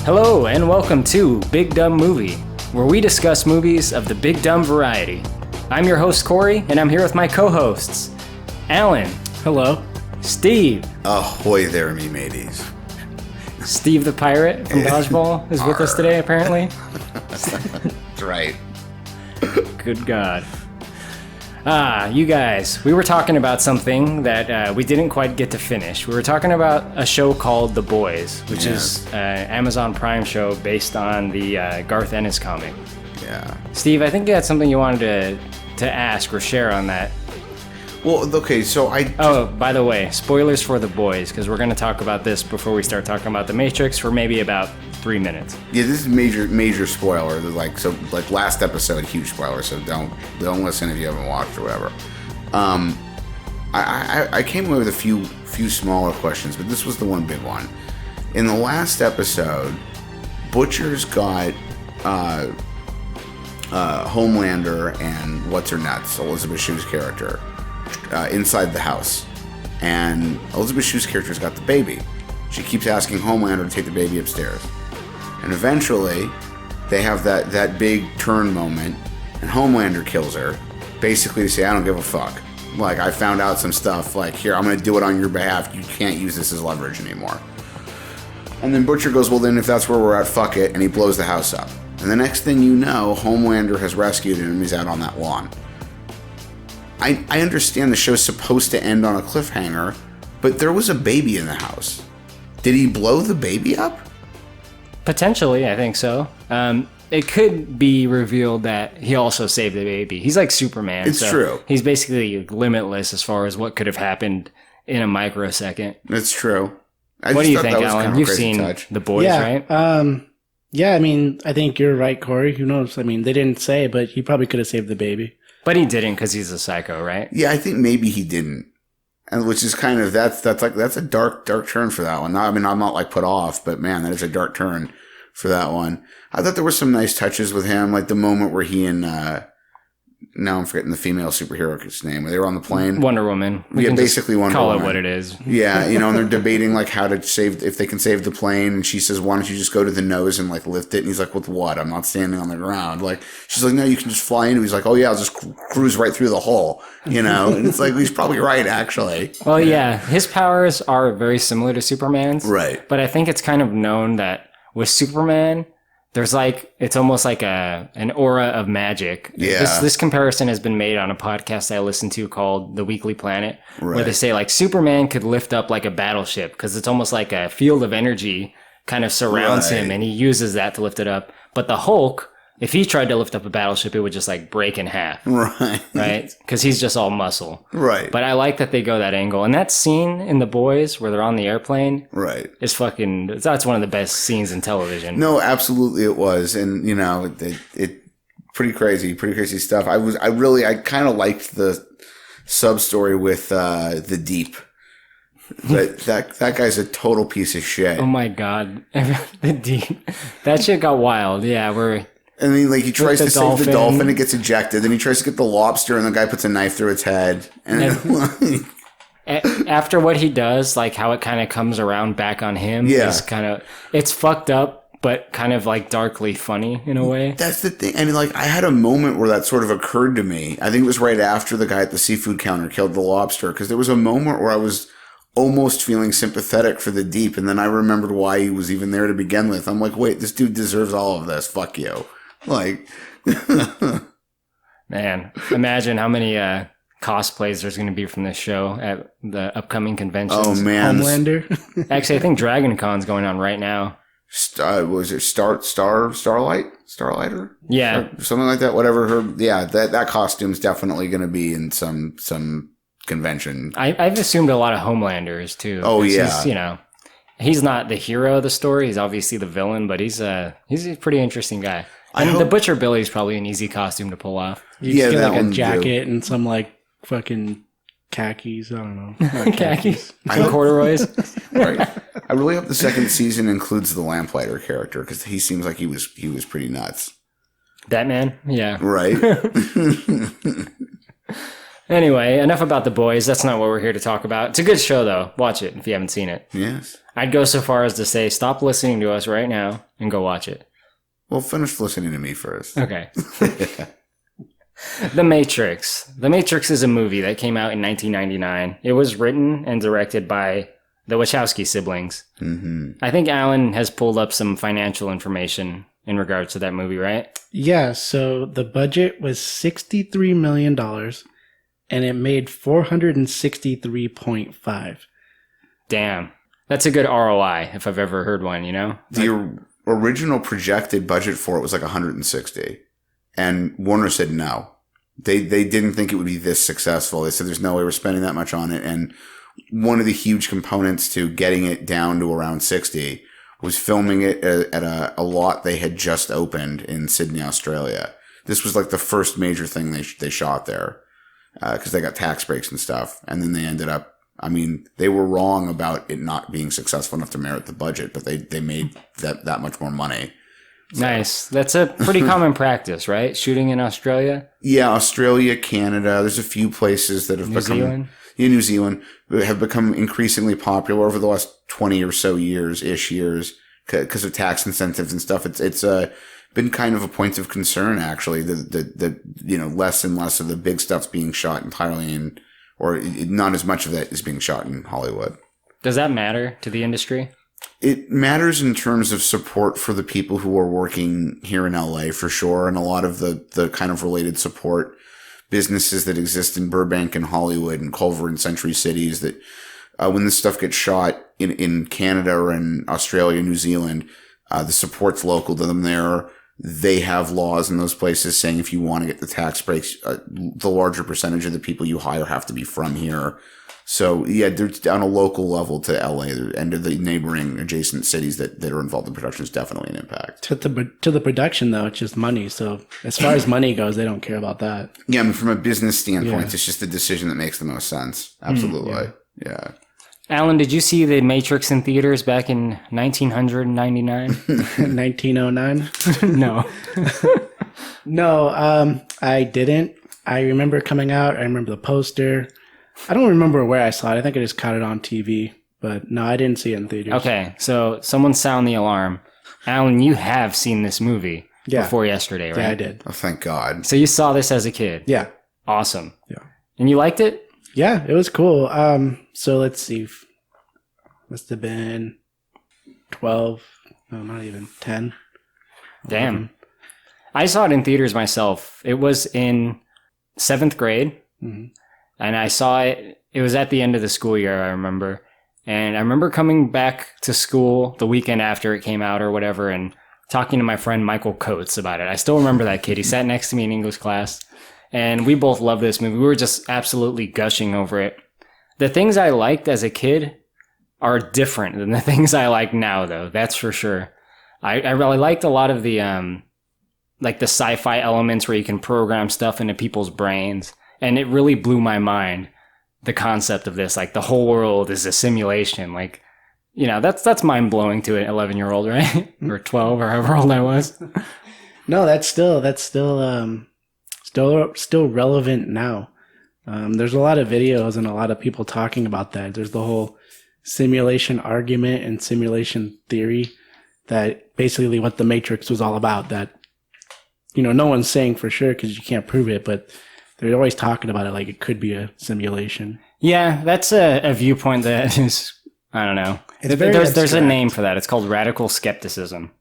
Hello and welcome to Big Dumb Movie, where we discuss movies of the big dumb variety. I'm your host Corey, and I'm here with my co-hosts, Alan. Hello. Steve. Ahoy there, me mateys. Steve the Pirate from Dodgeball is with us today, apparently. That's right. Good God. You guys, we were talking about something that we didn't quite get to finish. We were talking about a show called The Boys, which is an Amazon Prime show based on the Garth Ennis comic. Yeah. Steve, I think you had something you wanted to ask or share on that. Well, okay, so Oh, by the way, spoilers for The Boys, because we're going to talk about this before we start talking about The Matrix for maybe about 3 minutes. Yeah, this is major spoiler. Like last episode, huge spoiler. So don't listen if you haven't watched or whatever. I came away with a few smaller questions, but this was the one big one. In the last episode, Butcher's got Homelander and what's her nuts, Elizabeth Shue's character, inside the house, and Elizabeth Shue's character's got the baby. She keeps asking Homelander to take the baby upstairs. And eventually, they have that big turn moment, and Homelander kills her, basically to say, I don't give a fuck. Like, I found out some stuff, like, here, I'm going to do it on your behalf. You can't use this as leverage anymore. And then Butcher goes, well, then if that's where we're at, fuck it, and he blows the house up. And the next thing you know, Homelander has rescued him, and he's out on that lawn. I understand the show's supposed to end on a cliffhanger, but there was a baby in the house. Did he blow the baby up? Potentially, I think so. It could be revealed that he also saved the baby. He's like Superman. It's true. He's basically limitless as far as what could have happened in a microsecond. It's true. What do you think, Alan? You've seen The Boys, right? Yeah, I mean, I think you're right, Corey. Who knows? I mean, they didn't say, but he probably could have saved the baby. But he didn't because he's a psycho, right? Yeah, I think maybe he didn't. And which is kind of, that's a dark turn for that one. I mean, I'm not like put off, but man, that is a dark turn for that one. I thought there were some nice touches with him, like the moment where he and, now I'm forgetting the female superhero's name, where they were on the plane. Wonder Woman. We can basically Wonder Woman. Call it what it is. Yeah, and they're debating like how to save, if they can save the plane. And she says, why don't you just go to the nose and like lift it? And he's like, with what? I'm not standing on the ground. Like, she's like, no, you can just fly in. And he's like, oh yeah, I'll just cruise right through the hole, And it's like, he's probably right, actually. Well, yeah, his powers are very similar to Superman's. Right. But I think it's kind of known that with Superman, there's like, it's almost like an aura of magic. Yeah. This comparison has been made on a podcast I listen to called The Weekly Planet, right, where they say like Superman could lift up like a battleship because it's almost like a field of energy kind of surrounds him, and he uses that to lift it up. But the Hulk, if he tried to lift up a battleship, it would just like break in half. Right. Right? Because he's just all muscle. Right. But I like that they go that angle. And that scene in The Boys where they're on the airplane. Right. Is fucking, that's one of the best scenes in television. No, absolutely it was. And, it pretty crazy stuff. I kind of liked the sub story with, the Deep. But that guy's a total piece of shit. Oh my God. The Deep. That shit got wild. Yeah, I mean, like, he tries to save the dolphin, it gets ejected. Then he tries to get the lobster, and the guy puts a knife through its head. And after what he does, like, how it kind of comes around back on him, is kind of, it's fucked up, but kind of, like, darkly funny in a way. That's the thing. I mean, like, I had a moment where that sort of occurred to me. I think it was right after the guy at the seafood counter killed the lobster, because there was a moment where I was almost feeling sympathetic for the Deep, and then I remembered why he was even there to begin with. I'm like, wait, this dude deserves all of this. Fuck you. Like, man, imagine how many cosplays there's going to be from this show at the upcoming conventions. Oh man, Homelander. Actually, I think Dragon Con's going on right now. Was it Starlighter? Yeah, or something like that. Whatever that costume's definitely going to be in some convention. I've assumed a lot of Homelanders too. Oh yeah, he's not the hero of the story. He's obviously the villain, but he's a pretty interesting guy. And the Butcher Billy's probably an easy costume to pull off. You just get like a jacket and some like fucking khakis. I don't know. Khakis. And corduroys. Right. I really hope the second season includes the Lamplighter character because he seems like he was pretty nuts. That man? Yeah. Right. Anyway, enough about The Boys. That's not what we're here to talk about. It's a good show, though. Watch it if you haven't seen it. Yes. I'd go so far as to say, stop listening to us right now and go watch it. Well, finish listening to me first. Okay. The Matrix. The Matrix is a movie that came out in 1999. It was written and directed by the Wachowski siblings. Mm-hmm. I think Alan has pulled up some financial information in regards to that movie, right? Yeah, so the budget was $63 million and it made 463.5. Damn. That's a good ROI if I've ever heard one, you know? The original projected budget for it was like 160, and Warner said no. They didn't think it would be this successful. They said there's no way we're spending that much on it. And one of the huge components to getting it down to around 60 was filming it at a lot they had just opened in Sydney, Australia. This was like the first major thing they shot there, because they got tax breaks and stuff. And then they ended up, I mean, they were wrong about it not being successful enough to merit the budget, but they made that much more money. So. Nice. That's a pretty common practice, right? Shooting in Australia? Yeah, Australia, Canada. There's a few places that have New become... Zealand? Yeah, New Zealand have become increasingly popular over the last 20 or so years because of tax incentives and stuff. It's been kind of a point of concern, actually, that less and less of the big stuff's being shot entirely in, or not as much of that is being shot in Hollywood. Does that matter to the industry? It matters in terms of support for the people who are working here in LA, for sure. And a lot of the kind of related support businesses that exist in Burbank and Hollywood and Culver and Century Cities, that when this stuff gets shot in Canada or in Australia, New Zealand, the support's local to them there. They have laws in those places saying if you want to get the tax breaks, the larger percentage of the people you hire have to be from here. So, yeah, there's on a local level to LA and to the neighboring adjacent cities that are involved in production is definitely an impact. To the production, though, it's just money. So as far as money goes, they don't care about that. Yeah, I mean, from a business standpoint, it's just the decision that makes the most sense. Absolutely. Yeah. Alan, did you see The Matrix in theaters back in 1999? 1909? No. No, I didn't. I remember coming out. I remember the poster. I don't remember where I saw it. I think I just caught it on TV. But no, I didn't see it in theaters. Okay, so someone sound the alarm. Alan, you have seen this movie before yesterday, right? Yeah, I did. Oh, thank God. So you saw this as a kid? Yeah. Awesome. Yeah. And you liked it? Yeah, it was cool. So let's see. Must have been 12. No, not even 10. Damn. 11. I saw it in theaters myself. It was in 7th grade. Mm-hmm. And I saw it. It was at the end of the school year, I remember. And I remember coming back to school the weekend after it came out or whatever and talking to my friend Michael Coates about it. I still remember that kid. He sat next to me in English class. And we both loved this movie. We were just absolutely gushing over it. The things I liked as a kid are different than the things I like now, though. That's for sure. I really liked a lot of the like the sci-fi elements where you can program stuff into people's brains. And it really blew my mind, the concept of this. Like, the whole world is a simulation. Like, you know, that's mind-blowing to an 11-year-old, right? Or 12, or however old I was. No, that's still relevant now. There's a lot of videos and a lot of people talking about that. There's the whole simulation argument and simulation theory, that basically what the Matrix was all about. That, you know, no one's saying for sure because you can't prove it, but they're always talking about it like it could be a simulation. Yeah, that's a viewpoint that is, I don't know. There's a name for that. It's called radical skepticism.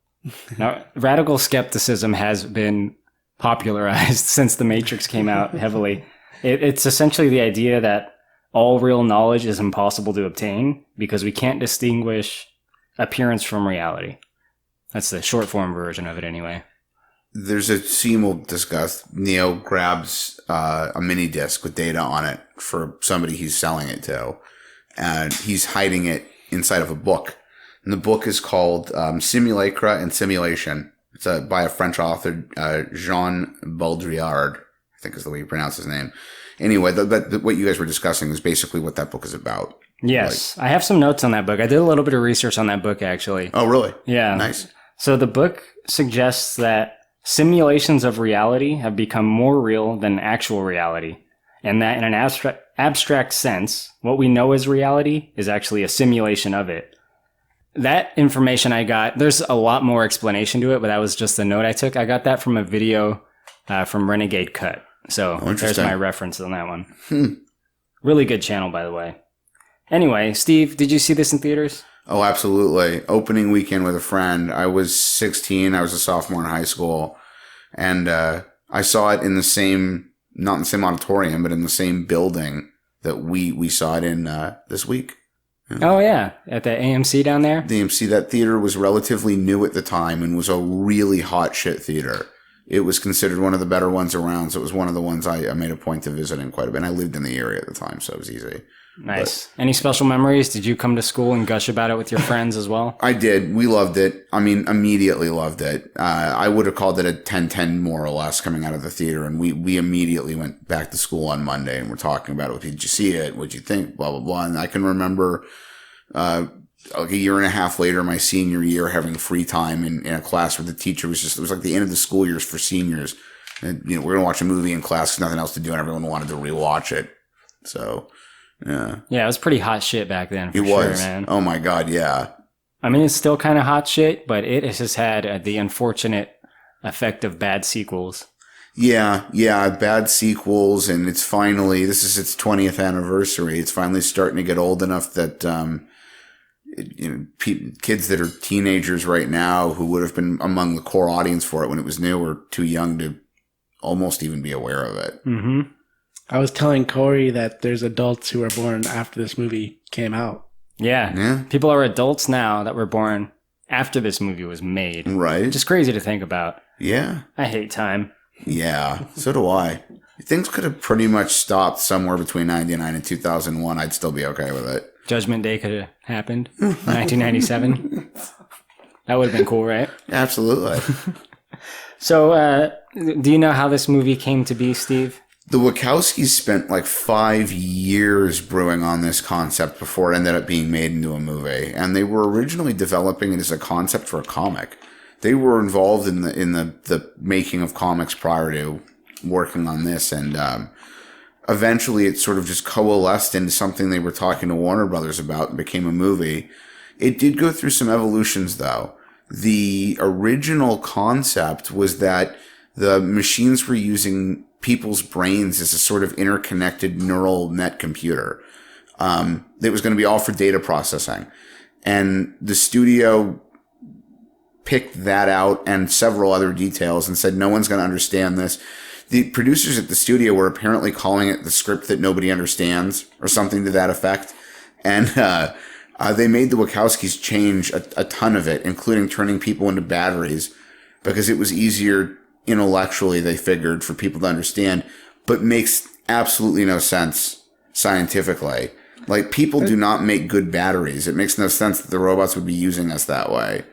Now, radical skepticism has been popularized since The Matrix came out heavily. It's essentially the idea that all real knowledge is impossible to obtain because we can't distinguish appearance from reality. That's the short form version of it anyway. There's a scene we'll discuss. Neo grabs a mini disc with data on it for somebody he's selling it to, and he's hiding it inside of a book. And the book is called Simulacra and Simulation. It's by a French author, Jean Baudrillard, I think is the way you pronounce his name. Anyway, what you guys were discussing is basically what that book is about. Yes, I have some notes on that book. I did a little bit of research on that book, actually. Oh, really? Yeah. Nice. So the book suggests that simulations of reality have become more real than actual reality, and that in an abstract sense, what we know as reality is actually a simulation of it. that information I got, there's a lot more explanation to it, but that was just the note I took. I got that from a video from Renegade Cut. So there's my reference on that one. Really good channel, by the way. Anyway, Steve, did you see this in theaters? Oh, absolutely. Opening weekend with a friend. I was 16. I was a sophomore in high school. And I saw it in the same, not in the same auditorium, but in the same building that we saw it in this week. Oh, yeah. At the AMC down there? The AMC, that theater was relatively new at the time and was a really hot shit theater. It was considered one of the better ones around, so it was one of the ones I made a point to visiting quite a bit. And I lived in the area at the time, so it was easy. Nice. But any special memories? Did you come to school and gush about it with your friends as well? I did. We loved it. I mean, immediately loved it. I would have called it a 10-10 more or less coming out of the theater. And we immediately went back to school on Monday and we're talking about it. Did you see it? What'd you think? Blah, blah, blah. And I can remember like a year and a half later, my senior year, having free time in a class where the teacher was just, it was like the end of the school years for seniors. And, we're going to watch a movie in class because nothing else to do and everyone wanted to rewatch it. So, yeah. Yeah, it was pretty hot shit back then, for it sure, was. man. Oh my God, yeah. I mean, it's still kind of hot shit, but it has just had the unfortunate effect of bad sequels. Yeah, bad sequels, and it's finally, this is its 20th anniversary. It's finally starting to get old enough that, kids that are teenagers right now who would have been among the core audience for it when it was new are too young to almost even be aware of it. Mm-hmm. I was telling Corey that there's adults who were born after this movie came out. Yeah. People are adults now that were born after this movie was made. Right. Just crazy to think about. Yeah. I hate time. Yeah, so do I. If things could have pretty much stopped somewhere between 99 and 2001, I'd still be okay with it. Judgment Day could have happened. 1997. That would have been cool, right? Absolutely. So, do you know how this movie came to be, Steve? The Wachowskis spent like 5 years brewing on this concept before it ended up being made into a movie. And they were originally developing it as a concept for a comic. They were involved in the making of comics prior to working on this. And eventually it sort of just coalesced into something they were talking to Warner Brothers about and became a movie. It did go through some evolutions, though. The original concept was that the machines were using people's brains as a sort of interconnected neural net computer. That was going to be all for data processing. And the studio picked that out and several other details and said, no one's going to understand this. The producers at the studio were apparently calling it the script that nobody understands or something to that effect. And they made the Wachowskis change a ton of it, including turning people into batteries, because it was easier intellectually, they figured, for people to understand, but makes absolutely no sense scientifically. Like, people do not make good batteries. It makes no sense that the robots would be using us that way.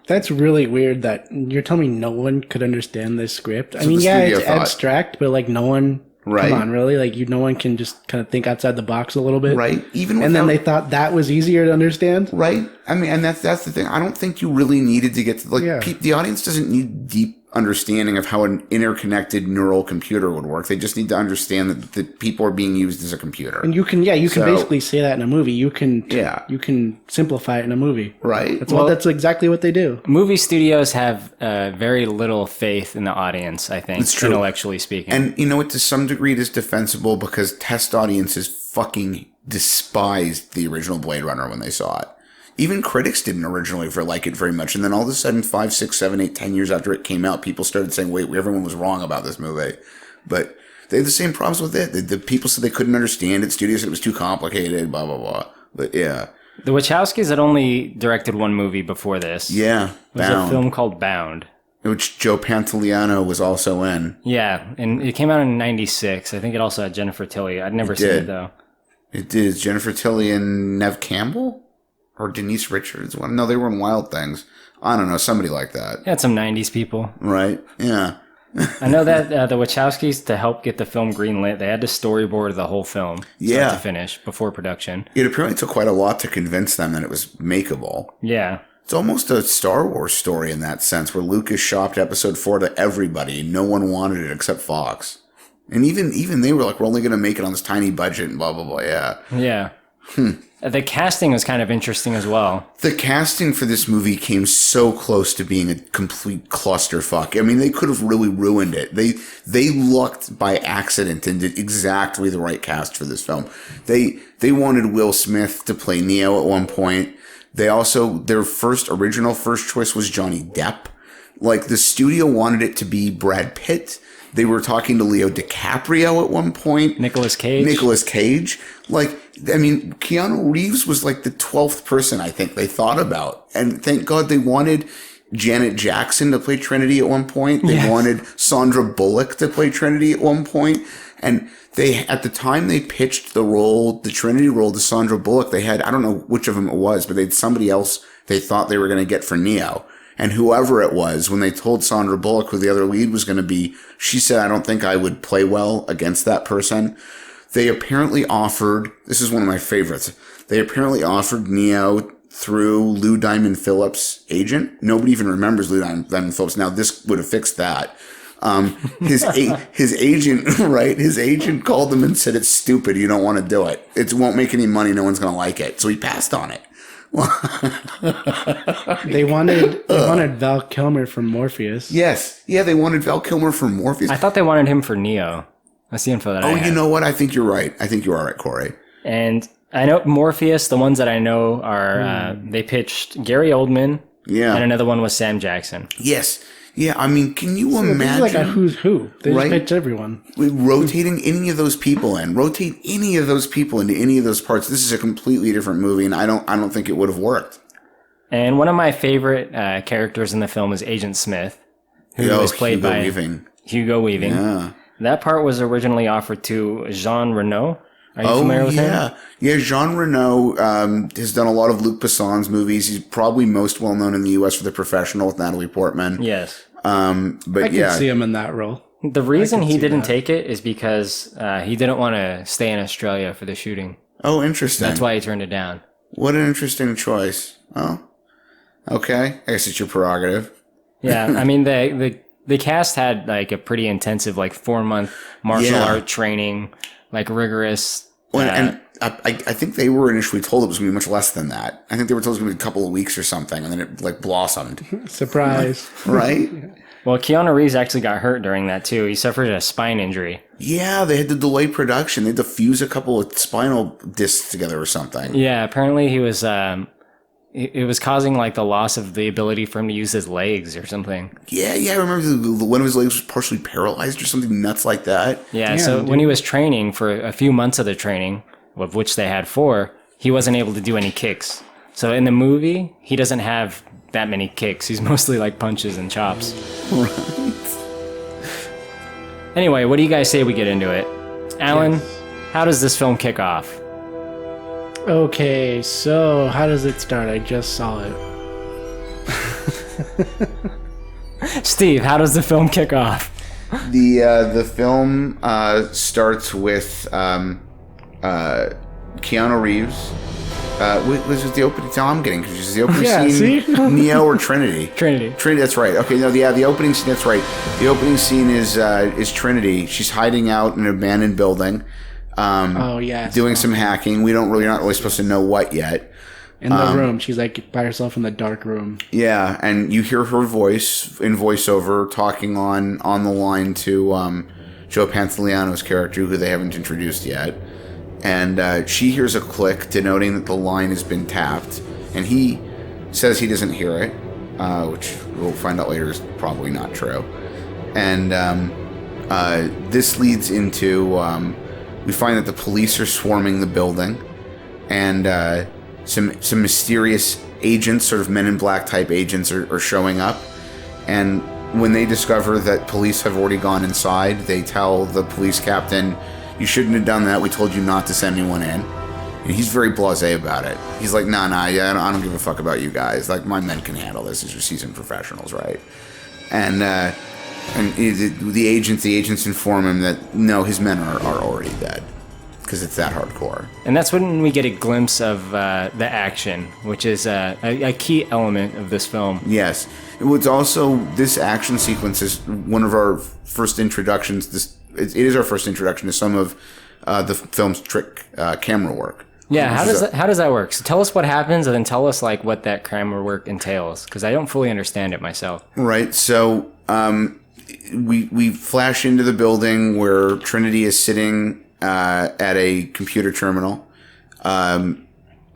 That's really weird that you're telling me no one could understand this script. I mean, yeah, it's abstract, but like no one, right? Come on, really? Like no one can just kind of think outside the box a little bit, right? Even and then they thought that was easier to understand, right? I mean, and that's the thing. I don't think you really needed to get to the audience doesn't need deep understanding of how an interconnected neural computer would work. They just need to understand that people are being used as a computer. And you can basically say that in a movie. You can simplify it in a movie. Right. That's exactly what they do. Movie studios have very little faith in the audience, I think, it's true. Intellectually speaking. And you know what, to some degree it is defensible because test audiences fucking despised the original Blade Runner when they saw it. Even critics didn't originally like it very much. And then all of a sudden, 5, 6, 7, 8, 10 years after it came out, people started saying, wait, everyone was wrong about this movie. But they had the same problems with it. The people said they couldn't understand it. Studios said it was too complicated, blah, blah, blah. But yeah. The Wachowskis had only directed one movie before this. Yeah, It was a film called Bound, which Joe Pantoliano was also in. Yeah, and it came out in 96. I think it also had Jennifer Tilly. I'd never seen it, though. It did. Jennifer Tilly and Neve Campbell? Or Denise Richards. No, they were in Wild Things. I don't know, somebody like that. It had some 90s people. Right, yeah. I know that the Wachowskis, to help get the film greenlit, they had to storyboard the whole film start to finish before production. It apparently took quite a lot to convince them that it was makeable. Yeah. It's almost a Star Wars story in that sense, where Lucas shopped Episode 4 to everybody. No one wanted it except Fox. And even they were like, we're only going to make it on this tiny budget and blah, blah, blah, yeah. Yeah. The casting was kind of interesting as well. The casting for this movie came so close to being a complete clusterfuck. I mean, they could have really ruined it. They lucked by accident and did exactly the right cast for this film. They wanted Will Smith to play Neo at one point. They also, their original first choice was Johnny Depp. Like, the studio wanted it to be Brad Pitt. They were talking to Leo DiCaprio at one point. Nicolas Cage. Like, I mean, Keanu Reeves was like the 12th person I think they thought about. And thank God they wanted Janet Jackson to play Trinity at one point. They wanted Sandra Bullock to play Trinity at one point. And they, at the time they pitched the Trinity role to Sandra Bullock, they had, I don't know which of them it was, but they had somebody else they thought they were going to get for Neo. And whoever it was, when they told Sandra Bullock who the other lead was going to be, she said, I don't think I would play well against that person. They apparently offered, this is one of my favorites, they apparently offered Neo through Lou Diamond Phillips' agent. Nobody even remembers Lou Diamond Phillips. Now, this would have fixed that. His agent, right? His agent called them and said, it's stupid. You don't want to do it. It won't make any money. No one's going to like it. So he passed on it. They wanted Val Kilmer from Morpheus. Yes. Yeah, they wanted Val Kilmer from Morpheus. I thought they wanted him for Neo. That's the info that I had. You know what? I think you're right. I think you are right, Corey. And I know Morpheus, the ones that I know are, they pitched Gary Oldman. Yeah. And another one was Sam Jackson. Yes. Yeah, I mean, can you imagine? This is like a who's who. They just pitch everyone. Rotating any of those people in. Rotate any of those people into any of those parts. This is a completely different movie, and I don't think it would have worked. And one of my favorite characters in the film is Agent Smith, who was played by Hugo Weaving. Yeah. That part was originally offered to Jean Reno. Are you familiar with him? Yeah, Jean Reno has done a lot of Luc Besson's movies. He's probably most well known in the U.S. for The Professional with Natalie Portman. Yes. But I could see him in that role. The reason he didn't take it is because he didn't want to stay in Australia for the shooting. Oh, interesting. That's why he turned it down. What an interesting choice. Oh, okay. I guess it's your prerogative. Yeah, I mean, the cast had like a pretty intensive, like 4-month martial art training, like rigorous. Well, and I think they were initially told it was going to be much less than that. I think they were told it was going to be a couple of weeks or something, and then it like blossomed. Surprise. Right? Well, Keanu Reeves actually got hurt during that too. He suffered a spine injury. Yeah, they had to delay production. They had to fuse a couple of spinal discs together or something. Yeah, apparently he was. It was causing like the loss of the ability for him to use his legs or something. Yeah, I remember one of his legs was partially paralyzed or something nuts like that. Yeah, so when he was training for a few months of the training, of which they had 4, he wasn't able to do any kicks. So in the movie, he doesn't have that many kicks. He's mostly like punches and chops. Right. Anyway, what do you guys say we get into it? Alan, how does this film kick off? Okay, so how does it start? I just saw it. Steve, how does the film kick off? The film starts with Keanu Reeves. Was it the opening? No, I'm getting confused. Is the opening scene Neo or Trinity? Trinity. That's right. Okay, no, the opening scene. That's right. The opening scene is Trinity. She's hiding out in an abandoned building. Doing some hacking. You're not really supposed to know what yet. In the room. She's like by herself in the dark room. Yeah, and you hear her voice in voiceover talking on the line to Joe Pantoliano's character, who they haven't introduced yet. And she hears a click denoting that the line has been tapped. And he says he doesn't hear it, which we'll find out later is probably not true. And this leads into... we find that the police are swarming the building, and some mysterious agents, sort of Men in Black type agents, are showing up. And when they discover that police have already gone inside, they tell the police captain, "You shouldn't have done that. We told you not to send anyone in." And he's very blasé about it. He's like, "Nah, yeah, I don't give a fuck about you guys. Like, my men can handle this. These are seasoned professionals, right?" And the agents inform him that no, his men are already dead, because it's that hardcore. And that's when we get a glimpse of the action, which is a key element of this film. Yes. What's also, this action sequence is one of our first introductions. It is our first introduction to some of the film's trick camera work. Yeah, how does that work? So tell us what happens, and then tell us like what that camera work entails, because I don't fully understand it myself. Right. So we flash into the building where Trinity is sitting at a computer terminal.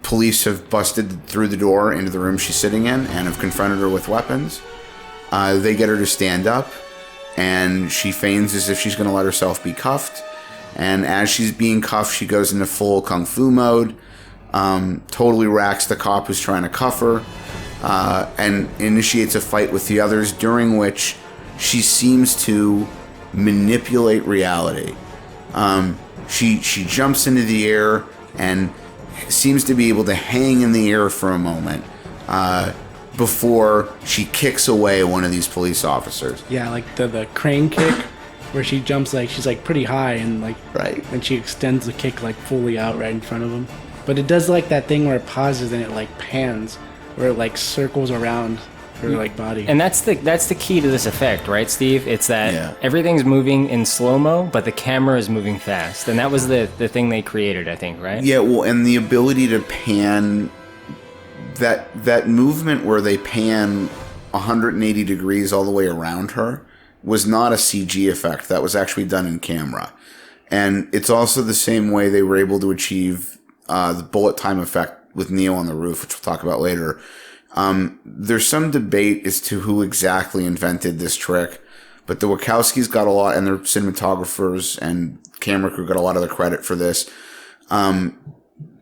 Police have busted through the door into the room she's sitting in and have confronted her with weapons. They get her to stand up, and she feigns as if she's going to let herself be cuffed. And as she's being cuffed, she goes into full kung fu mode, totally racks the cop who's trying to cuff her, and initiates a fight with the others, during which she seems to manipulate reality. She jumps into the air and seems to be able to hang in the air for a moment before she kicks away one of these police officers. Yeah, like the crane kick, where she jumps, like she's like pretty high, and like Right. and she extends the kick like fully out right in front of him. But it does like that thing where it pauses and it like pans, where it like circles around her like body. And that's the key to this effect, right, Steve? It's that everything's moving in slow-mo, but the camera is moving fast. And that was the thing they created, I think, right? Yeah, well, and the ability to pan, that movement where they pan 180 degrees all the way around her was not a CG effect. That was actually done in camera. And it's also the same way they were able to achieve the bullet time effect with Neo on the roof, which we'll talk about later. There's some debate as to who exactly invented this trick, but the Wachowskis got a lot, and their cinematographers and camera crew got a lot of the credit for this.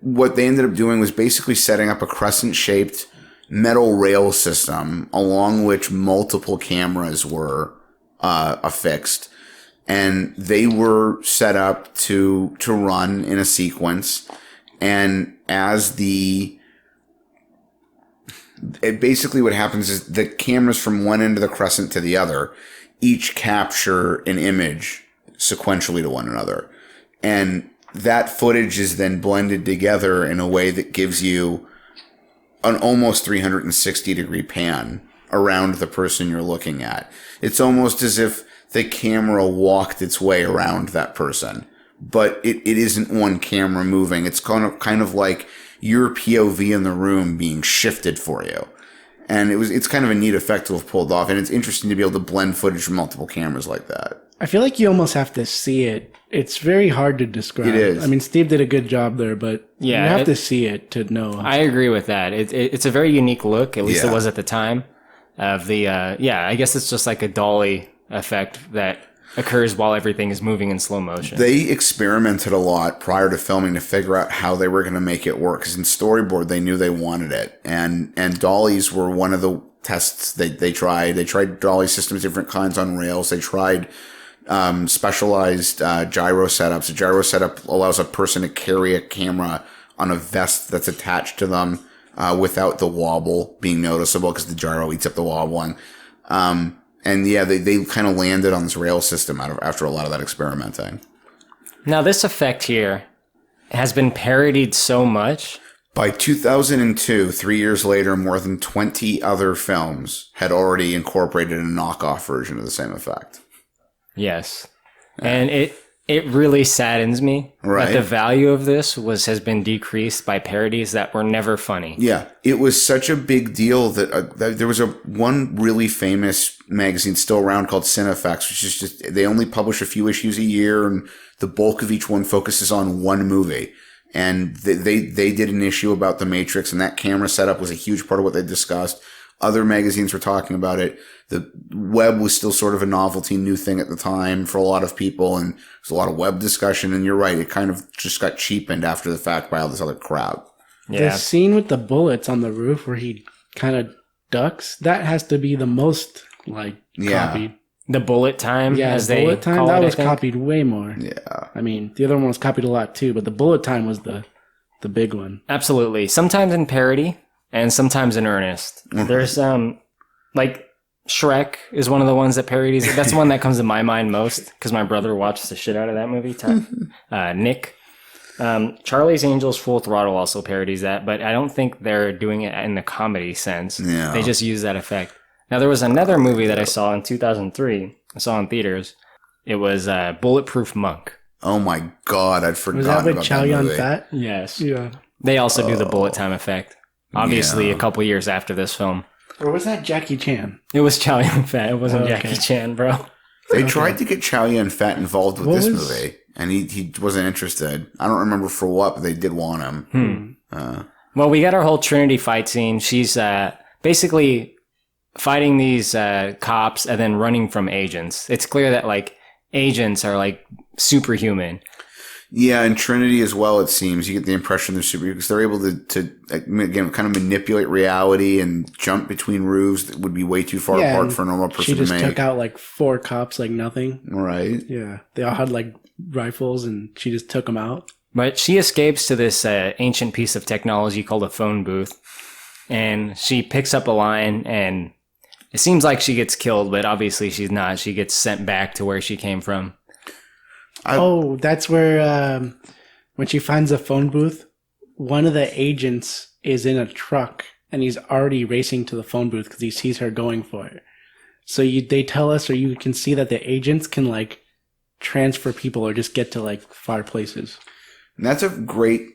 What they ended up doing was basically setting up a crescent-shaped metal rail system along which multiple cameras were affixed, and they were set up to run in a sequence. And as basically what happens is the cameras from one end of the crescent to the other each capture an image sequentially to one another, and that footage is then blended together in a way that gives you an almost 360 degree pan around the person you're looking at. It's almost as if the camera walked its way around that person, but it isn't one camera moving. It's kind of like your POV in the room being shifted for you. And it's kind of a neat effect to have pulled off. And it's interesting to be able to blend footage from multiple cameras like that. I feel like you almost have to see it. It's very hard to describe. It is. I mean, Steve did a good job there, but Yeah, you have to see it to know. I agree with that. It's a very unique look, at least Yeah. it was at the time, of the, I guess it's just like a dolly effect that occurs while everything is moving in slow motion. They experimented a lot prior to filming to figure out how they were going to make it work. Because in storyboard, they knew they wanted it. And dollies were one of the tests they tried. They tried dolly systems, different kinds on rails. They tried specialized gyro setups. A gyro setup allows a person to carry a camera on a vest that's attached to them without the wobble being noticeable, because the gyro eats up the wobbling. And yeah, they kind of landed on this rail system after a lot of that experimenting. Now, this effect here has been parodied so much. By 2002, 3 years later, more than 20 other films had already incorporated a knockoff version of the same effect. Yes. And it really saddens me Right. that the value of this has been decreased by parodies that were never funny. Yeah, it was such a big deal that there was one really famous magazine still around called Cinefex, which is just, they only publish a few issues a year, and the bulk of each one focuses on one movie. And they did an issue about The Matrix, and that camera setup was a huge part of what they discussed. Other magazines were talking about it. The web was still sort of a novelty, new thing at the time for a lot of people, and there's a lot of web discussion. And you're right, it kind of just got cheapened after the fact by all this other crap. Yeah. The scene with the bullets on the roof where he kind of ducks, that has to be the most Yeah. copied. The bullet time, Yeah, as the they bullet time, call that it, I was think. copied way more. Yeah. I mean, the other one was copied a lot too, but the bullet time was the big one. Absolutely. Sometimes in parody and sometimes in earnest. Mm-hmm. There's like Shrek is one of the ones that parodies. That's the one that comes to my mind most because my brother watched the shit out of that movie. Nick. Charlie's Angels Full Throttle also parodies that, but I don't think they're doing it in the comedy sense. Yeah. They just use that effect. Now, there was another movie that I saw in 2003. I saw in theaters. It was Bulletproof Monk. Oh my god, I'd Was forgotten that with about Chow that Yun movie. Fat? Yes. Yeah. They also do the bullet time effect. Obviously, Yeah. a couple years after this film. Or was that Jackie Chan? It was Chow Yun Fat. It wasn't Okay. Jackie Chan, bro. They tried to get Chow Yun Fat involved with What this was- movie, and he wasn't interested. I don't remember for what, but they did want him. Well, we got our whole Trinity fight scene. She's basically fighting these cops and then running from agents. It's clear that like agents are like superhuman. Yeah, and Trinity as well, it seems. You get the impression they're super, because they're able to again, kind of manipulate reality and jump between roofs that would be way too far Yeah, apart and for a normal She person to just make. took out like 4 cops like nothing. Right. Yeah. They all had like rifles and she just took them out. But she escapes to this ancient piece of technology called a phone booth. And she picks up a line and it seems like she gets killed, but obviously she's not. She gets sent back to where she came from. Oh, that's where when she finds the phone booth, one of the agents is in a truck and he's already racing to the phone booth because he sees her going for it. So they tell us, or you can see that the agents can like transfer people or just get to like far places. And that's a great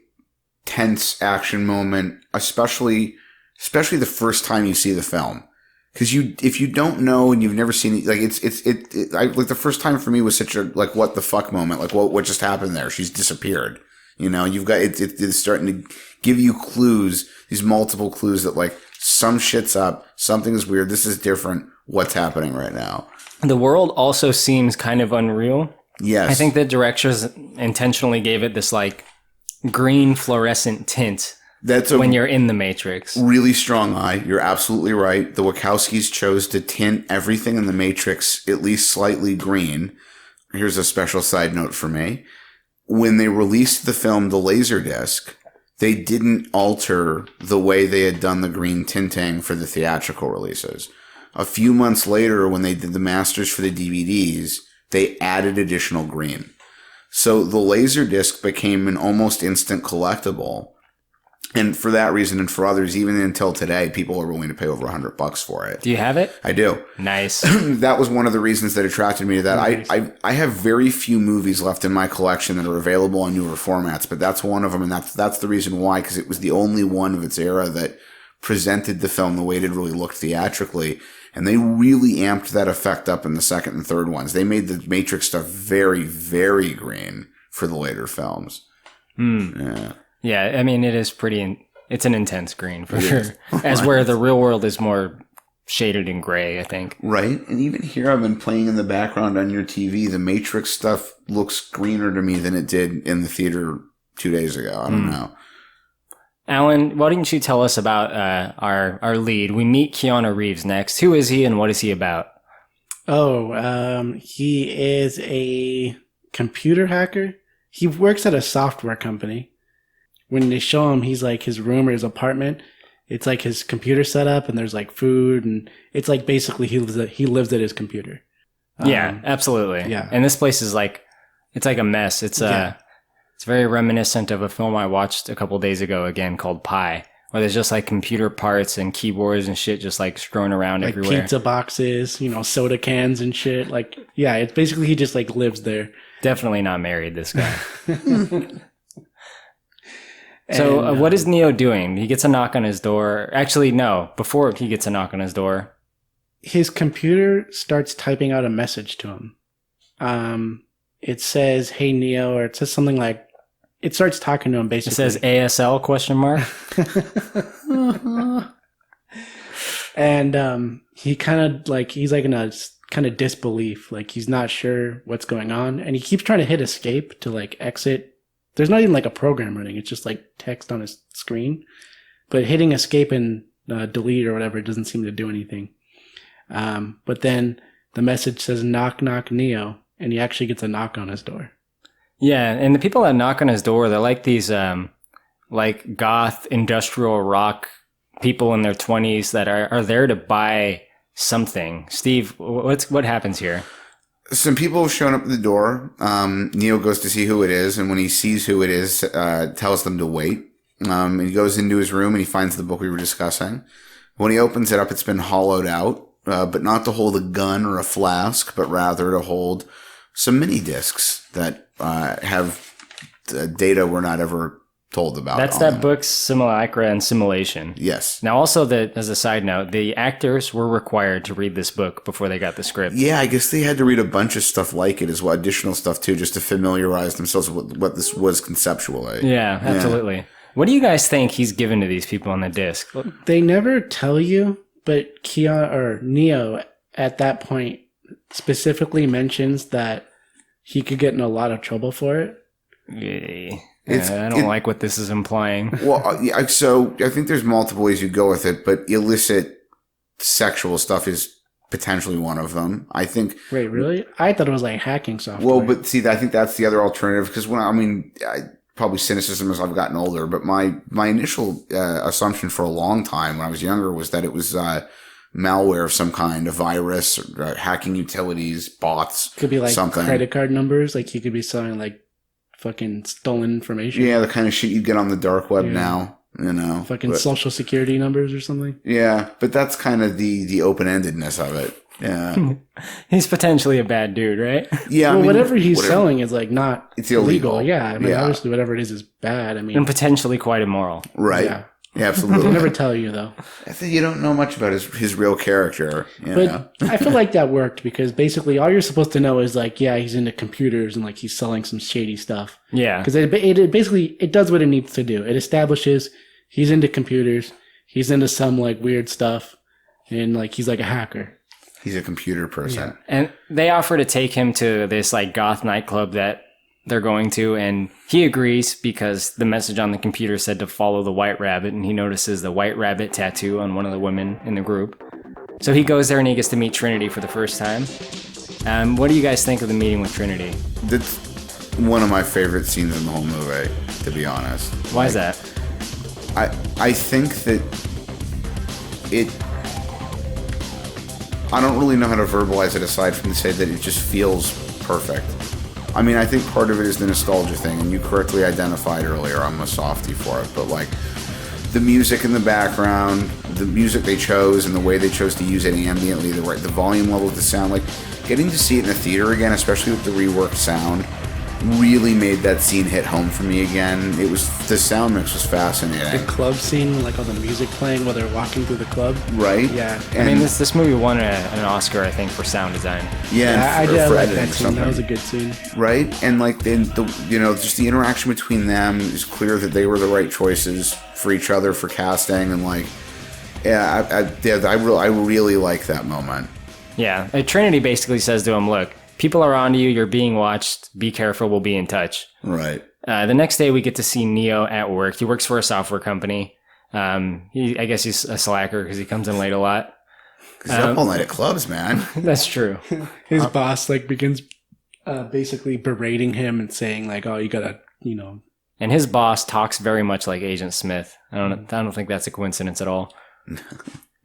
tense action moment, especially the first time you see the film. Because if you don't know and you've never seen it, like like the first time for me was such a like what the fuck moment, like what just happened there? She's disappeared. You know, you've got it's starting to give you clues, these multiple clues that like some shit's up, something's weird, this is different. What's happening right now? The world also seems kind of unreal. Yes, I think the directors intentionally gave it this like green fluorescent tint that's a when you're in the Matrix. really strong eye. You're absolutely right. The Wachowskis chose to tint everything in the Matrix at least slightly green. Here's a special side note for me. When they released the film, the Laserdisc, they didn't alter the way they had done the green tinting for the theatrical releases. A few months later, when they did the masters for the DVDs, they added additional green. So the Laserdisc became an almost instant collectible. And for that reason and for others, even until today, people are willing to pay over $100 for it. Do you have it? I do. Nice. That was one of the reasons that attracted me to that. Nice. I have very few movies left in my collection that are available on newer formats, but that's one of them, and that's the reason why, because it was the only one of its era that presented the film the way it had really looked theatrically. And they really amped that effect up in the second and third ones. They made the Matrix stuff very, very green for the later films. Yeah. Yeah, I mean, it is it's an intense green for sure. As where the real world is more shaded in gray, I think. Right. And even here, I've been playing in the background on your TV. The Matrix stuff looks greener to me than it did in the theater 2 days ago. I don't know. Alan, why didn't you tell us about our lead? We meet Keanu Reeves next. Who is he and what is he about? Oh, he is a computer hacker. He works at a software company. When they show him, he's like his room or his apartment. It's like his computer setup, and there's like food, and it's like basically he lives at his computer. Yeah, absolutely. yeah. And this place is like, it's like a mess. It's it's very reminiscent of a film I watched a couple days ago again called Pi, where there's just like computer parts and keyboards and shit just like strewn around like everywhere. pizza boxes, soda cans and shit. Like, yeah, it's basically he just like lives there. Definitely not married, this guy. So And, what is Neo doing? He gets a knock on his door. Actually, no. Before he gets a knock on his door. his computer starts typing out a message to him. It says, "Hey Neo," or it says something like, it starts talking to him It basically. says ASL question mark. And he he's like in a kind of disbelief, like he's not sure what's going on, and he keeps trying to hit escape to like exit. There's not even like a program running, it's just like text on his screen, but hitting escape and delete or whatever doesn't seem to do anything. But then the message says "knock knock Neo," and he actually gets a knock on his door. Yeah, and the people that knock on his door, they're like these like goth industrial rock people in their 20s that are there to buy something. Steve, what happens here? Some people have shown up at the door. Neo goes to see who it is, and when he sees who it is, tells them to wait. And he goes into his room and he finds the book we were discussing. When he opens it up, it's been hollowed out, but not to hold a gun or a flask, but rather to hold some mini discs that have data we're not ever told about. That's that book, Simulacra and Simulation. Yes. Now, also, as a side note, the actors were required to read this book before they got the script. Yeah, I guess they had to read a bunch of stuff like it as well, additional stuff too, just to familiarize themselves with what this was conceptually. Yeah, absolutely. Yeah. What do you guys think he's given to these people on the disc? They never tell you, but Neo at that point specifically mentions that he could get in a lot of trouble for it. Yeah. I don't like what this is implying. Well, so I think there's multiple ways you go with it, but illicit sexual stuff is potentially one of them. I think. Wait, really? I thought it was like hacking software. Well, but see, I think that's the other alternative because probably cynicism as I've gotten older, but my initial assumption for a long time when I was younger was that it was malware of some kind, a virus, or hacking utilities, bots. Could be like something. Credit card numbers. Like he could be selling like fucking stolen information. Yeah, the kind of shit you get on the dark web now, Fucking social security numbers or something. Yeah, but that's kind of the open-endedness of it. Yeah. He's potentially a bad dude, right? Yeah. Well, whatever he's selling is like not it's illegal. Yeah. Obviously whatever it is bad. And potentially quite immoral. Right. Yeah, absolutely. They'll never tell you though. I think you don't know much about his real character. But I feel like that worked because basically all you're supposed to know is like, yeah, he's into computers and like he's selling some shady stuff. Yeah. Because it basically it does what it needs to do. It establishes he's into computers, he's into some like weird stuff, and like he's like a hacker. He's a computer person. Yeah. And they offer to take him to this like goth nightclub that they're going to, and he agrees because the message on the computer said to follow the white rabbit, and he notices the white rabbit tattoo on one of the women in the group. So he goes there and he gets to meet Trinity for the first time. What do you guys think of the meeting with Trinity? That's one of my favorite scenes in the whole movie, to be honest. Why is that? I think that I don't really know how to verbalize it aside from to say that it just feels perfect. I mean, I think part of it is the nostalgia thing, and you correctly identified earlier, I'm a softie for it, but like the music in the background, the music they chose and the way they chose to use it ambiently, the volume level of the sound, like getting to see it in a theater again, especially with the reworked sound, really made that scene hit home for me again. The sound mix was fascinating. The club scene, like all the music playing while they're walking through the club. Right? Yeah. I mean, this movie won an Oscar, I think, for sound design. Yeah, I did like that scene. That was a good scene. Right? And like just the interaction between them is clear that they were the right choices for each other for casting, and like, I really like that moment. Yeah. Trinity basically says to him, "Look, people are onto you. You're being watched. Be careful. We'll be in touch." Right. The next day, we get to see Neo at work. He works for a software company. I guess he's a slacker because he comes in late a lot. He's up all night at clubs, man. That's true. His boss like begins basically berating him and saying like, "Oh, you gotta, And his boss talks very much like Agent Smith. I don't think that's a coincidence at all.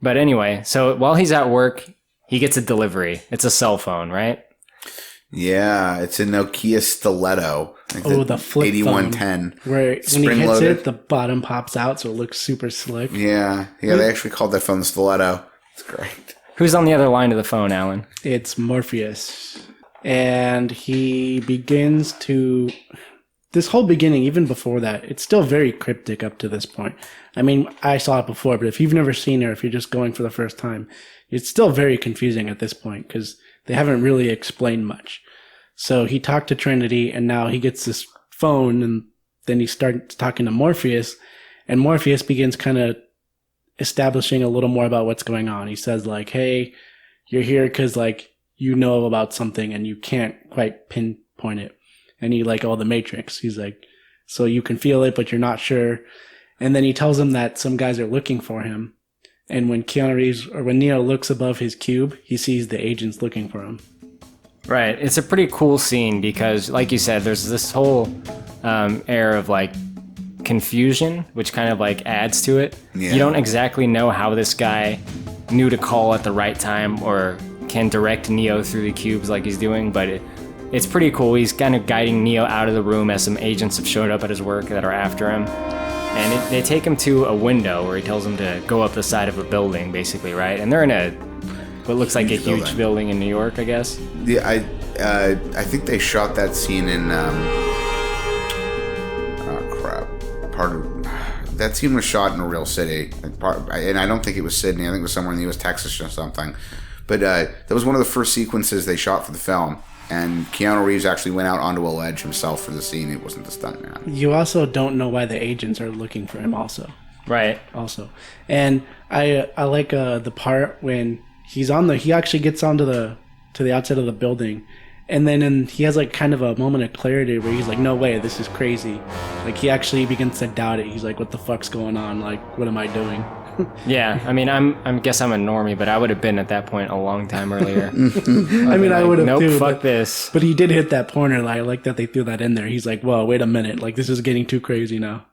But anyway, so while he's at work, he gets a delivery. It's a cell phone, right? Yeah, it's a Nokia Stiletto. The flip 8110. phone. Where when he hits it, the bottom pops out, so it looks super slick. Yeah. They actually called that phone the Stiletto. It's great. Who's on the other line of the phone, Alan? It's Morpheus. And he begins to... This whole beginning, even before that, it's still very cryptic up to this point. I mean, I saw it before, but if you've never seen it, or if you're just going for the first time, it's still very confusing at this point, because they haven't really explained much. So he talked to Trinity, and now he gets this phone, and then he starts talking to Morpheus, and Morpheus begins kind of establishing a little more about what's going on. He says, like, hey, you're here because, like, you know about something, and you can't quite pinpoint it. And he, like, the Matrix. He's like, so you can feel it, but you're not sure. And then he tells him that some guys are looking for him. And when when Neo looks above his cube, he sees the agents looking for him. Right. It's a pretty cool scene because, like you said, there's this whole air of, like, confusion, which kind of, like, adds to it. Yeah. You don't exactly know how this guy knew to call at the right time or can direct Neo through the cubes like he's doing, but it's pretty cool. He's kind of guiding Neo out of the room as some agents have showed up at his work that are after him. And they take him to a window where he tells him to go up the side of a building, basically, right? And they're in what looks like a huge building in New York, I guess. Yeah, I think they shot that scene in that scene was shot in a real city, and I don't think it was Sydney. I think it was somewhere in the U.S., Texas or something. But that was one of the first sequences they shot for the film. And Keanu Reeves actually went out onto a ledge himself for the scene. It wasn't the stuntman. You also don't know why the agents are looking for him also. Right. Also. And I like the part when he actually gets onto to the outside of the building. And then he has like kind of a moment of clarity where he's like, no way, this is crazy. Like he actually begins to doubt it. He's like, what the fuck's going on? Like, what am I doing? Yeah, I mean, I guess I'm a normie, but I would have been at that point a long time earlier. I mean, I would have nope, too. fuck this. But he did hit that pointer. I like that they threw that in there. He's like, well, wait a minute. Like, this is getting too crazy now.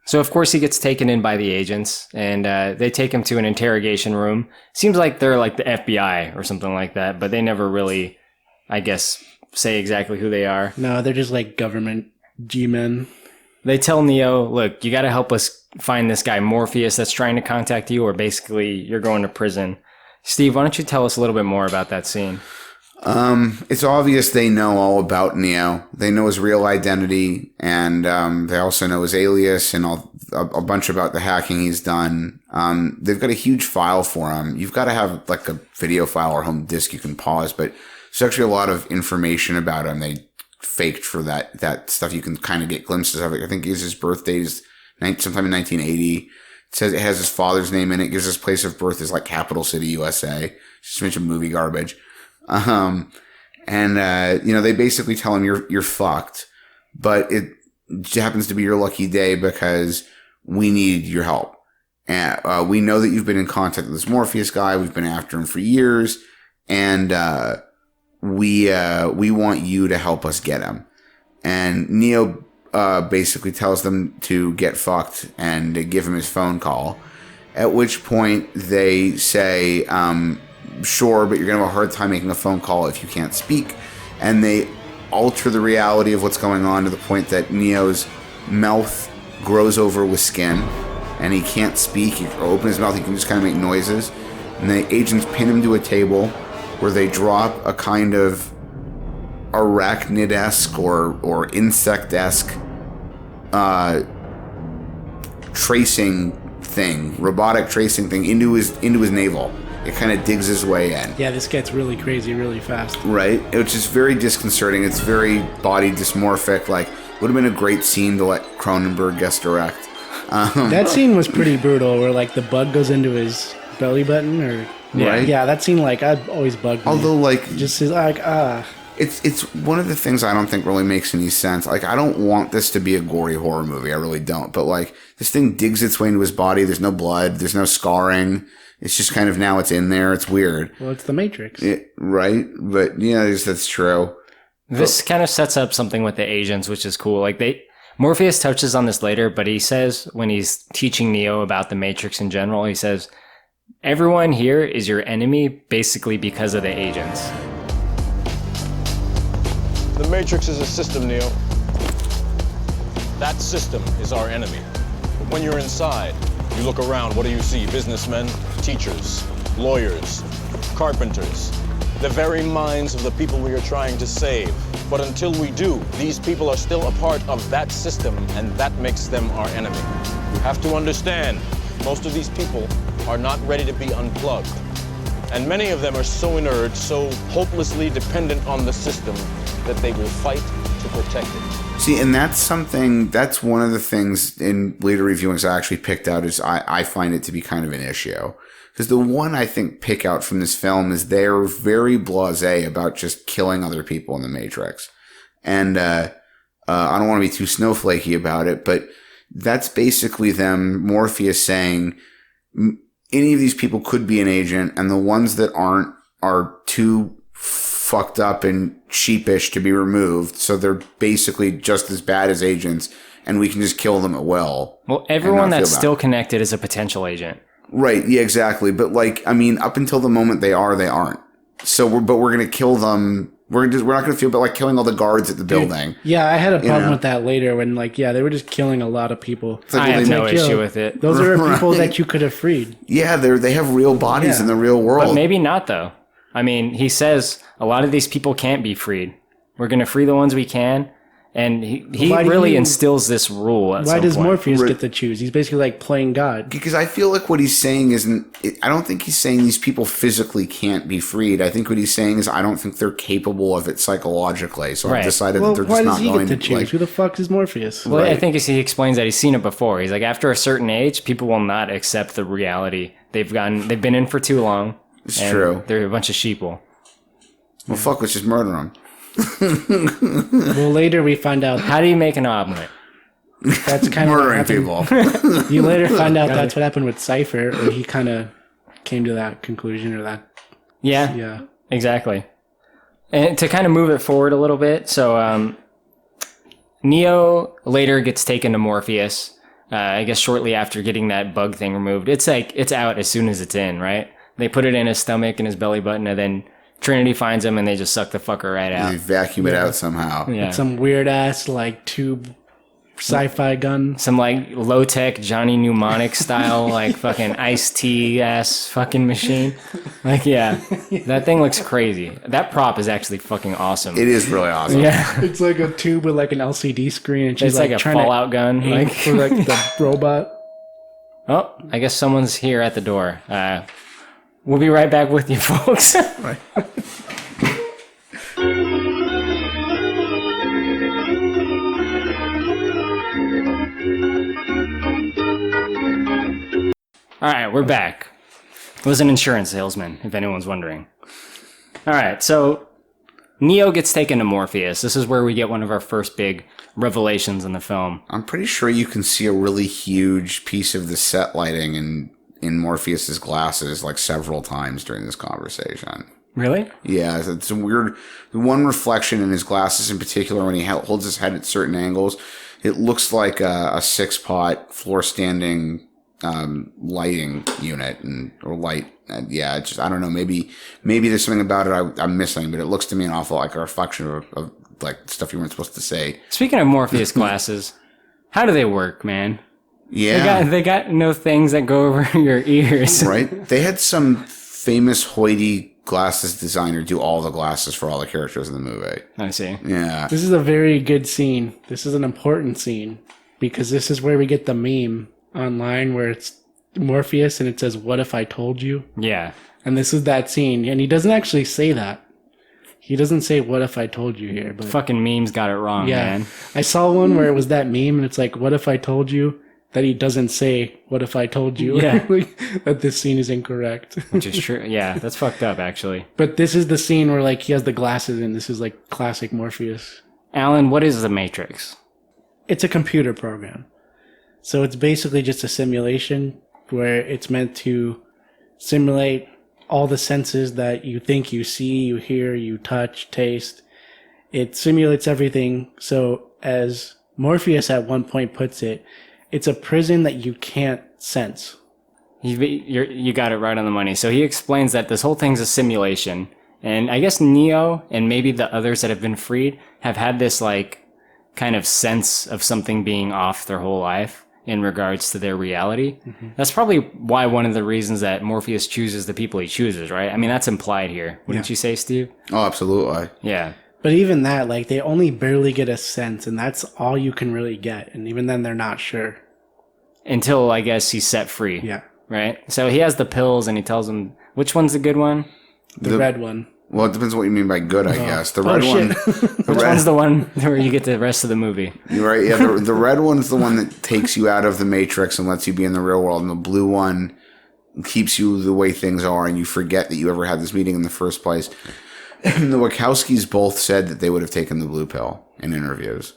So, of course, he gets taken in by the agents, and they take him to an interrogation room. Seems like they're like the FBI or something like that, but they never really, I guess, say exactly who they are. No, they're just like government G-men. They tell Neo, look, you got to help us find this guy Morpheus that's trying to contact you, or basically you're going to prison. Steve, why don't you tell us a little bit more about that scene? It's obvious they know all about Neo. They know his real identity, and they also know his alias and a bunch about the hacking he's done. They've got a huge file for him. You've got to have like a video file or home disk you can pause, but there's actually a lot of information about him. They faked for that stuff. You can kind of get glimpses of it. I think his birthday is sometime in 1980. It says it has his father's name in it. Gives his place of birth is like Capital City, USA. Just a bunch of movie garbage. They basically tell him you're fucked, but it happens to be your lucky day because we need your help. And, we know that you've been in contact with this Morpheus guy. We've been after him for years. And, we want you to help us get him. And Neo, basically tells them to get fucked and to give him his phone call. At which point they say, sure, but you're going to have a hard time making a phone call if you can't speak. And they alter the reality of what's going on to the point that Neo's mouth grows over with skin and he can't speak. He open his mouth, he can just kind of make noises. And the agents pin him to a table where they drop a kind of arachnid-esque or insect-esque robotic tracing thing into his navel. It kind of digs his way in. Yeah, this gets really crazy really fast. Right? Which is very disconcerting. It's very body dysmorphic. Like, would have been a great scene to let Cronenberg guest direct. That scene was pretty brutal where like the bug goes into his belly button or... Right? Yeah, that scene, like, I'd always bugged me. Although, like... Just like, It's one of the things I don't think really makes any sense. Like, I don't want this to be a gory horror movie. I really don't. But, like, this thing digs its way into his body. There's no blood. There's no scarring. It's just kind of now it's in there. It's weird. Well, it's the Matrix. Right? But, yeah, I guess that's true. This kind of sets up something with the agents, which is cool. Like, Morpheus touches on this later, but he says when he's teaching Neo about the Matrix in general, he says, everyone here is your enemy basically because of the agents. The Matrix is a system, Neo. That system is our enemy. But when you're inside, you look around, what do you see? Businessmen, teachers, lawyers, carpenters, the very minds of the people we are trying to save. But until we do, these people are still a part of that system, and that makes them our enemy. You have to understand, most of these people are not ready to be unplugged. And many of them are so inert, so hopelessly dependent on the system that they will fight to protect it. See, and that's one of the things in later reviewings I actually picked out is I find it to be kind of an issue. Because the one I think pick out from this film is they're very blasé about just killing other people in the Matrix. And I don't want to be too snowflakey about it, but that's basically them, Morpheus saying any of these people could be an agent, and the ones that aren't are too fucked up and sheepish to be removed, so they're basically just as bad as agents, and we can just kill them at will. Well, everyone that's still connected is a potential agent. Right, yeah, exactly. But, like, I mean, up until the moment they aren't. So, we're going to kill them. We're not going to feel about, like, killing all the guards at the building. Yeah, I had a problem with that later when, like, they were just killing a lot of people. I have no issue with it. Those are people that you could have freed. Yeah, they have real bodies in the real world. But maybe not, though. I mean, he says a lot of these people can't be freed. We're going to free the ones we can. And he really instills this rule at some Why does point. Morpheus get to choose? He's basically like playing God. Because I feel like what he's saying isn't. I don't think he's saying these people physically can't be freed. I think what he's saying is I don't think they're capable of it psychologically. So I've decided that they're why just does not he going get to to choose? like. Who the fuck is Morpheus? Well, I Right. think he explains that he's seen it before. He's like, after a certain age, people will not accept the reality they've been in for too long. It's and true. They're a bunch of sheeple. Well, fuck, let's just murder them. Well, later we find out How do you make an omelet? that's kind of what Murdering happened. people. You later find out that's what happened with Cypher, or he kind of came to that conclusion, or that. Yeah, Yeah. exactly. And to kind of move it forward a little bit, so Neo later gets taken to Morpheus. I guess shortly after getting that bug thing removed. It's like it's out as soon as it's in, right? They put it in his stomach and his belly button, and then Trinity finds him, and they just suck the fucker right They out. vacuum it out somehow. Yeah. Some weird ass like tube sci-fi gun. Some like low tech Johnny Mnemonic style, like fucking iced tea ass fucking machine. Like, yeah, that thing looks crazy. That prop is actually fucking awesome. It is really awesome. Yeah, It's like a tube with like an LCD screen, and she's it's like a trying Fallout gun. to aim Like, for like the robot. oh, I guess someone's here at the door. We'll be right back with you, folks. All right, we're back. It was an insurance salesman, if anyone's wondering. All right, so Neo gets taken to Morpheus. This is where we get one of our first big revelations in the film. I'm pretty sure you can see a really huge piece of the set lighting in Morpheus's glasses like several times during this conversation. Really? Yeah, it's a weird. The one reflection in his glasses, in particular, when he holds his head at certain angles, it looks like a 6-pot floor standing lighting unit or light. Yeah, it's just I don't know. Maybe there's something about it I'm missing, but it looks to me an awful like a reflection of like stuff you weren't supposed to say. Speaking of Morpheus glasses, how do they work, man? Yeah, They got no things that go over your ears. right. They had some famous hoity glasses designer do all the glasses for all the characters in the movie. I see. Yeah. This is a very good scene. This is an important scene because this is where we get the meme online where it's Morpheus and it says, "What if I told you?" Yeah. And this is that scene. And he doesn't actually say that. He doesn't say, "What if I told you" here. But Fucking memes got it wrong, yeah, man. I saw one where it was that meme and it's like, "What if I told you?" That he doesn't say, "What if I told you?" Yeah. Like, that this scene is incorrect. Which is true. Yeah, that's fucked up, actually. But this is the scene where like he has the glasses and this is like classic Morpheus. Alan, what is the Matrix? It's a computer program. So it's basically just a simulation where it's meant to simulate all the senses that you think you see, you hear, you touch, taste. It simulates everything. So as Morpheus at one point puts it, it's a prison that you can't sense. You got it right on the money. So he explains that this whole thing's a simulation. And I guess Neo and maybe the others that have been freed have had this like kind of sense of something being off their whole life in regards to their reality. Mm-hmm. That's probably why one of the reasons that Morpheus chooses the people he chooses, right? I mean, that's implied here. Wouldn't you say, Steve? Oh, absolutely. Yeah. But even that, like, they only barely get a sense, and that's all you can really get. And even then, they're not sure. Until, I guess, he's set free. Yeah. Right? So he has the pills, and he tells them, which one's the good one? The red one. Well, it depends on what you mean by good, I guess. The red shit. one. Which one's the one where you get the rest of the movie? You're right. Yeah, the red one's the one that takes you out of the Matrix and lets you be in the real world, and the blue one keeps you the way things are, and you forget that you ever had this meeting in the first place. And the Wachowskis both said that they would have taken the blue pill in interviews.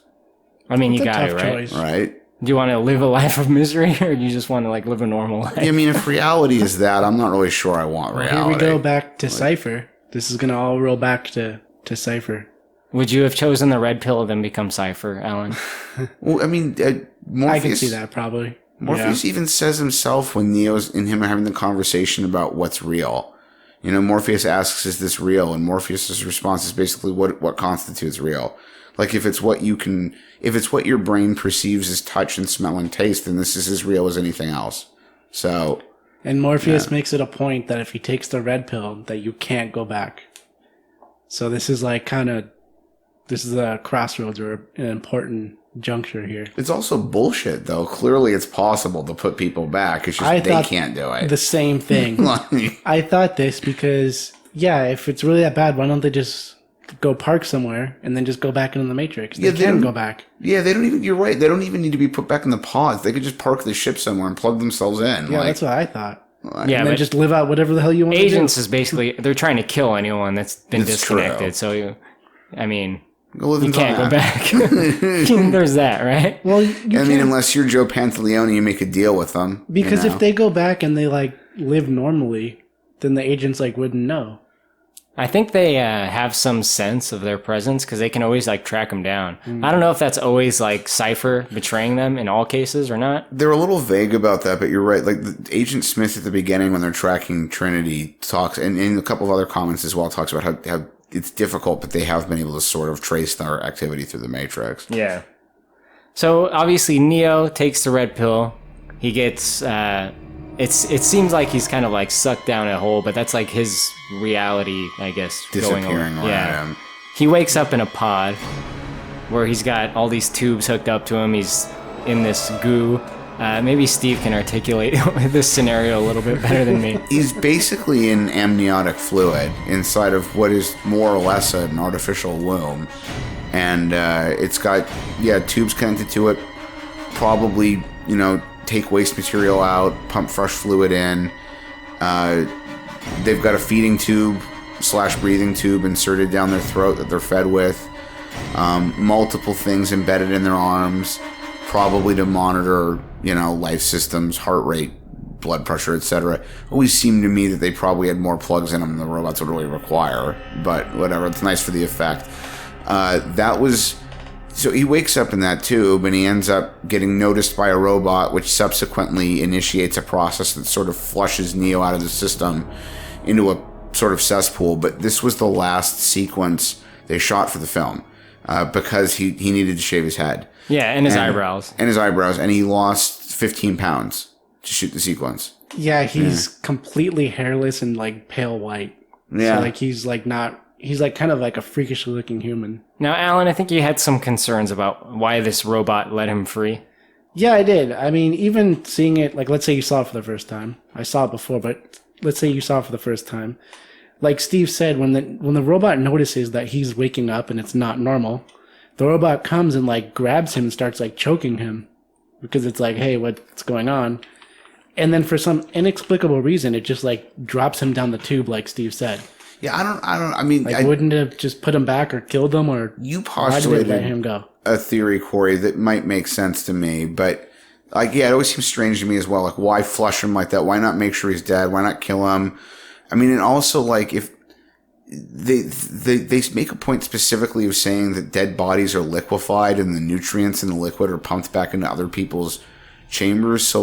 I mean, you It's a got it, tough right? choice. Right? Do you want to live a life of misery, or do you just want to like live a normal life? I mean, if reality is that, I'm not really sure I want reality. Here we go back to Cypher. This is going to all roll back to Cypher. Would you have chosen the red pill and then become Cypher, Alan? Well, I mean, Morpheus, I can see that probably. Morpheus even says himself when Neo's and him are having the conversation about what's real. You know, Morpheus asks, "Is this real?" And Morpheus's response is basically, "What constitutes real? Like if it's what your brain perceives as touch and smell and taste, then this is as real as anything else." So, And Morpheus makes it a point that if he takes the red pill, that you can't go back. So this is like this is a crossroads or an important juncture here. It's also bullshit, though. Clearly, it's possible to put people back. It's just they can't do it. The same thing. I thought this because, if it's really that bad, why don't they just go park somewhere and then just go back into the Matrix? They can go back. Yeah, they don't even. You're right. They don't even need to be put back in the pods. They could just park the ship somewhere and plug themselves in. Yeah, that's what I thought. Yeah, and then just live out whatever the hell you want to do. Agents is basically, they're trying to kill anyone that's been disconnected. True. So, you can't Zion. go back. There's that, right? Well, unless you're Joe Pantaleone, you make a deal with them. Because if they go back and they live normally, then the agents wouldn't know. I think they have some sense of their presence because they can always track them down. I don't know if that's always Cypher betraying them in all cases or not. They're a little vague about that, but you're right. Agent Smith at the beginning when they're tracking Trinity talks, and in a couple of other comments as well, talks about how it's difficult, but they have been able to sort of trace their activity through the Matrix. Yeah. So obviously Neo takes the red pill. He gets it seems like he's kind of sucked down a hole, but that's his reality, I guess, disappearing going on. Yeah. He wakes up in a pod where he's got all these tubes hooked up to him. He's in this goo. Maybe Steve can articulate this scenario a little bit better than me. He's basically in amniotic fluid inside of what is more or less an artificial womb. And it's got, tubes connected to it. Probably, take waste material out, pump fresh fluid in. They've got a feeding tube / breathing tube inserted down their throat that they're fed with. Multiple things embedded in their arms, probably to monitor, life systems, heart rate, blood pressure, etc. Always seemed to me that they probably had more plugs in them than the robots would really require. But whatever, it's nice for the effect. So he wakes up in that tube and he ends up getting noticed by a robot, which subsequently initiates a process that sort of flushes Neo out of the system into a sort of cesspool. But this was the last sequence they shot for the film because he needed to shave his head. Yeah, and his eyebrows. And his eyebrows. And he lost 15 pounds to shoot the sequence. Yeah, he's completely hairless and pale white. Yeah. So he's not... He's kind of a freakishly looking human. Now, Alan, I think you had some concerns about why this robot let him free. Yeah, I did. I mean, even seeing it, let's say you saw it for the first time. I saw it before, but let's say you saw it for the first time. Like Steve said, when the robot notices that he's waking up and it's not normal, the robot comes and grabs him and starts choking him because it's hey, what's going on? And then for some inexplicable reason, it just drops him down the tube, like Steve said. Yeah, I mean... wouldn't have just put him back or killed him, or you why did it let him go? A theory, Corey, that might make sense to me, but it always seems strange to me as well. Why flush him like that? Why not make sure he's dead? Why not kill him? I mean, and also if they make a point specifically of saying that dead bodies are liquefied and the nutrients in the liquid are pumped back into other people's chambers, so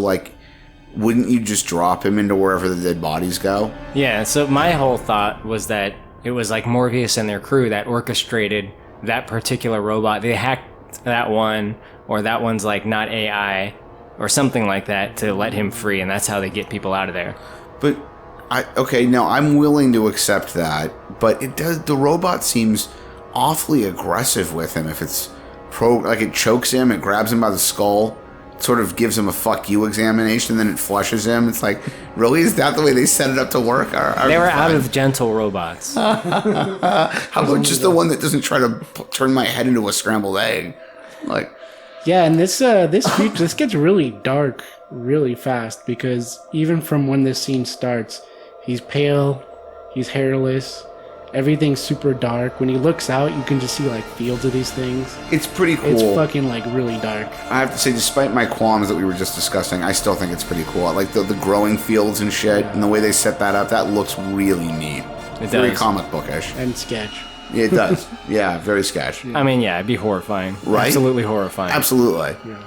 wouldn't you just drop him into wherever the dead bodies go? Yeah, so my whole thought was that it was Morpheus and their crew that orchestrated that particular robot. They hacked that one, or that one's not AI, or something like that to let him free, and that's how they get people out of there. But, I'm willing to accept that, but the robot seems awfully aggressive with him. If it's it chokes him, it grabs him by the skull, sort of gives him a fuck you examination, then it flushes him. It's really? Is that the way they set it up to work? They were out of gentle robots. How about just the one that doesn't try to turn my head into a scrambled egg? Yeah, and this gets really dark really fast, because even from when this scene starts, he's pale, he's hairless, everything's super dark. When he looks out, you can just see fields of these things. It's pretty cool. It's fucking really dark. I have to say, despite my qualms that we were just discussing, I still think it's pretty cool. I like the growing fields and shit, and the way they set that up. That looks really neat. It Very does. comic bookish. And sketch. Yeah, it does. Yeah, very sketch. I mean, yeah, it'd be horrifying. Right? Absolutely horrifying. Absolutely. Yeah.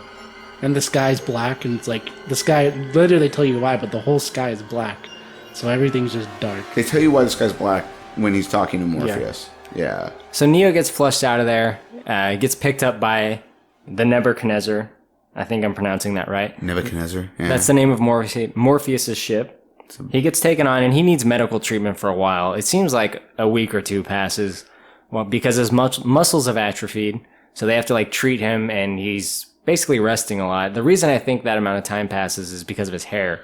And the sky's black, and it's the sky, literally they tell you why, but the whole sky is black. So everything's just dark. They tell you why this guy's black when he's talking to Morpheus. Yeah. So Neo gets flushed out of there, gets picked up by the Nebuchadnezzar. I think I'm pronouncing that right. Nebuchadnezzar. Yeah. That's the name of Morpheus's ship. He gets taken on, and he needs medical treatment for a while. It seems like a week or two passes, well, because his muscles have atrophied, so they have to like treat him, and he's basically resting a lot. The reason I think that amount of time passes is because of his hair.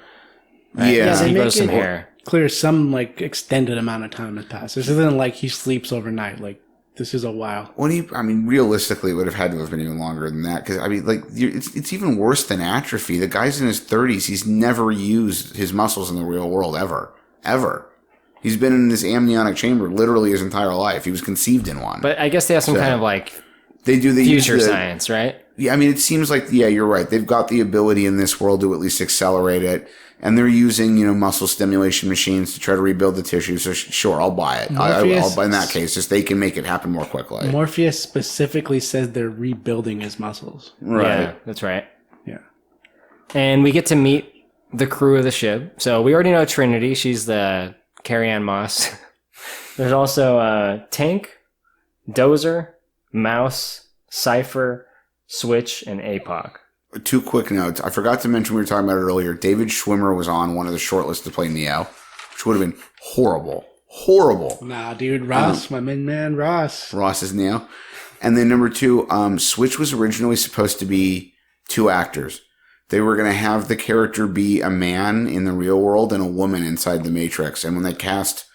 Right? Yeah. they he make grows some it hair. clear some like extended amount of time has passed. This isn't like he sleeps overnight. Like this is a while. Realistically, it would have had to have been even longer than that. Because it's even worse than atrophy. The guy's in his 30s. He's never used his muscles in the real world ever. He's been in this amniotic chamber literally his entire life. He was conceived in one. But I guess they have some kind of like they future science, right? Yeah, it seems like, you're right. They've got the ability in this world to at least accelerate it. And they're using, muscle stimulation machines to try to rebuild the tissue. So sure, I'll buy it. I'll buy in that case, just they can make it happen more quickly. Morpheus specifically says they're rebuilding his muscles. Right. Yeah, that's right. Yeah. And we get to meet the crew of the ship. So we already know Trinity. She's the Carrie-Anne Moss. There's also Tank, Dozer, Mouse, Cypher, Switch, and APOC. 2 quick notes. I forgot to mention, we were talking about it earlier. David Schwimmer was on one of the shortlists to play Neo, which would have been horrible. Horrible. Nah, dude, Ross, my main man, Ross. Ross is Neo. And then number 2, Switch was originally supposed to be 2 actors. They were going to have the character be a man in the real world and a woman inside the Matrix. And when they cast,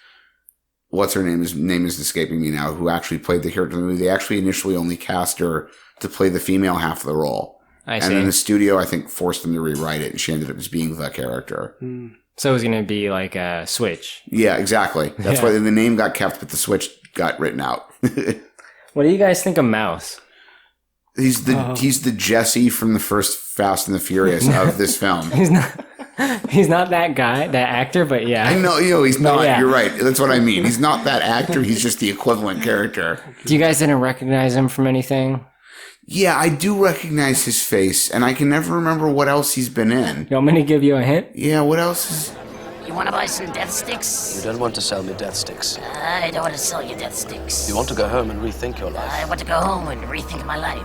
what's her name? His name is escaping me now, who actually played the character in the movie, they actually initially only cast her to play the female half of the role. And then the studio, I think, forced them to rewrite it, and she ended up just being the character. So it was going to be like a Switch. Yeah, exactly. That's why the name got kept, but the Switch got written out. What do you guys think of Mouse? He's the Jesse from the first Fast and the Furious of this film. He's not that guy, that actor, but yeah. I know, he's not. Yeah. You're right. That's what I mean. He's not that actor. He's just the equivalent character. Do you guys didn't recognize him from anything? Yeah, I do recognize his face, and I can never remember what else he's been in. You want me to give you a hint? Yeah, what else is... You want to buy some death sticks? You don't want to sell me death sticks. I don't want to sell you death sticks. You want to go home and rethink your life. I want to go home and rethink my life.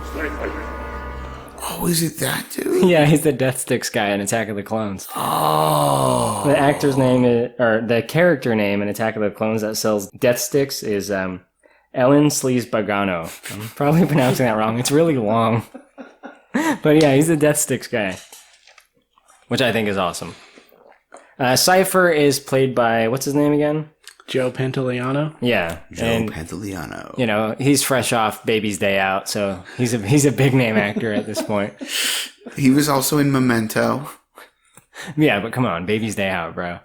Oh, is it that dude? Yeah, he's the Death Sticks guy in Attack of the Clones. Oh. The actor's name is, or the character name in Attack of the Clones that sells Death Sticks is Ellen Sleaze-Bagano. I'm probably pronouncing that wrong. It's really long. But yeah, he's the Death Sticks guy, which I think is awesome. Cypher is played by, what's his name again? Joe Pantoliano. Yeah. Joe Pantoliano. You know, he's fresh off Baby's Day Out, so he's a big name actor at this point. He was also in Memento. Yeah, but come on, Baby's Day Out, bro.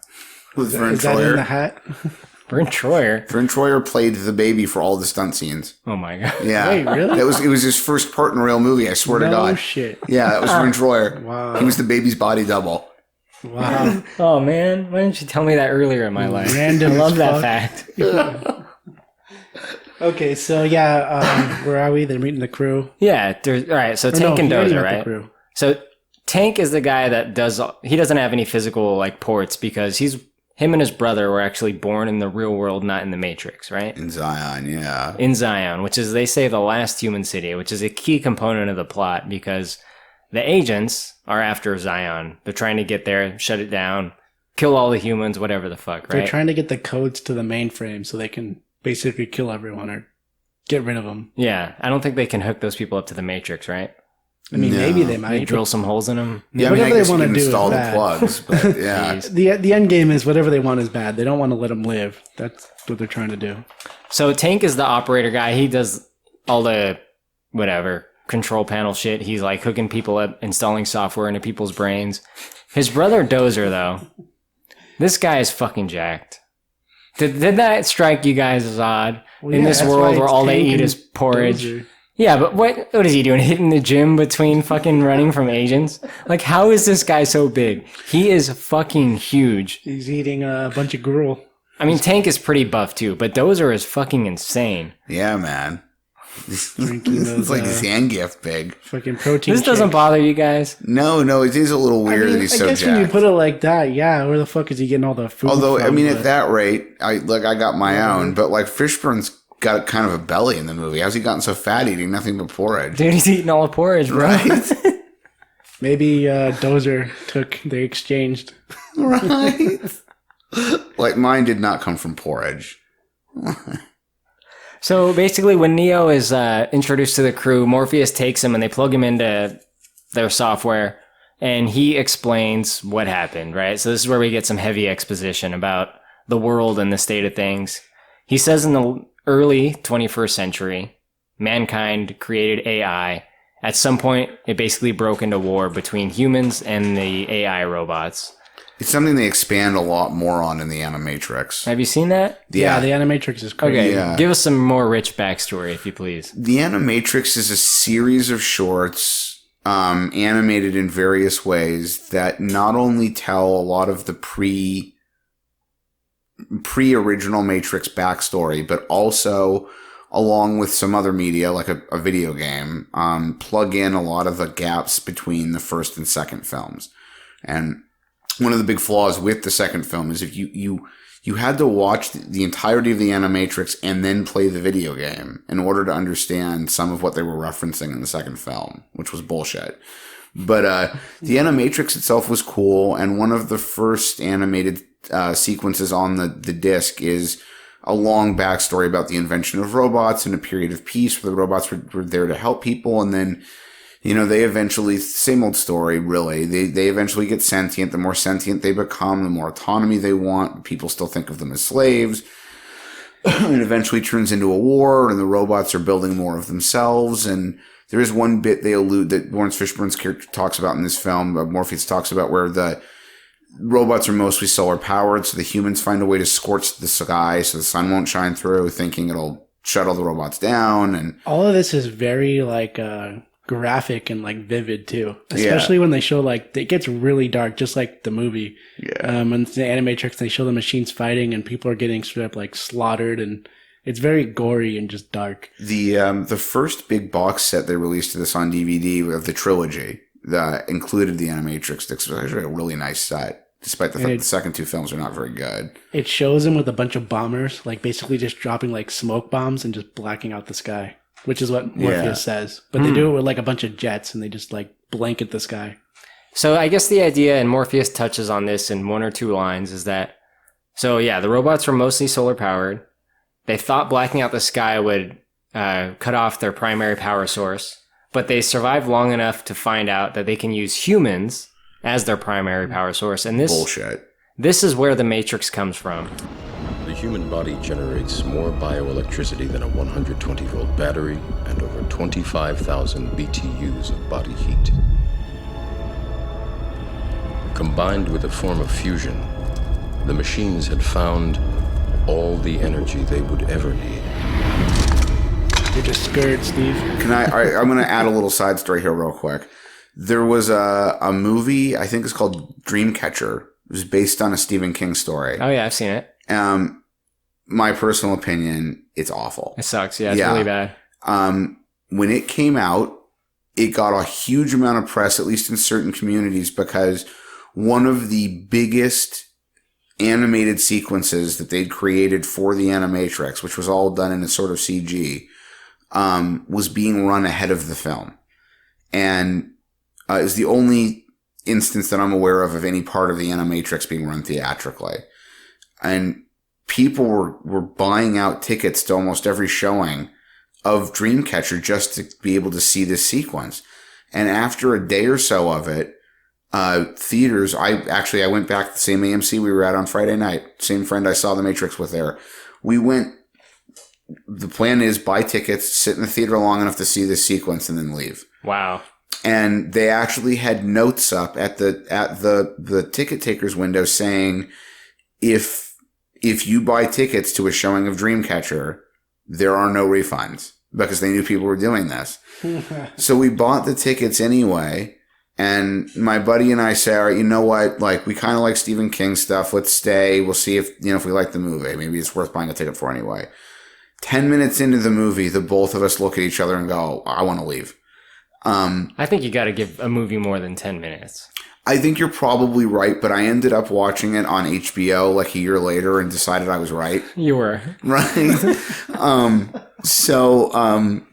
With Vern Is that in the Troyer. hat? Vern Troyer. Vern Troyer played the baby for all the stunt scenes. Oh my god. Yeah. Wait, really? It was his first part in a real movie, I swear to No God. shit. Yeah, that was Vern Troyer. Wow. He was the baby's body double. Wow. Oh man, why didn't you tell me that earlier in my life? Random I love as that fuck. fact. Okay, so yeah, where are we? They're meeting the crew. Yeah, all right. So Or Tank and he already Dozer, met the right? crew. So Tank is the guy that he doesn't have any physical like ports because him and his brother were actually born in the real world, not in the Matrix, right? In Zion, yeah. In Zion, which is, they say, the last human city, which is a key component of the plot because the agents are after Zion. They're trying to get there, shut it down, kill all the humans, whatever the fuck, right? They're trying to get the codes to the mainframe so they can basically kill everyone or get rid of them. Yeah, I don't think they can hook those people up to the Matrix, right? I mean, No. maybe they They might. drill some holes in them. Yeah, Whatever I they guess you wanna can do is install the bad. plugs, but yeah. The end game is whatever they want is bad. They don't want to let them live. That's what they're trying to do. So Tank is the operator guy. He does all the whatever control panel shit. He's like hooking people up, installing software into people's brains. His brother Dozer, though, this guy is fucking jacked. Did that strike you guys as odd? Well, in yeah, this that's world why where it's all they Tank eat and is porridge. Dozer. Yeah, but what is he doing? Hitting the gym between fucking running from agents? Like, how is this guy so big? He is fucking huge. He's eating a bunch of gruel. I mean, Tank is pretty buff too, but Dozer is fucking insane. Yeah, man. Drinking It's those, like Zangief big. fucking protein. This doesn't shakes. bother you guys? No, it is a little I weird mean, that he's I so guess jacked. when you put it like that, yeah, where the fuck is he getting all the food Although, from? I mean, But- at that rate, I got my own, but like Fishburne's got kind of a belly in the movie. How's he gotten so fat eating nothing but porridge? Dude, he's eating all the porridge, bro. Right? maybe Dozer they exchanged. Right? Like, mine did not come from porridge. So basically, when Neo is introduced to the crew, Morpheus takes him and they plug him into their software, and he explains what happened, right? So this is where we get some heavy exposition about the world and the state of things. He says in the early 21st century, mankind created AI. At some point, it basically broke into war between humans and the AI robots. It's something they expand a lot more on in the Animatrix. Have you seen that? Yeah, the Animatrix is crazy. Okay, Yeah. give us some more rich backstory, if you please. The Animatrix is a series of shorts animated in various ways that not only tell a lot of the pre-original Matrix backstory, but also, along with some other media like a video game, plug in a lot of the gaps between the first and second films. And one of the big flaws with the second film is if you had to watch the entirety of the Animatrix and then play the video game in order to understand some of what they were referencing in the second film, which was bullshit. But the Animatrix itself was cool, and one of the first animated sequences on the disc is a long backstory about the invention of robots in a period of peace where the robots were there to help people, and then they eventually, same old story, really. They eventually get sentient. The more sentient they become, the more autonomy they want. People still think of them as slaves. It eventually turns into a war, and the robots are building more of themselves. And there is one bit they allude that Lawrence Fishburne's character talks about in this film, Morpheus talks about, where the robots are mostly solar powered, so the humans find a way to scorch the sky so the sun won't shine through, thinking it'll shut all the robots down. And all of this is very graphic and vivid too, especially when they show it gets really dark, just like the movie. And the Animatrix, they show the machines fighting and people are getting straight up slaughtered, and it's very gory and just dark. The first big box set they released of this on DVD of the trilogy that included the Animatrix discs was actually a really nice set, despite the fact the second two films are not very good. It shows them with a bunch of bombers, basically just dropping smoke bombs and just blacking out the sky, which is what Morpheus says. But they do it with a bunch of jets, and they just blanket the sky. So I guess the idea, and Morpheus touches on this in one or two lines, is that, the robots were mostly solar powered. They thought blacking out the sky would cut off their primary power source, but they survived long enough to find out that they can use humans as their primary power source. And Bullshit. This is where the Matrix comes from. The human body generates more bioelectricity than a 120-volt battery and over 25,000 BTUs of body heat. Combined with a form of fusion, the machines had found all the energy they would ever need. You're just scared, Steve. I'm going to add a little side story here real quick. There was a movie, I think it's called Dreamcatcher. It was based on a Stephen King story. Oh yeah, I've seen it. My personal opinion, it's awful. It sucks. Yeah, it's really bad. When it came out, it got a huge amount of press, at least in certain communities, because one of the biggest animated sequences that they'd created for the Animatrix, which was all done in a sort of CG, was being run ahead of the film. And is the only instance that I'm aware of any part of the Animatrix being run theatrically. And people were buying out tickets to almost every showing of Dreamcatcher just to be able to see this sequence. And after a day or so of it, theaters, I went back to the same AMC we were at on Friday night. Same friend I saw The Matrix with there. We went, the plan is buy tickets, sit in the theater long enough to see this sequence, and then leave. Wow. And they actually had notes up at the ticket takers window saying, if you buy tickets to a showing of Dreamcatcher, there are no refunds, because they knew people were doing this. So we bought the tickets anyway. And my buddy and I say, all right, you know what? We kind of like Stephen King stuff. Let's stay. We'll see if we like the movie. Maybe it's worth buying a ticket for anyway. 10 minutes into the movie, the both of us look at each other and go, I want to leave. I think you got to give a movie more than 10 minutes. I think you're probably right, but I ended up watching it on HBO like a year later and decided I was right. You were. Right.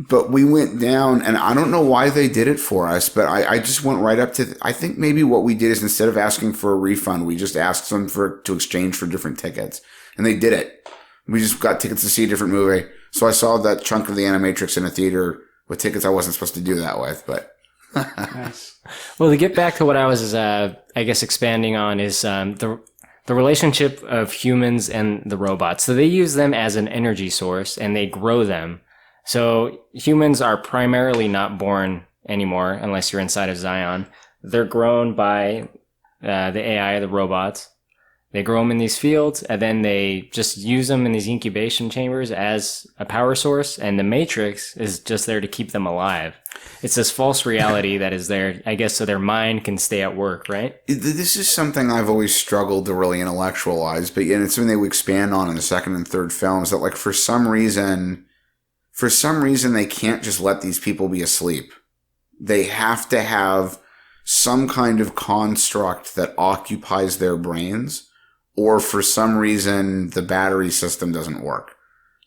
But we went down, and I don't know why they did it for us, but I just went right up to, I think maybe what we did is instead of asking for a refund, we just asked them to exchange for different tickets. And they did it. We just got tickets to see a different movie. So I saw that chunk of the Animatrix in a theater with tickets I wasn't supposed to do that with, but. Nice. Well, to get back to what I was, I guess, expanding on is the relationship of humans and the robots. So they use them as an energy source and they grow them. So humans are primarily not born anymore unless you're inside of Zion. They're grown by the AI, the robots. They grow them in these fields and then they just use them in these incubation chambers as a power source. And the Matrix is just there to keep them alive. It's this false reality that is there, I guess, so their mind can stay at work, right? This is something I've always struggled to really intellectualize, but it's something they would expand on in the second and third films that, like, for some reason they can't just let these people be asleep. They have to have some kind of construct that occupies their brains, or for some reason the battery system doesn't work,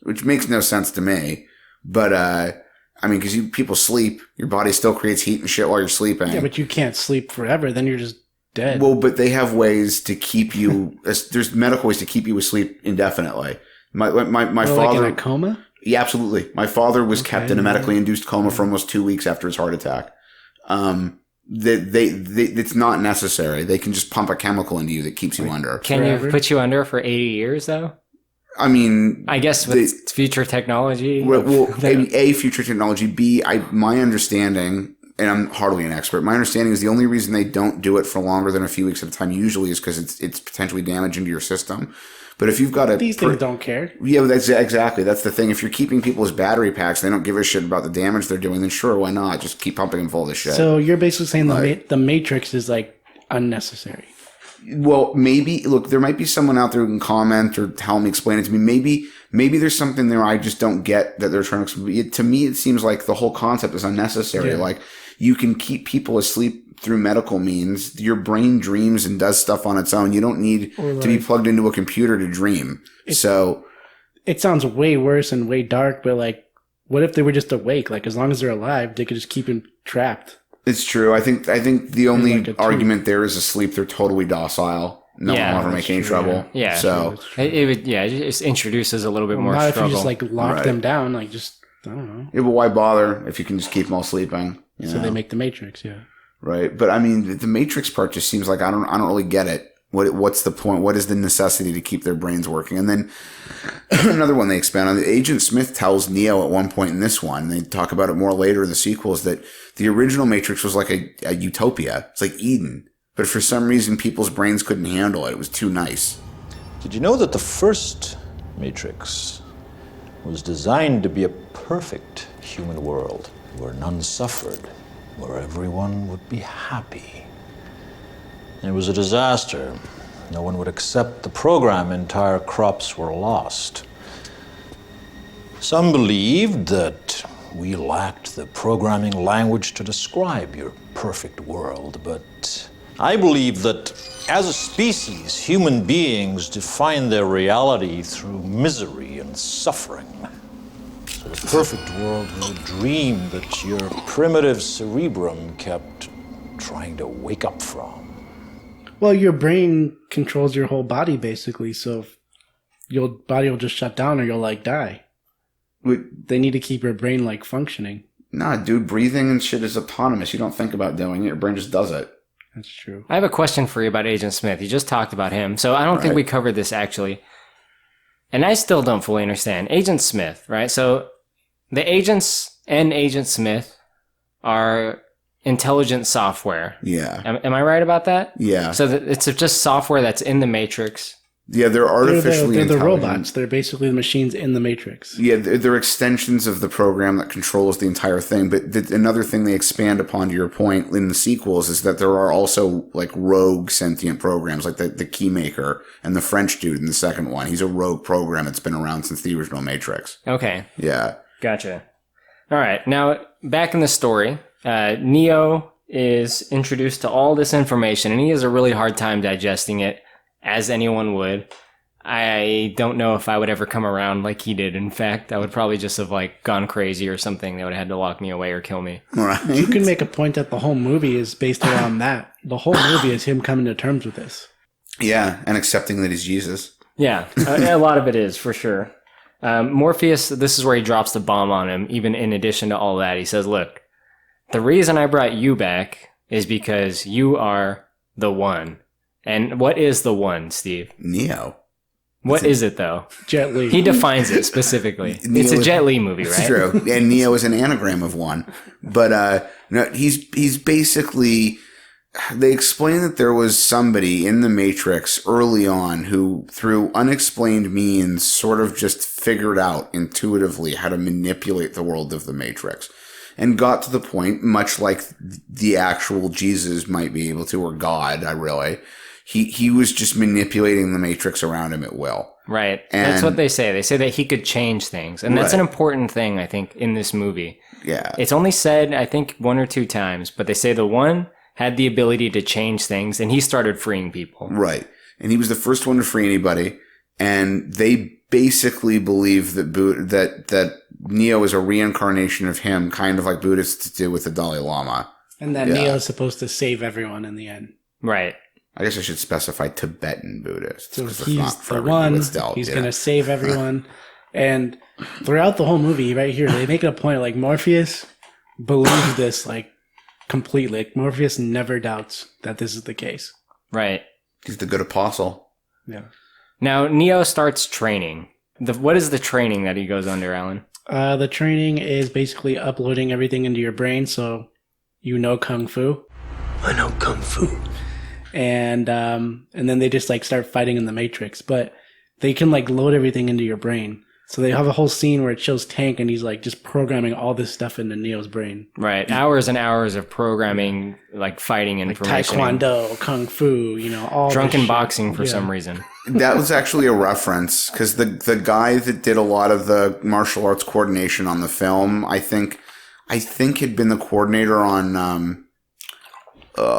which makes no sense to me. But, I mean, because people sleep, your body still creates heat and shit while you're sleeping. Yeah, but you can't sleep forever. Then you're just dead. Well, but they have ways to keep you, there's medical ways to keep you asleep indefinitely. My father. Like in a coma? Yeah, absolutely. My father was kept in a medically induced coma for almost 2 weeks after his heart attack. It's not necessary. They can just pump a chemical into you that keeps you under. Can you put you under for 80 years, though? I mean, I guess with future technology. Well, A, future technology. B, my understanding, and I'm hardly an expert, my understanding is the only reason they don't do it for longer than a few weeks at a time usually is because it's potentially damaging to your system. But if you've got these things don't care. Yeah, that's exactly. That's the thing. If you're keeping people as battery packs, they don't give a shit about the damage they're doing, then sure, why not? Just keep pumping them full of this shit. So you're basically saying the Matrix is like unnecessary. Well, maybe, look, there might be someone out there who can comment or tell me, explain it to me. Maybe there's something there I just don't get that they're trying to explain. To me, it seems like the whole concept is unnecessary. Yeah. Like, you can keep people asleep through medical means. Your brain dreams and does stuff on its own. You don't need to be plugged into a computer to dream. It sounds way worse and way dark, but like, what if they were just awake? Like, as long as they're alive, they could just keep him trapped. It's true. I think the only argument there is asleep. They're totally docile. No one will ever make any trouble. Yeah. So it just introduces a little bit more struggle. If you just like lock them down, like just I don't know. Yeah, but why bother if you can just keep them all sleeping? So they make the Matrix, yeah. Right, but I mean, the Matrix part just seems like I don't really get it. What's the point? What is the necessity to keep their brains working? And then another one they expand on. Agent Smith tells Neo at one point in this one, they talk about it more later in the sequels, that the original Matrix was like a utopia. It's like Eden. But for some reason, people's brains couldn't handle it. It was too nice. Did you know that the first Matrix was designed to be a perfect human world where none suffered, where everyone would be happy? It was a disaster. No one would accept the program. Entire crops were lost. Some believed that we lacked the programming language to describe your perfect world, but I believe that as a species, human beings define their reality through misery and suffering. So the perfect world was a dream that your primitive cerebrum kept trying to wake up from. Well, your brain controls your whole body, basically, so your body will just shut down or you'll, like, die. They need to keep your brain, like, functioning. Nah, dude, breathing and shit is autonomous. You don't think about doing it. Your brain just does it. That's true. I have a question for you about Agent Smith. You just talked about him, so I don't think we covered this, actually. And I still don't fully understand. Agent Smith, right? So the agents and Agent Smith are intelligent software. Yeah. Am I right about that? Yeah. So it's just software that's in the Matrix. Yeah, they're artificially they're the intelligent. robots. They're basically the machines in the Matrix. Yeah, they're extensions of the program that controls the entire thing. But another thing they expand upon, to your point, in the sequels is that there are also like rogue sentient programs, like the Keymaker and the French dude in the second one. He's a rogue program that's been around since the original Matrix. Okay. Yeah. Gotcha. All right. Now, back in the story. Neo is introduced to all this information, and he has a really hard time digesting it, as anyone would. I don't know if I would ever come around like he did. In fact, I would probably just have like gone crazy or something. They would have had to lock me away or kill me. Right. You can make a point that the whole movie is based around that. The whole movie is him coming to terms with this. Yeah, and accepting that he's Jesus. Yeah, a lot of it is, for sure. Morpheus, this is where he drops the bomb on him. Even in addition to all that, he says, look, the reason I brought you back is because you are the one. And what is the one, Steve? Neo. What is it, though? Jet Li. He defines it specifically. It's a Jet Li movie, right? It's true. And Neo is an anagram of one. But no, he's basically... They explain that there was somebody in the Matrix early on who, through unexplained means, sort of just figured out intuitively how to manipulate the world of the Matrix. And got to the point, much like the actual Jesus might be able to, or God, he was just manipulating the Matrix around him at will. Right. And that's what they say. They say that he could change things. And that's Right. an important thing, I think, in this movie. Yeah. It's only said, I think, 1 or 2 times, but they say the one had the ability to change things, and he started freeing people. Right. And he was the first one to free anybody. And they basically believe that that Neo is a reincarnation of him, kind of like Buddhists do with the Dalai Lama. And that Yeah. Neo is supposed to save everyone in the end. Right. I guess I should specify Tibetan Buddhists. So 'cause it's he's not for the everybody one. with stealth, He's yeah. going to save everyone. And throughout the whole movie, right here, they make it a point like Morpheus believes this like completely. Like, Morpheus never doubts that this is the case. Right. He's the good apostle. Yeah. Now, Neo starts training. What is the training that he goes under, Alan? The training is basically uploading everything into your brain, so you know kung fu. I know kung fu. And then they just like start fighting in the Matrix, but they can like load everything into your brain. So they have a whole scene where it shows Tank and he's like just programming all this stuff into Neo's brain. Right. Hours and hours of programming, like fighting information. Taekwondo, kung fu, all Drunken this shit. boxing for Yeah. some reason. That was actually a reference because the guy that did a lot of the martial arts coordination on the film, I think had been the coordinator on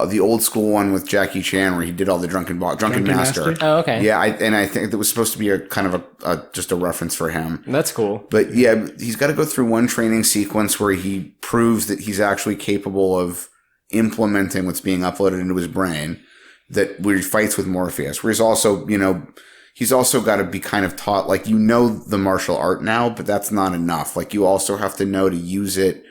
the old school one with Jackie Chan where he did all the Drunken Master. Oh, okay. Yeah, I think that was supposed to be a kind of just a reference for him. That's cool. But yeah, he's got to go through one training sequence where he proves that he's actually capable of implementing what's being uploaded into his brain. Where he fights with Morpheus, where he's also, he's also got to be kind of taught, like, the martial art now, but that's not enough. Like, you also have to know to use it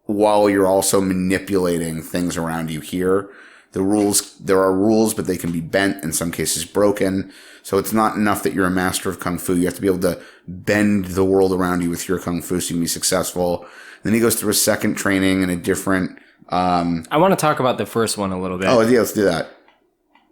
while you're also manipulating things around you here. There are rules, but they can be bent, in some cases broken. So it's not enough that you're a master of Kung Fu. You have to be able to bend the world around you with your Kung Fu so you can be successful. Then he goes through a second training in a different... I want to talk about the first one a little bit. Oh, yeah, let's do that.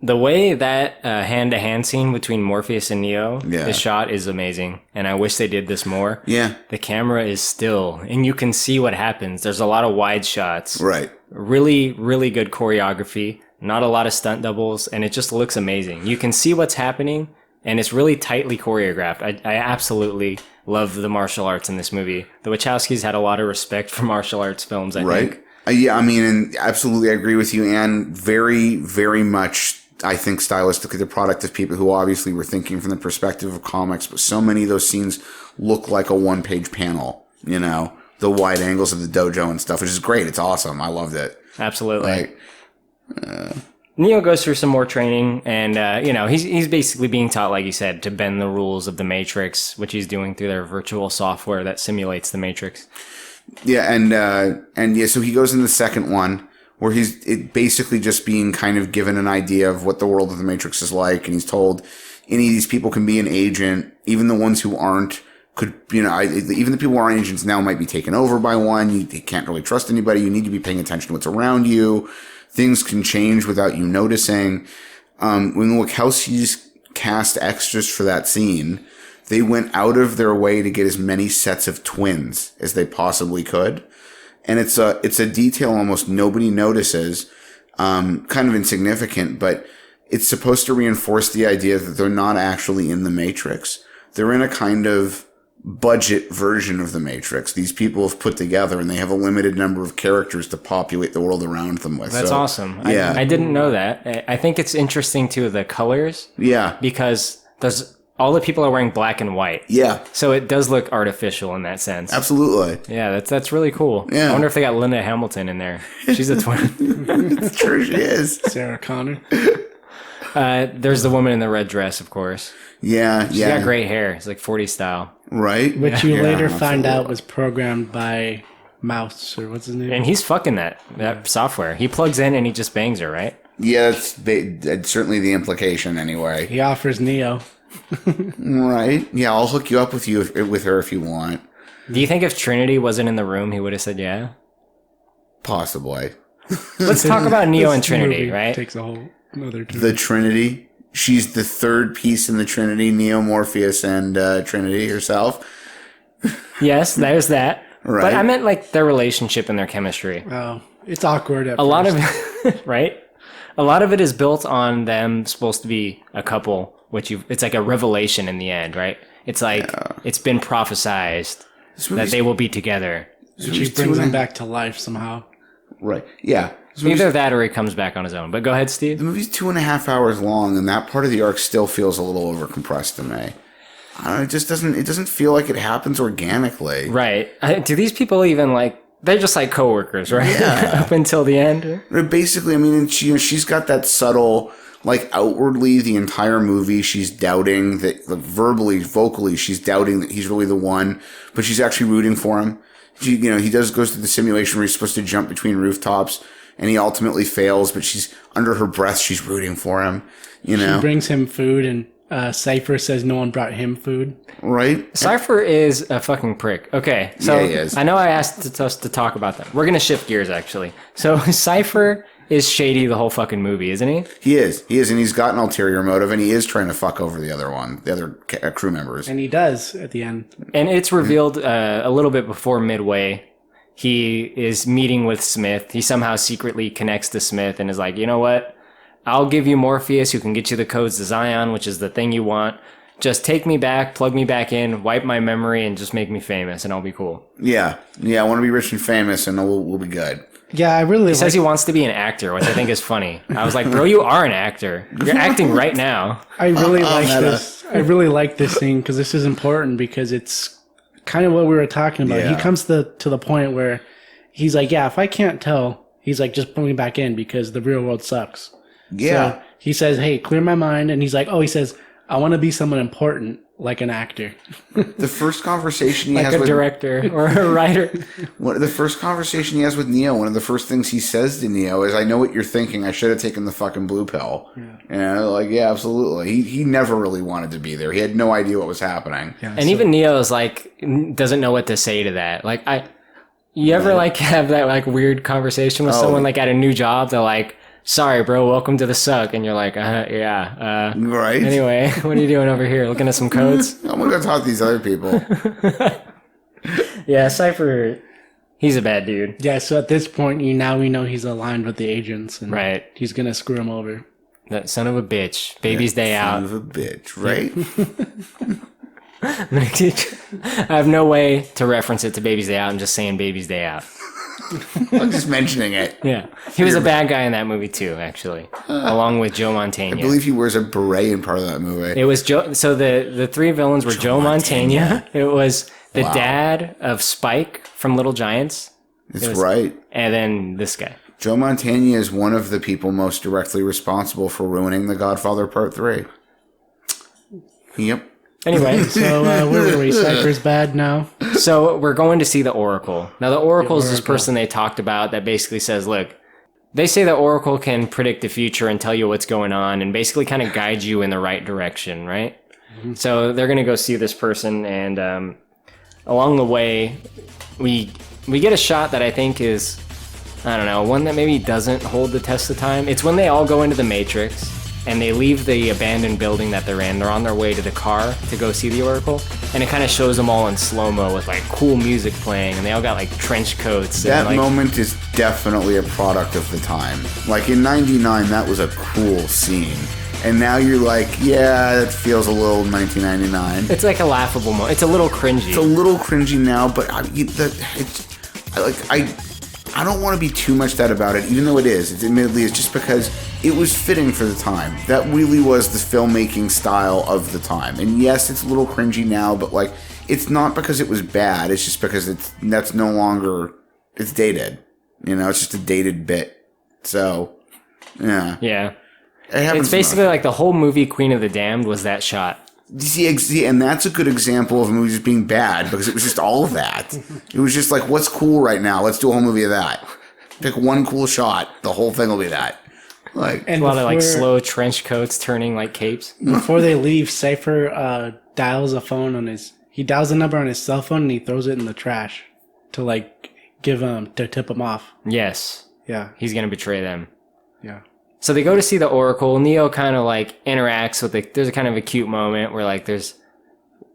The way that hand-to-hand scene between Morpheus and Neo is shot is amazing, and I wish they did this more. Yeah. The camera is still, and you can see what happens. There's a lot of wide shots. Right. Really, really good choreography. Not a lot of stunt doubles, and it just looks amazing. You can see what's happening, and it's really tightly choreographed. I absolutely love the martial arts in this movie. The Wachowskis had a lot of respect for martial arts films, I think. Yeah, I mean, and absolutely I agree with you, and very, very much, I think, stylistically the product of people who obviously were thinking from the perspective of comics, but so many of those scenes look like a one-page panel, the wide angles of the dojo and stuff, which is great. It's awesome. I loved it. Absolutely. Neo goes through some more training, and he's basically being taught, like you said, to bend the rules of the Matrix, which he's doing through their virtual software that simulates the Matrix. Yeah, and so he goes in the second one where he's basically just being kind of given an idea of what the world of the Matrix is like, and he's told any of these people can be an agent, even the ones who aren't could, even the people who aren't agents now might be taken over by one. You can't really trust anybody. You need to be paying attention to what's around you. Things can change without you noticing. When the Wachowskis cast extras for that scene, they went out of their way to get as many sets of twins as they possibly could. And it's a detail almost nobody notices, kind of insignificant, but it's supposed to reinforce the idea that they're not actually in the Matrix. They're in a kind of budget version of the Matrix. These people have put together, and they have a limited number of characters to populate the world around them with. That's awesome. Yeah. I didn't know that. I think it's interesting too, the colors. Yeah. Because all the people are wearing black and white. Yeah. So it does look artificial in that sense. Absolutely. Yeah, that's really cool. Yeah. I wonder if they got Linda Hamilton in there. She's a twin. It's true, she is. Sarah Connor. There's the woman in the red dress, of course. Yeah, She's yeah. got great hair. It's like 40s style. Right? Which you Yeah, later find absolutely. out was programmed by Mouse, or what's his name? And he's fucking that software. He plugs in and he just bangs her, right? Yeah, that's certainly the implication anyway. He offers Neo. Right? Yeah, I'll hook you up with her if you want. Do you think if Trinity wasn't in the room, he would have said yeah? Possibly. Let's talk about Neo and This Trinity, movie right? Takes a whole another turn. The Trinity. She's the third piece in the Trinity, Neo, Morpheus, and Trinity herself. Yes, there's that. Right. But I meant like their relationship and their chemistry. Oh, it's awkward at A lot first. of right? A lot of it is built on them supposed to be a couple, it's like a revelation in the end, right? It's like it's been prophesized that they will be together. She brings him back to life somehow. Right. Yeah. Either that or he comes back on his own. But go ahead, Steve. The movie's 2.5 hours long, and that part of the arc still feels a little overcompressed to me. I don't know, it doesn't feel like it happens organically. Right. Do these people even like, they're just like coworkers, right? Yeah. Up until the end. Basically, I mean, and she's got that subtle, like outwardly the entire movie, she's doubting that, like, vocally, she's doubting that he's really the one, but she's actually rooting for him. He goes through the simulation where he's supposed to jump between rooftops, and he ultimately fails, but she's under her breath, she's rooting for him, She brings him food, and Cypher says no one brought him food. Right? Cypher is a fucking prick. Okay, so Yeah, he is. I know I asked us to talk about that. We're gonna shift gears, actually. So Cypher is shady the whole fucking movie, isn't he? He is, and he's got an ulterior motive, and he is trying to fuck over the other crew members. And he does at the end. And it's revealed a little bit before midway. He is meeting with Smith. He somehow secretly connects to Smith and is like, you know what? I'll give you Morpheus, who can get you the codes to Zion, which is the thing you want. Just take me back, plug me back in, wipe my memory, and just make me famous, and I'll be cool. Yeah, I want to be rich and famous, and we'll be good. Yeah, I really He says he wants to be an actor, which I think is funny. I was like, bro, you are an actor. You're acting right now. I really like this. I really like this scene because this is important because it's kind of what we were talking about. Yeah. He comes to the point where he's like, yeah, if I can't tell, he's like, just put me back in because the real world sucks. Yeah. So he says, hey, clear my mind. And he's like, he says, I want to be someone important, like an actor. The first conversation he Like has a with director or a writer. the first conversation he has with Neo, one of the first things he says to Neo is, "I know what you're thinking. I should have taken the fucking blue pill." Yeah, absolutely. He never really wanted to be there. He had no idea what was happening. Yeah, And even Neo's like, doesn't know what to say to that. Like, you ever like have that like weird conversation with someone like at a new job? They're like, sorry, bro, welcome to the suck. And you're like, yeah. Right? Anyway, what are you doing over here? Looking at some codes? I'm gonna go talk to these other people. Yeah, Cypher, he's a bad dude. Yeah, so at this point, we know he's aligned with the agents. And Right. he's going to screw him over. That son of a bitch. Baby's day Son out. of a bitch, right? I have no way to reference it to Baby's Day Out. I'm just saying Baby's Day Out. I'm just mentioning it. Yeah. He was a bad guy in that movie too, actually. Along with Joe Mantegna. I believe he wears a beret in part of that movie. It was Joe. So the three villains were Joe Mantegna. It was the dad of Spike from Little Giants. That's right. And then this guy. Joe Mantegna is one of the people most directly responsible for ruining The Godfather Part 3. Yep. Anyway, So where were we? Cypher's bad now. so we're going to see the Oracle. Now, the Oracle is this person they talked about that basically says, look, they say the Oracle can predict the future and tell you what's going on and basically kind of guide you in the right direction, right? Mm-hmm. So they're going to go see this person, and along the way, we get a shot that I think is, I don't know, one that maybe doesn't hold the test of time. It's when they all go into the Matrix and they leave the abandoned building that they're in. They're on their way to the car to go see the Oracle, and it kind of shows them all in slow-mo with like cool music playing, and they all got like trench coats. That and, like, moment is definitely a product of the time. Like in '99, that was a cool scene. And now you're like, yeah, that feels a little 1999. It's like a laughable moment. It's a little cringy. It's a little cringy now, but I don't want to be too much that about it, even though it is. It's admittedly, it's just because it was fitting for the time. That really was the filmmaking style of the time. And yes, it's a little cringy now, but like, it's not because it was bad. It's just because that's no longer, it's dated. You know, it's just a dated bit. So, yeah. Yeah. It's basically like the whole movie Queen of the Damned was that shot. See, and that's a good example of a movie just being bad because it was just all of that. It was just like, what's cool right now? Let's do a whole movie of that. Pick one cool shot. The whole thing will be that. Like, and a lot of like slow trench coats turning like capes. Before they leave, Cypher dials a phone on he dials a number on his cell phone and he throws it in the trash to like to tip him off. Yes. Yeah. He's gonna betray them. Yeah. So they go to see the Oracle. Neo kind of like interacts with there's a kind of a cute moment where like there's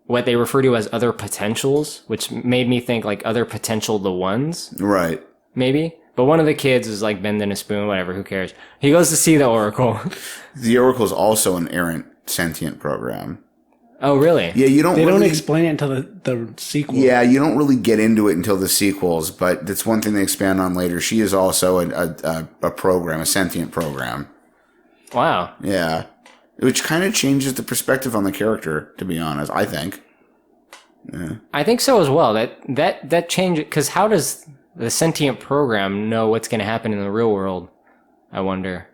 what they refer to as other potentials, which made me think like other potential the ones. Right. Maybe. But one of the kids is like bending a spoon, whatever, who cares? He goes to see the Oracle. The Oracle is also an errant sentient program. Oh, really? Yeah, They don't explain it until the sequel. Yeah, you don't really get into it until the sequels, but that's one thing they expand on later. She is also a program, a sentient program. Wow. Yeah. Which kind of changes the perspective on the character, to be honest, I think. Yeah. I think so as well. That changes, because how does the sentient program know what's going to happen in the real world? I wonder.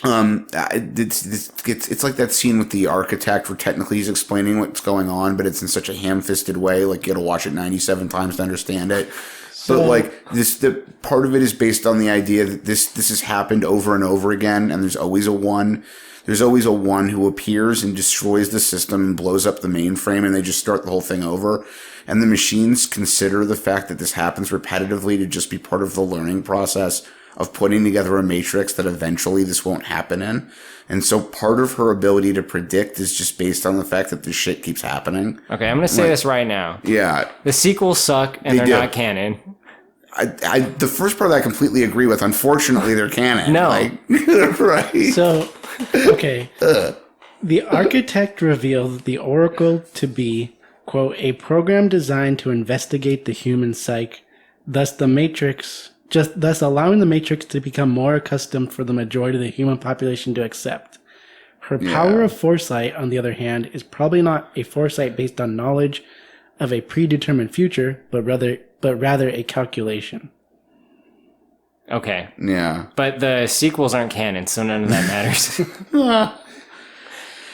It's like that scene with the architect where technically he's explaining what's going on, but it's in such a ham-fisted way, like you gotta watch it 97 times to understand it. So, but like the part of it is based on the idea that this has happened over and over again, and there's always a one who appears and destroys the system and blows up the mainframe, and they just start the whole thing over. And the machines consider the fact that this happens repetitively to just be part of the learning process of putting together a matrix that eventually this won't happen in. And so part of her ability to predict is just based on the fact that this shit keeps happening. Okay, I'm going to say this right now. Yeah. The sequels suck, and they're not canon. The first part I completely agree with. Unfortunately, they're canon. No. Right. So, okay. The architect revealed the Oracle to be, quote, a program designed to investigate the human psyche, thus allowing the Matrix to become more accustomed for the majority of the human population to accept. Her power of foresight, on the other hand, is probably not a foresight based on knowledge of a predetermined future, but rather a calculation. Okay. Yeah. But the sequels aren't canon, so none of that matters.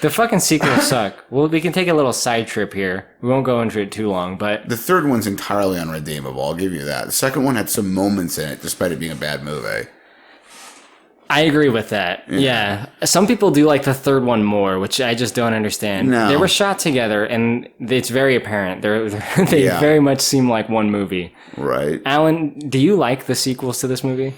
The fucking sequels suck. Well, we can take a little side trip here. We won't go into it too long, but... The third one's entirely unredeemable, I'll give you that. The second one had some moments in it, despite it being a bad movie. I agree with that. Yeah. Some people do like the third one more, which I just don't understand. No. They were shot together, and it's very apparent. They very much seem like one movie. Right. Alan, do you like the sequels to this movie?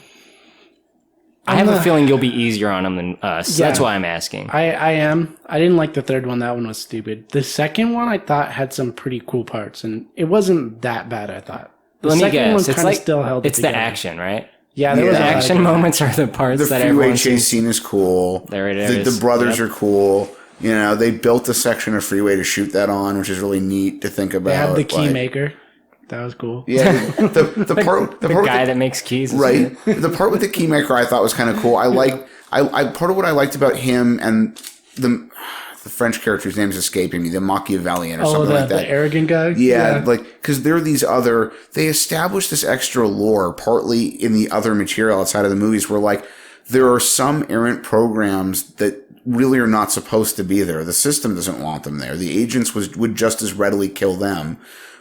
I have a feeling you'll be easier on them than us. Yeah, that's why I'm asking. I am. I didn't like the third one. That one was stupid. The second one I thought had some pretty cool parts, and it wasn't that bad, I thought. Let me guess. It's like still held it's together. The action, right? Yeah, there was the action moments are the parts that everyone The freeway chase scene is cool. There it is. The brothers are cool. You know, they built a section of freeway to shoot that on, which is really neat to think about. They had the key maker. That was cool. Yeah, the guy that makes keys, right? The part with the keymaker I thought was kind of cool. I part of what I liked about him and the French character's name is escaping me, the Machiavellian or something like that. The arrogant guy. Yeah, like because there are these they established this extra lore partly in the other material outside of the movies, where like there are some errant programs that really are not supposed to be there. The system doesn't want them there. The agents would just as readily kill them.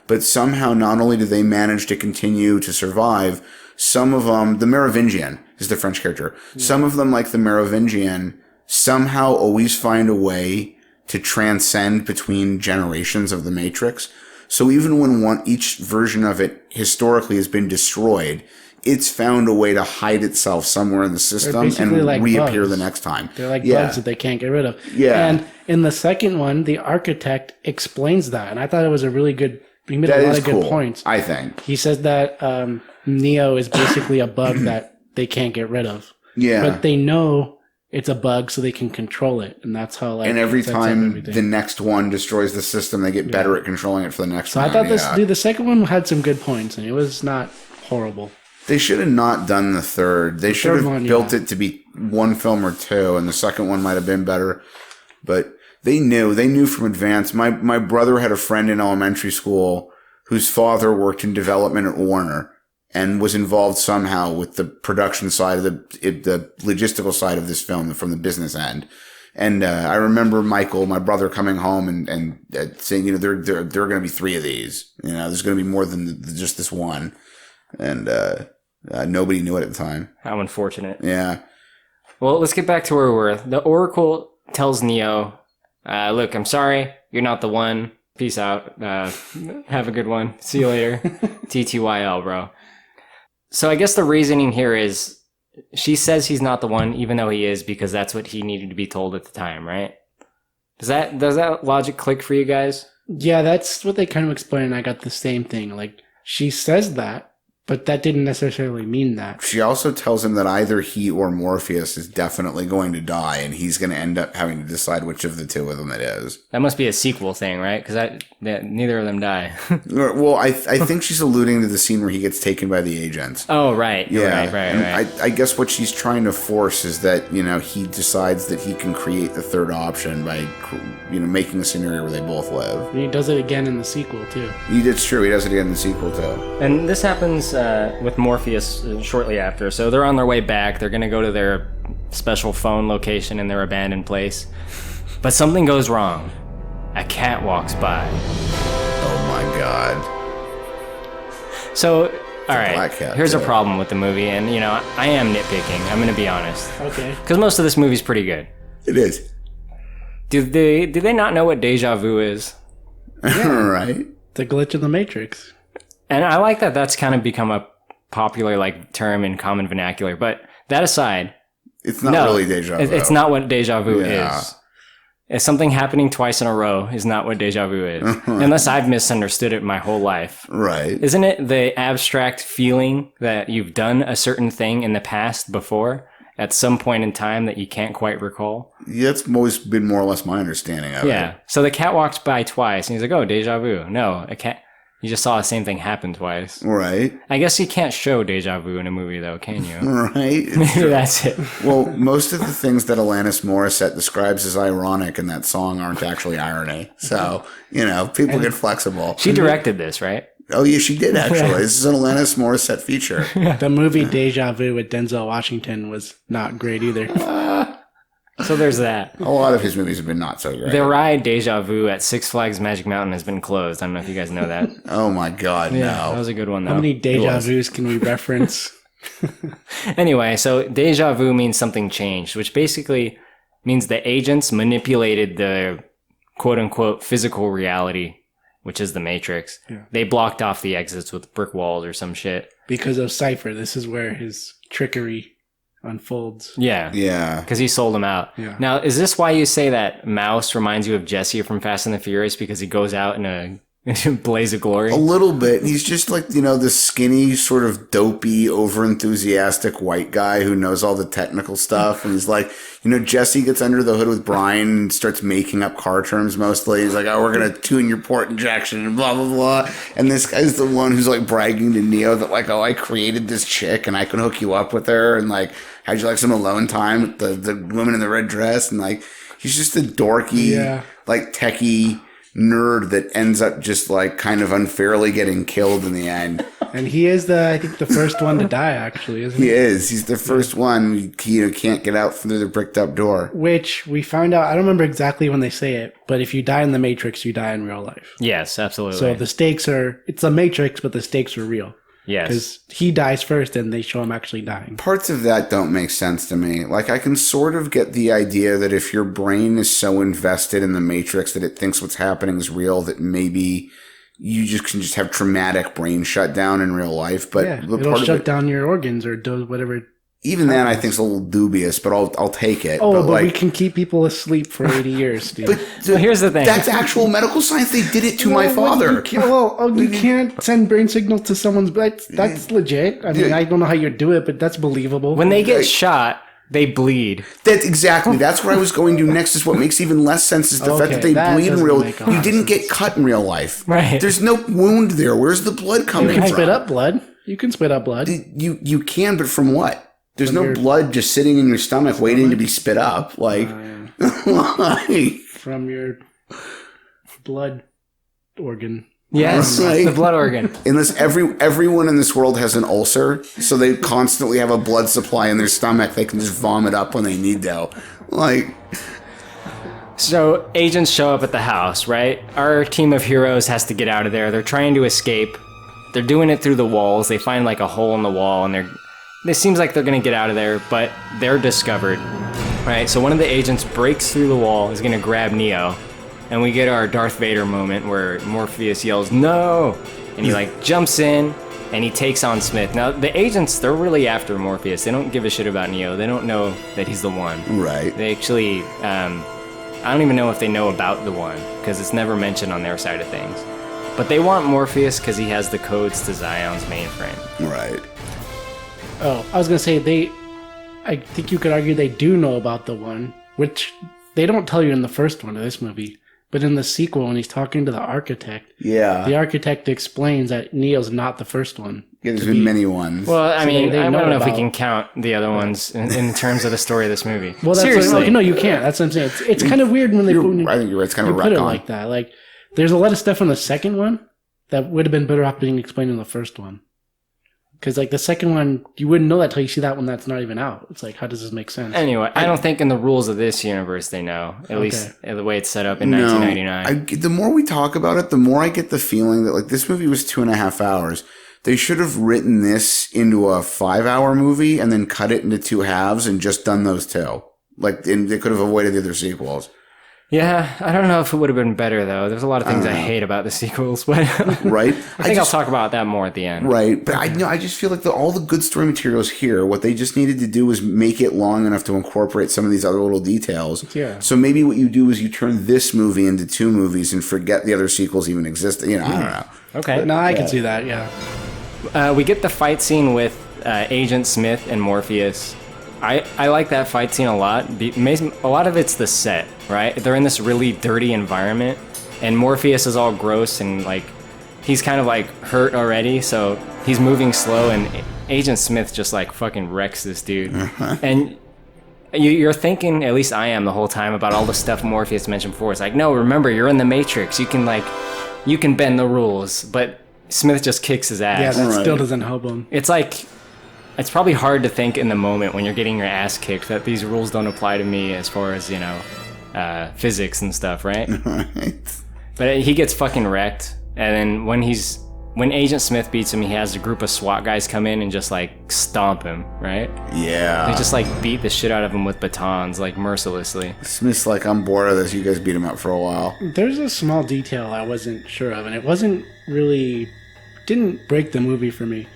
But somehow, not only do they manage to continue to survive, some of them, the Merovingian is the French character. Yeah. Some of them, like the Merovingian, somehow always find a way to transcend between generations of the Matrix. So even when each version of it historically has been destroyed, it's found a way to hide itself somewhere in the system and like reappear the next time. They're like bugs that they can't get rid of. Yeah. And in the second one, the architect explains that. And I thought it was a really good... He made a lot of good points. I think. He says that Neo is basically a bug that they can't get rid of. Yeah. But they know it's a bug so they can control it, and that's how like. And every it sets up time everything. the next one destroys the system, they get better at controlling it for the next So one. I thought yeah. the second one had some good points, and it was not horrible. They should have not done the third. They should third have one, built yeah. it to be one film or two, and the second one might have been better. But they knew from advance. My brother had a friend in elementary school whose father worked in development at Warner and was involved somehow with the production side of the logistical side of this film from the business end. And I remember Michael, my brother, coming home and saying, you know, there are going to be 3 of these. You know, there's going to be more than just this one. And nobody knew it at the time. How unfortunate. Yeah. Well, let's get back to where we were. The Oracle tells Neo, look, I'm sorry, you're not the one. Peace out. Have a good one. See you later. TTYL, bro. So I guess the reasoning here is she says he's not the one, even though he is, because that's what he needed to be told at the time, right? Does that logic click for you guys? Yeah, that's what they kind of explained. I got the same thing. Like, she says that, but that didn't necessarily mean that. She also tells him that either he or Morpheus is definitely going to die, and he's going to end up having to decide which of the two of them it is. That must be a sequel thing, right? Because neither of them die. Well, I think she's alluding to the scene where he gets taken by the agents. Oh, right. Yeah, Right. and I guess what she's trying to force is that, you know, he decides that he can create the third option by, you know, making a scenario where they both live. And he does it again in the sequel, too. It's true. He does it again in the sequel, too. And this happens with Morpheus shortly after. So they're on their way back. They're going to go to their special phone location in their abandoned place. But something goes wrong. A cat walks by. Oh, my God. So, all black right, cat, here's a too. problem with the movie. And, you know, I am nitpicking. I'm going to be honest. Okay. Because most of this movie's pretty good. It is. Do they not know what deja vu is? Right? The glitch in the Matrix. And I like that that's kind of become a popular like term in common vernacular. But that aside, It's not no, really deja vu. It's not what deja vu Yeah. is. It's something happening twice in a row is not what deja vu is. Unless I've misunderstood it my whole life. Right. Isn't it the abstract feeling that you've done a certain thing in the past before at some point in time that you can't quite recall? Yeah, that's always been more or less my understanding of it. Yeah. So the cat walks by twice and he's like, oh, deja vu. No, a cat. You just saw the same thing happen twice. Right. I guess you can't show deja vu in a movie, though, can you? Right. Maybe that's it. Well, most of the things that Alanis Morissette describes as ironic in that song aren't actually irony. So, you know, people get flexible. She directed this, right? Oh, yeah, she did actually. This is an Alanis Morissette feature. The movie Deja Vu with Denzel Washington was not great either. So there's that. A lot of his movies have been not so great. The ride Deja Vu at Six Flags Magic Mountain has been closed. I don't know if you guys know that. Oh, my God, That no. was a good one, though. How many Deja was. Vus can we reference? Anyway, so deja vu means something changed, which basically means the agents manipulated the quote-unquote physical reality, which is the Matrix. Yeah. They blocked off the exits with brick walls or some shit. Because of Cypher, this is where his trickery unfolds. Yeah. Yeah. Because he sold them out. Yeah. Now, is this why you say that Mouse reminds you of Jesse from Fast and the Furious? Because he goes out in a blaze of glory? A little bit. He's just like, you know, the skinny, sort of dopey, over-enthusiastic white guy who knows all the technical stuff. And he's like, you know, Jesse gets under the hood with Brian and starts making up car terms mostly. He's like, oh, we're going to tune your port injection and blah, blah, blah. And this guy's the one who's like bragging to Neo that like, oh, I created this chick and I can hook you up with her. And like, how'd you like some alone time with the woman in the red dress? And like, he's just a dorky, like techie nerd that ends up just like kind of unfairly getting killed in the end. And he is I think the first one to die, actually, isn't He he? is. He's the first one. He can't get out through the bricked up door. Which we find out, I don't remember exactly when they say it, but if you die in the Matrix, you die in real life. Yes, absolutely. So the stakes it's a Matrix, but the stakes are real. yes. Because he dies first and they show him actually dying. Parts of that don't make sense to me. Like, I can sort of get the idea that if your brain is so invested in the Matrix that it thinks what's happening is real, that maybe you can just have traumatic brain shutdown in real life. But, Yeah, but it'll part of shut it, down your organs or do whatever. even then, I think is a little dubious. But I'll take it. Oh, but like, we can keep people asleep for 80 years, dude. Well, here's the thing. That's actual medical science. They did it to my Well, father. you can't send brain signals to someone's. That's legit. I mean, I don't know how you do it, but that's believable. When they get shot, They bleed. That's what I was going to next. Is what makes even less sense is the fact that they bleed in real. You didn't get cut in real life. Right. There's no wound there. Where's the blood coming from? You can spit up blood. You can spit up blood. You can, but from what? There's no blood just sitting in your stomach waiting to be spit up. Like, from your blood organ. Yes, Right. the blood organ. Unless everyone in this world has an ulcer, so they constantly have a blood supply in their stomach, they can just vomit up when they need to. Like, So agents show up at the house, right? Our team of heroes has to get out of there. They're trying to escape. They're doing it through the walls. They find like a hole in the wall, and it seems like they're gonna get out of there, but they're discovered. Right? So one of the agents breaks through the wall, is gonna grab Neo. And we get our Darth Vader moment where Morpheus yells, "No!" And he like jumps in and he takes on Smith. Now, the agents, they're really after Morpheus. They don't give a shit about Neo. They don't know that he's the one. right. They actually, I don't even know if they know about the one because it's never mentioned on their side of things. But they want Morpheus because he has the codes to Zion's mainframe. Right. Oh, I was going to say, I think you could argue they do know about the one, which they don't tell you in the first one of this movie. But in the sequel, when he's talking to the architect, Yeah. the architect explains that Neo's not the first one. Yeah, there's been many ones. Well, I mean, they I know don't know if we about- can count the other ones in terms of the story of this movie. Well, that's Seriously. no, you can't. That's what I'm saying. It's kind of weird when they I think you're right. It's kind of a put it retcon. like that. Like, there's a lot of stuff in the second one that would have been better off being explained in the first one. Because, like, the second one, you wouldn't know that till you see that one that's not even out. It's like, how does this make sense? Anyway, I don't think in the rules of this universe they know. At least the way it's set up in 1999. The more we talk about it, the more I get the feeling that, like, this movie was 2.5 hours. They should have written this into a 5-hour movie and then cut it into 2 halves and just done those two. Like, and they could have avoided the other sequels. Yeah, I don't know if it would have been better though. There's a lot of things I hate about the sequels, but Right? I think I'll talk about that more at the end. Right, but I just feel like all the good story materials here, what they just needed to do was make it long enough to incorporate some of these other little details. Yeah. So maybe what you do is you turn this movie into 2 movies and forget the other sequels even existed. You know, I don't know. Okay. No, I can see that, yeah. We get the fight scene with Agent Smith and Morpheus. I like that fight scene a lot. A lot of it's the set, right? They're in this really dirty environment, and Morpheus is all gross and like he's kind of like hurt already, so he's moving slow, and Agent Smith just like fucking wrecks this dude. And you're thinking, at least I am the whole time, about all the stuff Morpheus mentioned before. It's like, no, remember, you're in the Matrix. You can bend the rules, but Smith just kicks his ass. Yeah, that Right. still doesn't help him. It's like, it's probably hard to think in the moment when you're getting your ass kicked that these rules don't apply to me as far as, physics and stuff, right? Right. But he gets fucking wrecked, and then when Agent Smith beats him, he has a group of SWAT guys come in and just like stomp him, right? Yeah. They just like beat the shit out of him with batons, like mercilessly. Smith's like, I'm bored of this. You guys beat him up for a while. There's a small detail I wasn't sure of, and it didn't break the movie for me.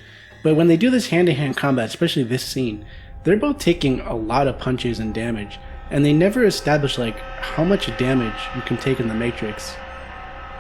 But when they do this hand-to-hand combat, especially this scene, they're both taking a lot of punches and damage, and they never establish like how much damage you can take in the Matrix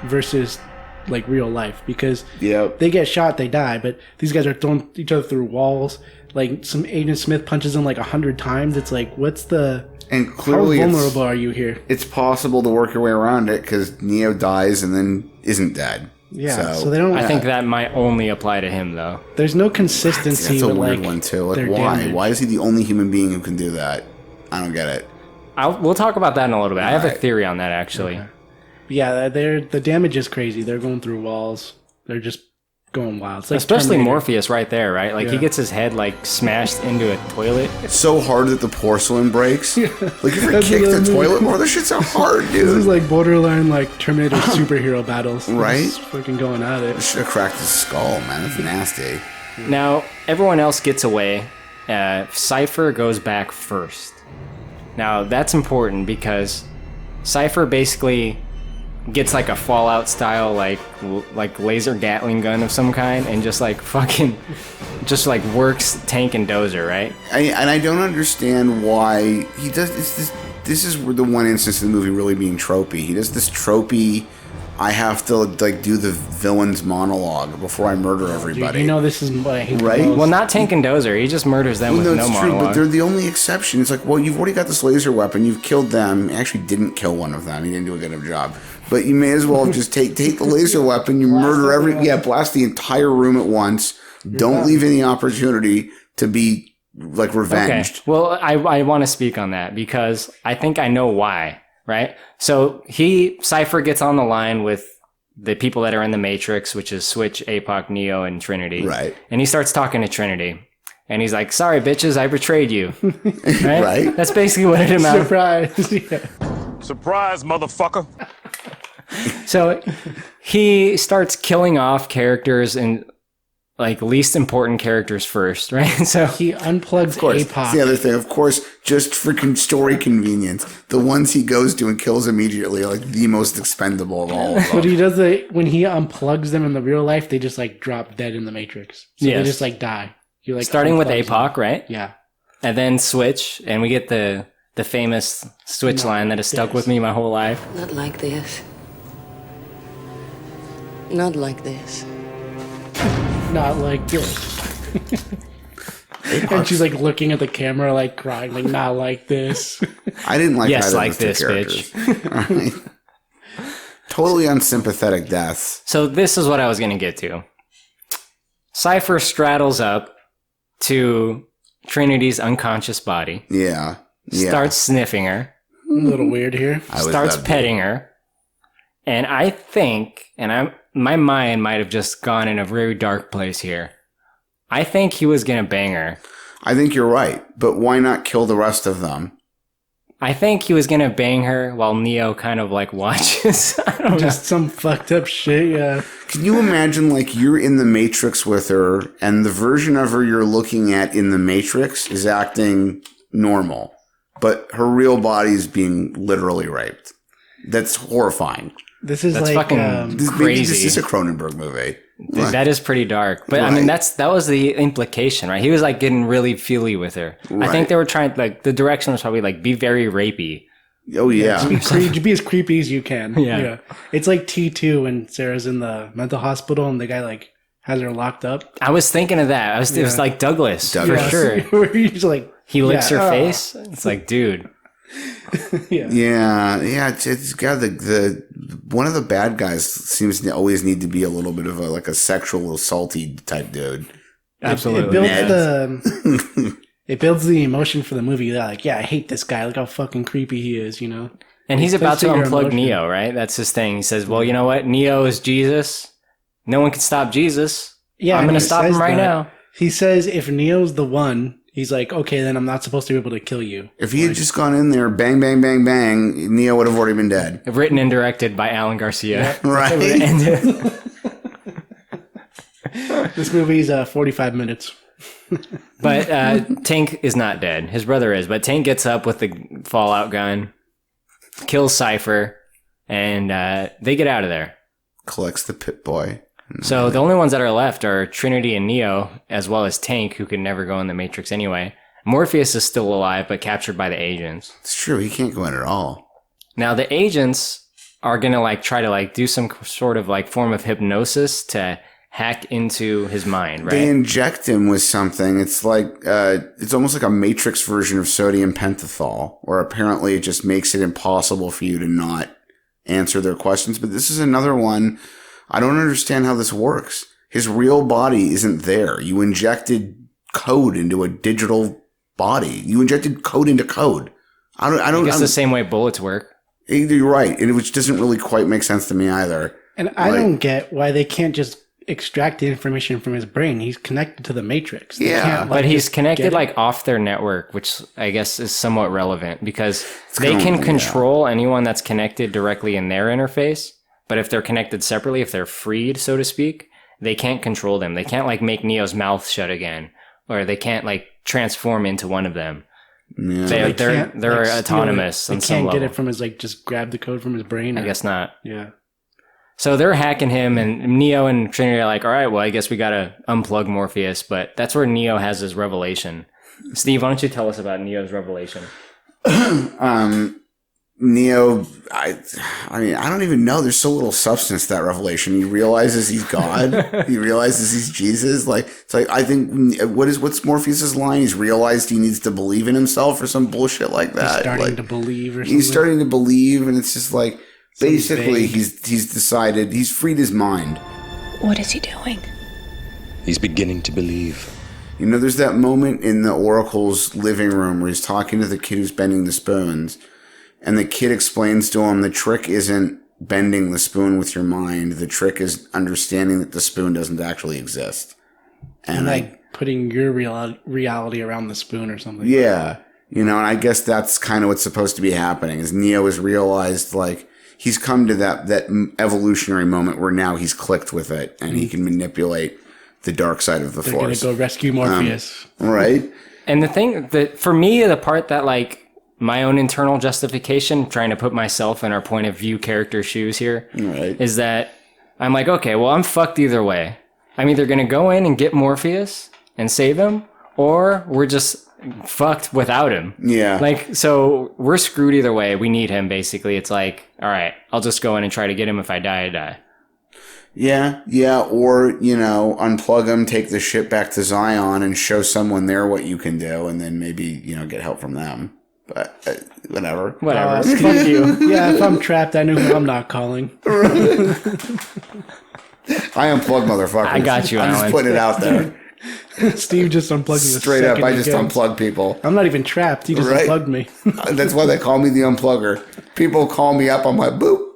versus like real life, because Yep. they get shot, they die, but these guys are throwing each other through walls. Like, some Agent Smith punches them like 100 times. It's like, And how clearly vulnerable are you here? it's possible to work your way around it because Neo dies and then isn't dead. Yeah, so they don't. I think that might only apply to him, though. There's no consistency. That's a with, weird like, one too. Like, their why? damage. Why is he the only human being who can do that? I don't get it. We'll talk about that in a little bit. I have a Alright. theory on that, actually. Yeah, the damage is crazy. They're going through walls. They're just going wild. It's like Especially Terminator. Morpheus right there, right? Like, he Yeah. gets his head, like, smashed into a toilet. It's so hard that the porcelain breaks. Like, if you That's kick what I the mean. toilet more, this shit's so hard, This is dude. like borderline like Terminator superhero battles. They're Right? just fucking going at it. Should have cracked his skull, man. That's nasty. Now, everyone else gets away. Cypher goes back first. Now, that's important because Cypher basically gets like a Fallout style like laser Gatling gun of some kind and just like fucking just like works tank and dozer, right? I don't understand why he does this is the one instance of the movie really being tropey. He does this tropey I have to like do the villain's monologue before I murder everybody. You know this is what I hate the Right? most. Well, not Tank and Dozer. He just murders them with no it's true, monologue. but they're the only exception. It's like, well, you've already got this laser weapon. You've killed them. You actually didn't kill one of them. You didn't do a good enough job. But you may as well just take the laser weapon. You blast the entire room at once. Don't leave any opportunity to be like revenged. Okay. Well, I want to speak on that because I think I know why, right? So Cypher gets on the line with the people that are in the Matrix, which is Switch, APOC, Neo, and Trinity. Right. And he starts talking to Trinity. And he's like, sorry, bitches, I betrayed you. Right? Right. That's basically what it amounts. Surprise. Yeah. Surprise, motherfucker. So he starts killing off characters and like least important characters first, right? So He unplugs Of course. APOC. That's the other thing. Of course, just for story convenience, the ones he goes to and kills immediately are like the most expendable of all of them. But he does when he unplugs them in the real life, they just like drop dead in the Matrix. So Yes. they just like die. He like starting with unplugs them. APOC, right? Yeah. And then Switch, and we get the famous Switch line that has stuck with me my whole life. Not like this. Not like this. Not like this. And she's like looking at the camera, like crying, like not like this. I didn't like Yes, either like of those two this, characters. All right. Totally unsympathetic deaths. So this is what I was going to get to. Cypher straddles up to Trinity's unconscious body, Yeah. Yeah. starts sniffing her, A little weird here. I was starts that petting her, and I think, my mind might have just gone in a very dark place here. I think he was going to bang her. I think you're right, but why not kill the rest of them? I think he was going to bang her while Neo kind of like watches. I don't know. Just some fucked up shit, yeah. Can you imagine, like, you're in the Matrix with her, and the version of her you're looking at in the Matrix is acting normal, but her real body's being literally raped? That's horrifying. This is That's like fucking Maybe crazy. this is a Cronenberg movie. That is pretty dark. But I mean, Right. that was the implication, right? He was like getting really feely with her. I Right. think they were trying, like, the direction was probably like, be very rapey. Oh, yeah. be as creepy as you can. Yeah. It's like T2 when Sarah's in the mental hospital and the guy like has her locked up. I was thinking of that. It was like Douglas, Douglas. for sure. Where he's like, He licks yeah, her oh. face. It's like, dude. Yeah, it's got the one of the bad guys seems to always need to be a little bit of a sexual salty type dude. Absolutely. It builds the emotion for the movie. They're like, yeah, I hate this guy. Look how fucking creepy he is, you know? And he's about to Plays your unplug emotion. Neo, right? That's his thing. He says, well, you know what? Neo is Jesus. No one can stop Jesus. Yeah, I'm and going to he stop says him right that. now. He says if Neo's the one, he's like, okay, then I'm not supposed to be able to kill you. If he had just gone in there, bang, bang, bang, bang, Neo would have already been dead. Written and directed by Alan Garcia. Right? This movie's 45 minutes. But Tank is not dead. His brother is. But Tank gets up with the Fallout gun, kills Cypher, and they get out of there. Collects the Pit Boy. So the only ones that are left are Trinity and Neo, as well as Tank, who could never go in the Matrix anyway. Morpheus is still alive, but captured by the agents. It's true. He can't go in at all. Now the agents are gonna like try to like do some sort of like form of hypnosis to hack into his mind, right? They inject him with something. It's like it's almost like a Matrix version of sodium pentothal, or apparently it just makes it impossible for you to not answer their questions. But this is another one. I don't understand how this works. His real body isn't there. You injected code into a digital body. You injected code into code. I guess the same way bullets work. You're right, and which doesn't really quite make sense to me either. And I don't get why they can't just extract the information from his brain. He's connected to the Matrix. They Yeah, can't, But he's just connected get it. like off their network, which I guess is somewhat relevant because they kinda- can yeah. control anyone that's connected directly in their interface. But if they're connected separately, if they're freed, so to speak, they can't control them. They can't like make Neo's mouth shut again, or they can't like transform into one of them. Yeah. They're Can't, they're like, steal autonomous it. on They some can't level. get it from his like just grab the code from his brain. I guess not. Yeah. So they're hacking him, and Neo and Trinity are like, all right, well, I guess we got to unplug Morpheus. But that's where Neo has his revelation. Steve, why don't you tell us about Neo's revelation? Neo, I mean, I don't even know. There's so little substance to that revelation. He realizes he's God. He realizes he's Jesus. Like, it's like, I think, what's Morpheus's line? He's realized he needs to believe in himself or some bullshit like that. He's starting like, to believe or something. He's starting to believe, and it's just like, basically, he's decided, he's freed his mind. What is he doing? He's beginning to believe. You know, there's that moment in the Oracle's living room where he's talking to the kid who's bending the spoons, and the kid explains to him the trick isn't bending the spoon with your mind. The trick is understanding that the spoon doesn't actually exist. And like putting your reality around the spoon or something. Yeah. You know, and I guess that's kind of what's supposed to be happening is Neo has realized, like, he's come to that evolutionary moment where now he's clicked with it and he can manipulate the dark side of the They're Force. They're going to go rescue Morpheus. Right? And the thing that, for me, the part that, like, my own internal justification, trying to put myself in our point of view character shoes here, is that I'm like, okay, well, I'm fucked either way. I'm either going to go in and get Morpheus and save him, or we're just fucked without him. Yeah. Like, so we're screwed either way. We need him, basically. It's like, all right, I'll just go in and try to get him. If I die, I die. Yeah. Or, you know, unplug him, take the shit back to Zion and show someone there what you can do, and then maybe, you know, get help from them. But whatever. Fuck you. Yeah, if I'm trapped, I know who I'm not calling. I unplug motherfuckers. I got you, I'm Alan. just putting it out there. Steve just unplugged me. Straight up, I just unplug people. I'm not even trapped. He just unplugged me. That's why they call me the unplugger. People call me up, I'm like, boop.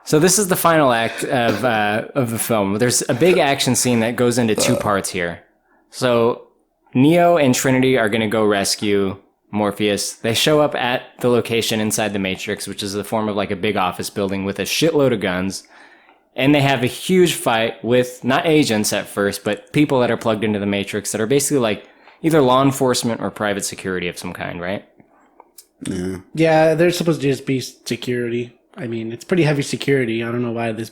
So this is the final act of the film. There's a big action scene that goes into two parts here. So Neo and Trinity are going to go rescue Morpheus. They show up at the location inside the Matrix, which is the form of like a big office building with a shitload of guns. And they have a huge fight with not agents at first, but people that are plugged into the Matrix that are basically like either law enforcement or private security of some kind, right? Yeah. Yeah, they're supposed to just be security. I mean, it's pretty heavy security. I don't know why this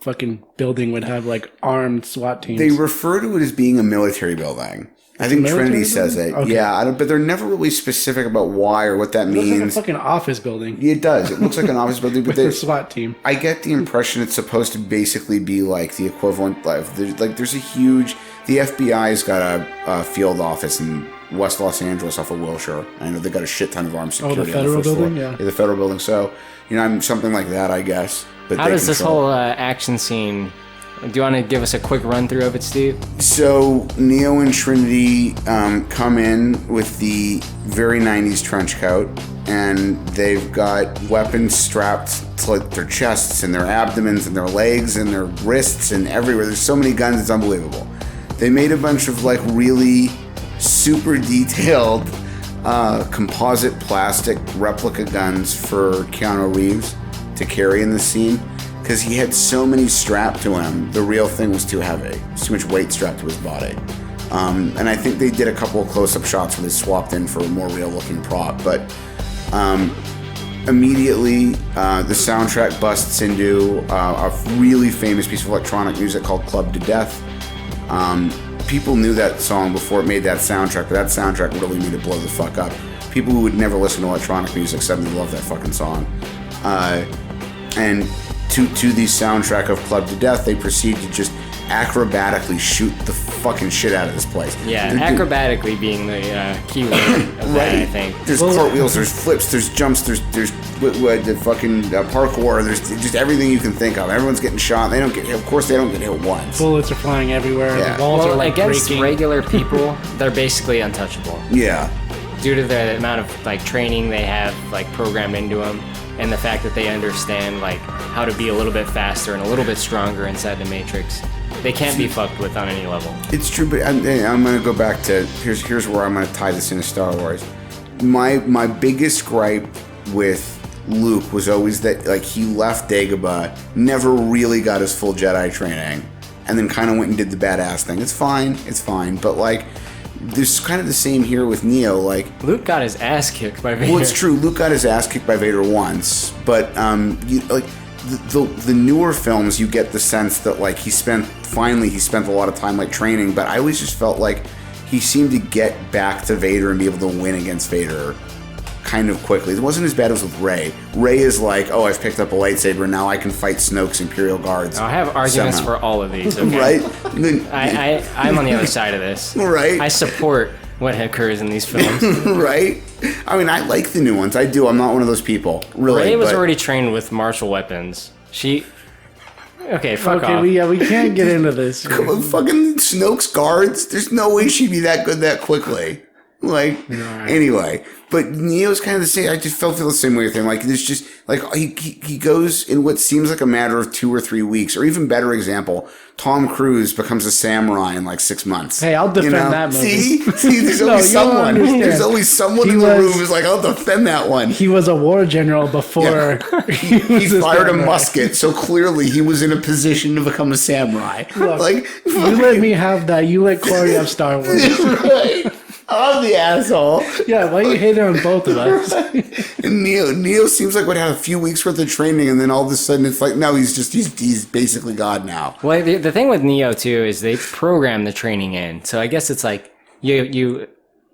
fucking building would have like armed SWAT teams. They refer to it as being a military building. I think Trinity says it. Okay. Yeah, but they're never really specific about why or what that means. It looks like a fucking office building. It does. It looks like an office building. But with a SWAT team. I get the impression it's supposed to basically be like the equivalent. There's a huge... The FBI's got a field office in West Los Angeles off of Wilshire. I know they got a shit ton of armed security. Oh, the federal building? Yeah, the federal building. So, you know, I'm something like that, I guess. But how does this whole action scene... Do you want to give us a quick run through of it, Steve? So Neo and Trinity come in with the very 90s trench coat, and they've got weapons strapped to like their chests and their abdomens and their legs and their wrists and everywhere. There's so many guns, it's unbelievable. They made a bunch of like really super detailed composite plastic replica guns for Keanu Reeves to carry in the scene. Because he had so many strapped to him, the real thing was too heavy. There's too much weight strapped to his body. And I think they did a couple of close-up shots where they swapped in for a more real-looking prop. But immediately, the soundtrack busts into a really famous piece of electronic music called Clubbed to Death. People knew that song before it made that soundtrack, but that soundtrack really made it blow the fuck up. People who would never listen to electronic music suddenly love that fucking song. And to the soundtrack of Clubbed to Death, they proceed to just acrobatically shoot the fucking shit out of this place. Yeah, acrobatically being the key word of that, I think. There's cartwheels, there's flips, there's jumps, there's the fucking parkour, there's just everything you can think of. Everyone's getting shot. They don't get hit. Of course, they don't get hit once. Bullets are flying everywhere. Yeah. The walls are like against breaking. regular people, they're basically untouchable. Yeah. Due to the amount of like training they have like programmed into them, and the fact that they understand like how to be a little bit faster and a little bit stronger inside the Matrix, they can't be fucked with on any level. It's true, but I'm going to go back to here's where I'm going to tie this into Star Wars. My biggest gripe with Luke was always that like he left Dagobah, never really got his full Jedi training, and then kind of went and did the badass thing. It's fine, but like. There's kind of the same here with Neo. Like Luke got his ass kicked by Vader. Well, it's true. Luke got his ass kicked by Vader once, but the newer films, you get the sense that like he spent a lot of time like training. But I always just felt like he seemed to get back to Vader and be able to win against Vader kind of quickly. It wasn't as bad as with Rey. Rey is like, oh, I've picked up a lightsaber and now I can fight Snoke's Imperial Guards. I have arguments for all of these. Okay? Right? I'm on the other side of this. Right? I support what occurs in these films. Right? I mean, I like the new ones. I do. I'm not one of those people. Really. Rey was already trained with martial weapons. Okay, fuck off. Okay, we can't get into this. Fucking Snoke's guards. There's no way she'd be that good that quickly. Like, anyway. But Neo's kind of the same. I just feel the same way with him. Like, there's just, like, he goes in what seems like a matter of 2 or 3 weeks. Or even better example, Tom Cruise becomes a samurai in like 6 months. Hey, I'll defend that movie. See, there's always someone. There's always someone in the room who's like, I'll defend that one. He was a war general before he fired a musket, so clearly he was in a position to become a samurai. Look, like, you let me have that. You let Corey have Star Wars. Right. I'm the asshole. Yeah, why you hating on both of us? And Neo seems like would have a few weeks worth of training, and then all of a sudden it's like, no, he's basically God now. Well, the thing with Neo too is they program the training in, so I guess it's like you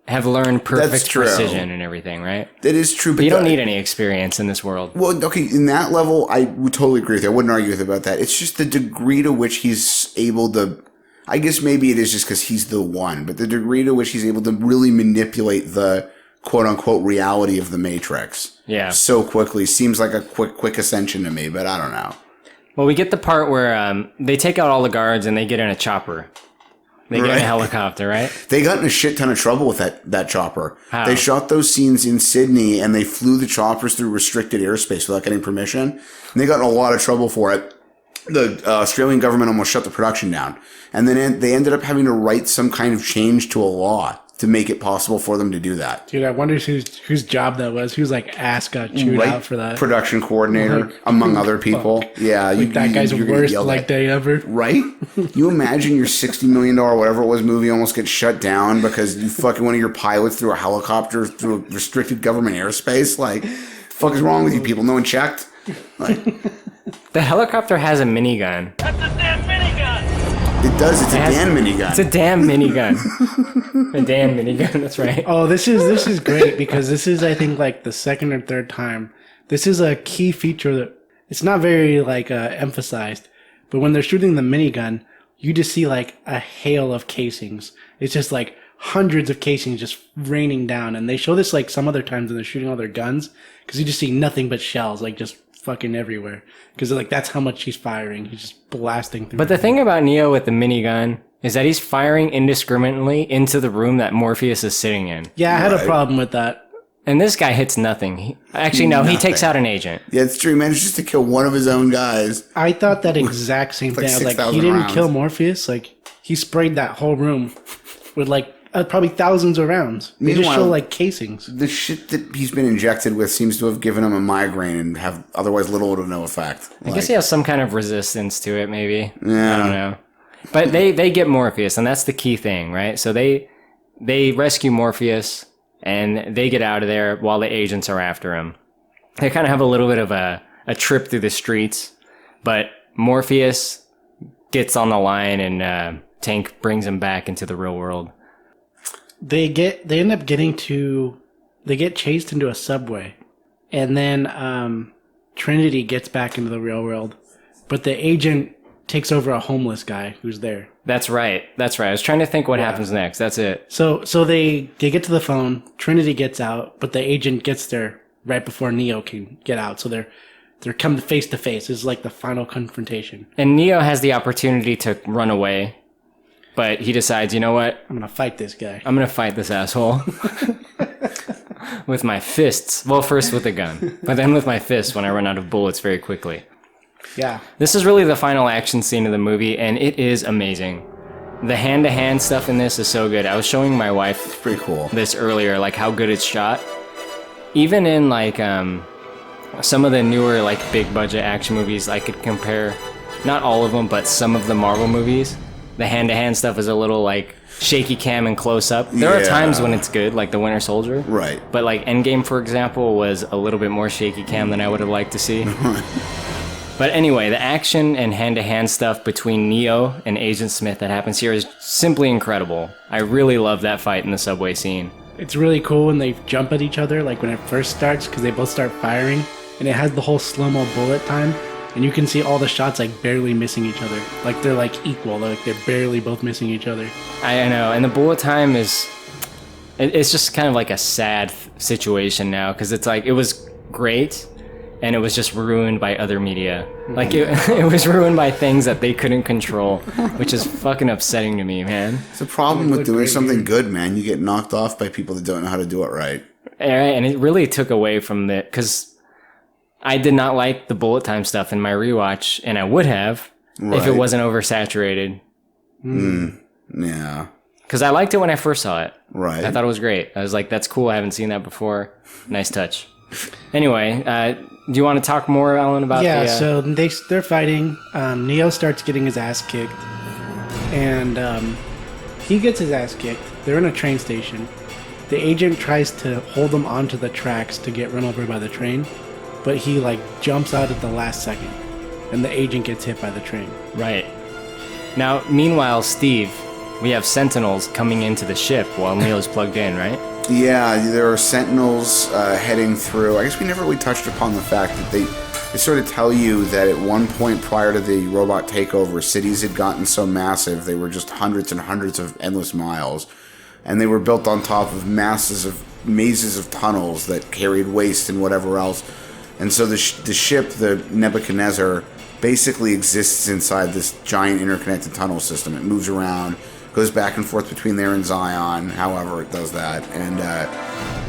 have learned perfect precision and everything, right? That is true, but you don't need any experience in this world. Well, okay, in that level, I would totally agree with you. I wouldn't argue with you about that. It's just the degree to which he's able to. I guess maybe it is just because he's the one, but the degree to which he's able to really manipulate the quote-unquote reality of the Matrix so quickly seems like a quick ascension to me, but I don't know. Well, we get the part where they take out all the guards and they get in a chopper. They get in a helicopter, right? They got in a shit ton of trouble with that chopper. How? They shot those scenes in Sydney, and they flew the choppers through restricted airspace without getting permission. And they got in a lot of trouble for it. The Australian government almost shut the production down. And then they ended up having to write some kind of change to a law to make it possible for them to do that. Dude, I wonder whose job that was. Whose ass got chewed out for that? Production coordinator, among other people. Fuck. Yeah, that guy's worst day ever. Right? You imagine your $60 million whatever it was movie almost gets shut down because you fucking one of your pilots threw a helicopter through a restricted government airspace. Like, the fuck is wrong with you people? No one checked? Like, the helicopter has a minigun. That's a damn minigun! It does. It's a damn minigun. It's a damn minigun. A damn minigun. That's right. Oh, this is great because this is, I think, like the second or third time. This is a key feature that it's not very emphasized, but when they're shooting the minigun, you just see like a hail of casings. It's just like hundreds of casings just raining down, and they show this like some other times when they're shooting all their guns because you just see nothing but shells, like just fucking everywhere, because like that's how much he's firing. He's just blasting through. But the thing about Neo with the minigun is that he's firing indiscriminately into the room that Morpheus is sitting in. Yeah, I had a problem with that. And this guy hits nothing. He takes out an agent. Yeah, it's true. He manages to kill one of his own guys. I thought that exact same thing. Like, he didn't kill Morpheus. Like, he sprayed that whole room with like probably thousands of rounds. They just show like casings. The shit that he's been injected with seems to have given him a migraine and have otherwise little to no effect. I guess he has some kind of resistance to it, maybe. Yeah. I don't know. But they get Morpheus, and that's the key thing, right? So they rescue Morpheus, and they get out of there while the agents are after him. They kind of have a little bit of a trip through the streets, but Morpheus gets on the line, and Tank brings him back into the real world. They end up they get chased into a subway, and then Trinity gets back into the real world, but the agent takes over a homeless guy who's there. That's right. I was trying to think what happens next. That's it. So they get to the phone. Trinity gets out, but the agent gets there right before Neo can get out. So they're coming face to face. This is like the final confrontation. And Neo has the opportunity to run away, but he decides, you know what? I'm gonna fight this guy. I'm gonna fight this asshole with my fists. Well, first with a gun, but then with my fists when I run out of bullets very quickly. Yeah. This is really the final action scene of the movie, and it is amazing. The hand-to-hand stuff in this is so good. I was showing my wife it's pretty cool this earlier, like how good it's shot. Even in like some of the newer like big budget action movies, I could compare, not all of them, but some of the Marvel movies. The hand-to-hand stuff is a little like shaky cam and close up. There are times when it's good, like the Winter Soldier. Right. But like Endgame, for example, was a little bit more shaky cam than I would have liked to see. But anyway, the action and hand-to-hand stuff between Neo and Agent Smith that happens here is simply incredible. I really love that fight in the subway scene. It's really cool when they jump at each other, like when it first starts, because they both start firing, and it has the whole slow-mo bullet time, and you can see all the shots like barely missing each other. Like they're like equal, like they're barely both missing each other. I know, and the bullet time is... It's just kind of like a sad situation now, because it's like, it was great, and it was just ruined by other media. Like, it was ruined by things that they couldn't control, which is fucking upsetting to me, man. It's a problem with doing something good, man. You get knocked off by people that don't know how to do it right. And it really took away from it, because I did not like the bullet time stuff in my rewatch, and I would have if it wasn't oversaturated. Yeah. Because I liked it when I first saw it. Right. I thought it was great. I was like, that's cool. I haven't seen that before. Nice touch. Anyway, do you want to talk more, Alan, about so they're fighting. Neo starts getting his ass kicked. And he gets his ass kicked. They're in a train station. The agent tries to hold him onto the tracks to get run over by the train. But he, like, jumps out at the last second. And the agent gets hit by the train. Right. Now, meanwhile, Steve, we have Sentinels coming into the ship while Neo's plugged in, right? Yeah, there are Sentinels heading through. I guess we never really touched upon the fact that they sort of tell you that at one point prior to the robot takeover, cities had gotten so massive they were just hundreds and hundreds of endless miles. And they were built on top of mazes of tunnels that carried waste and whatever else. And so the ship, the Nebuchadnezzar, basically exists inside this giant interconnected tunnel system. It moves around, goes back and forth between there and Zion, however it does that. And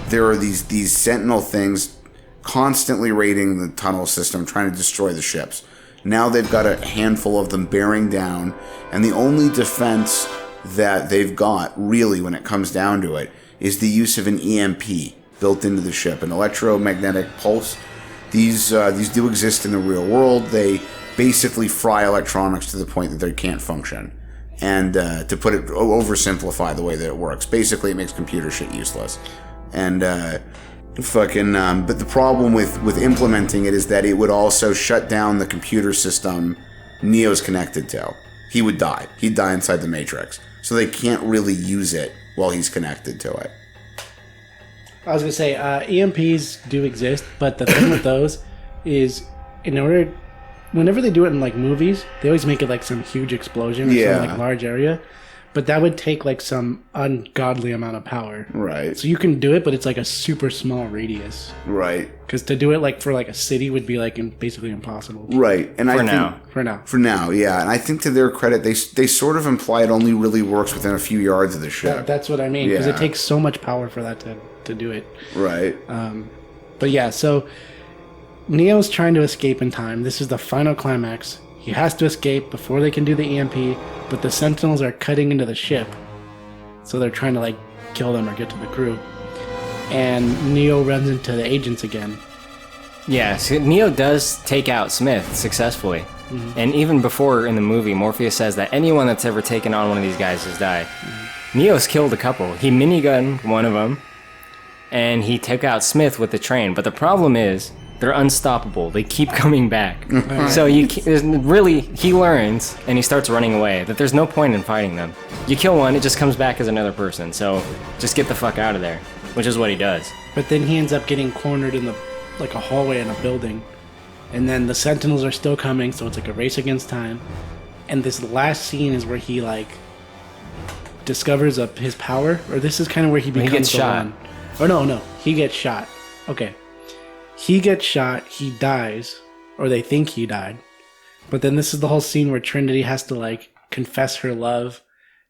there are these Sentinel things constantly raiding the tunnel system, trying to destroy the ships. Now they've got a handful of them bearing down, and the only defense that they've got, really, when it comes down to it, is the use of an EMP built into the ship, an electromagnetic pulse. These do exist in the real world. They basically fry electronics to the point that they can't function. And to put it, oversimplify the way that it works, basically it makes computer shit useless. And but the problem with implementing it is that it would also shut down the computer system Neo's connected to. He would die. He'd die inside the Matrix. So they can't really use it while he's connected to it. I was going to say, EMPs do exist, but the thing with those is, whenever they do it in, like, movies, they always make it, like, some huge explosion or some, like, large area. But that would take, like, some ungodly amount of power. Right. So you can do it, but it's, like, a super small radius. Right. Because to do it, like, for, like, a city would be, like, basically impossible. Right. And For now, yeah. And I think to their credit, they sort of imply it only really works within a few yards of the ship. That's what I mean. Because it takes so much power for that to do it. Right. But yeah, so Neo's trying to escape in time. This is the final climax. He has to escape before they can do the EMP, but the Sentinels are cutting into the ship. So they're trying to, like, kill them or get to the crew. And Neo runs into the agents again. Yeah, so Neo does take out Smith successfully. Mm-hmm. And even before in the movie, Morpheus says that anyone that's ever taken on one of these guys has died. Mm-hmm. Neo's killed a couple. He minigunned one of them, and he took out Smith with the train. But the problem is, they're unstoppable. They keep coming back. So he learns, and he starts running away, that there's no point in fighting them. You kill one, it just comes back as another person. So just get the fuck out of there, which is what he does. But then he ends up getting cornered in a hallway in a building. And then the Sentinels are still coming, so it's like a race against time. And this last scene is where he, like, discovers his power. Or this is kind of where he becomes gets shot. Or no, he gets shot. Okay. He gets shot, he dies, or they think he died. But then this is the whole scene where Trinity has to, like, confess her love,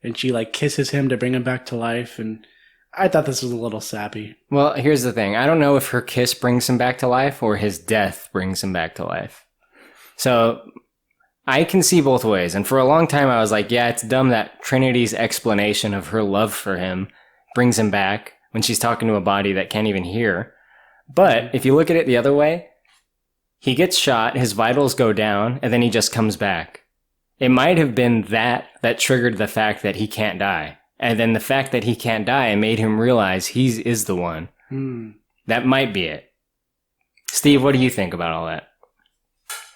and she, like, kisses him to bring him back to life, and I thought this was a little sappy. Well, here's the thing. I don't know if her kiss brings him back to life or his death brings him back to life. So I can see both ways. And for a long time, I was like, yeah, it's dumb that Trinity's explanation of her love for him brings him back when she's talking to a body that can't even hear. But if you look at it the other way, he gets shot, his vitals go down, and then he just comes back. It might have been that triggered the fact that he can't die. And then the fact that he can't die made him realize he is the one. That might be it. Steve, what do you think about all that?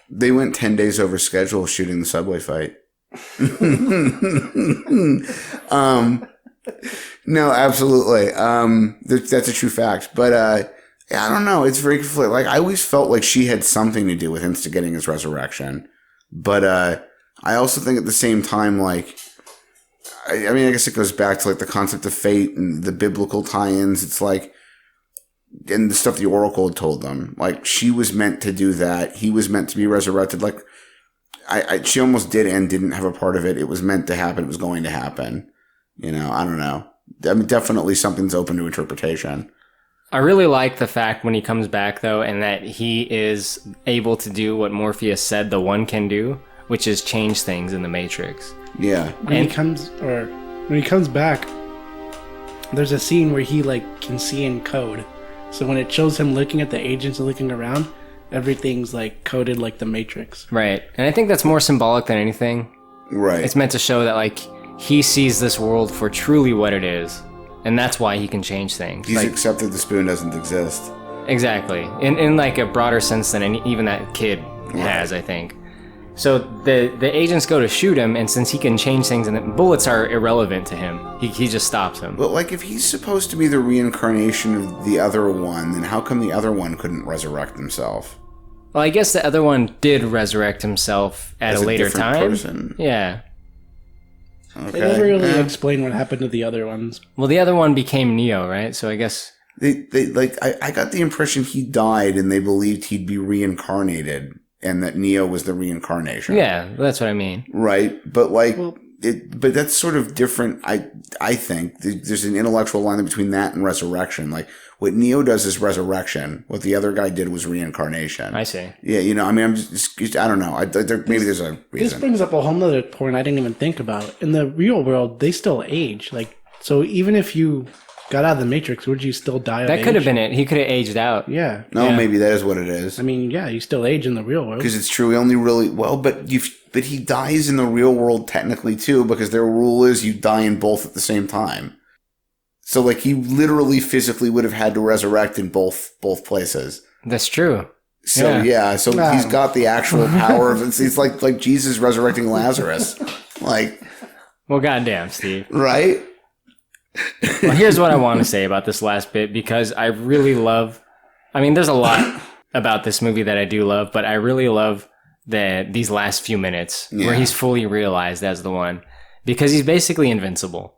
They went 10 days over schedule shooting the subway fight. No, absolutely. That's a true fact. But I don't know. It's very conflicting. Like, I always felt like she had something to do with instigating his resurrection. But I also think at the same time, like, I mean, I guess it goes back to like the concept of fate and the biblical tie-ins. It's like, and the stuff the Oracle had told them, like, she was meant to do that. He was meant to be resurrected. Like, she almost did and didn't have a part of it. It was meant to happen. It was going to happen. You know, I don't know. I mean, definitely something's open to interpretation. I really like the fact when he comes back, though, and that he is able to do what Morpheus said the One can do, which is change things in the Matrix. Yeah. When he comes back, there's a scene where he like can see in code. So when it shows him looking at the agents and looking around, everything's like coded like the Matrix. Right. And I think that's more symbolic than anything. Right. It's meant to show that like he sees this world for truly what it is. And that's why he can change things. He's like, accepted the spoon doesn't exist. Exactly. In like a broader sense than even that kid has, I think. So the agents go to shoot him, and since he can change things and the bullets are irrelevant to him, he just stops him. But like, if he's supposed to be the reincarnation of the other one, then how come the other one couldn't resurrect himself? Well, I guess the other one did resurrect himself at As a later different time. person. Yeah. Okay. They never really explain what happened to the other ones. Well, the other one became Neo, right? So I guess They like, I got the impression he died and they believed he'd be reincarnated and that Neo was the reincarnation. yeah, that's what I mean. Right. But like, but that's sort of different. I think there's an intellectual line between that and resurrection. Like, what Neo does is resurrection. What the other guy did was reincarnation. I see. Yeah. You know, I mean, I'm just I don't know. Maybe there's a reason. This brings up a whole nother point I didn't even think about. In the real world, they still age. Like, so even if you got out of the Matrix, would you still die of That age? could have been it. He could have aged out. Yeah. No, Yeah. maybe that is what it is. I mean, yeah, you still age in the real world. Because it's true. He only really, but he dies in the real world technically too, because their rule is you die in both at the same time. So like, he literally physically would have had to resurrect in both places. That's true. So Yeah. so he's got the actual power of it. It's like Jesus resurrecting Lazarus. Like, Well, goddamn, Steve. right? Well, here's what I want to say about this last bit, because I really love, I mean, there's a lot about this movie that I do love, but I really love these last few minutes where he's fully realized as the one, because he's basically invincible.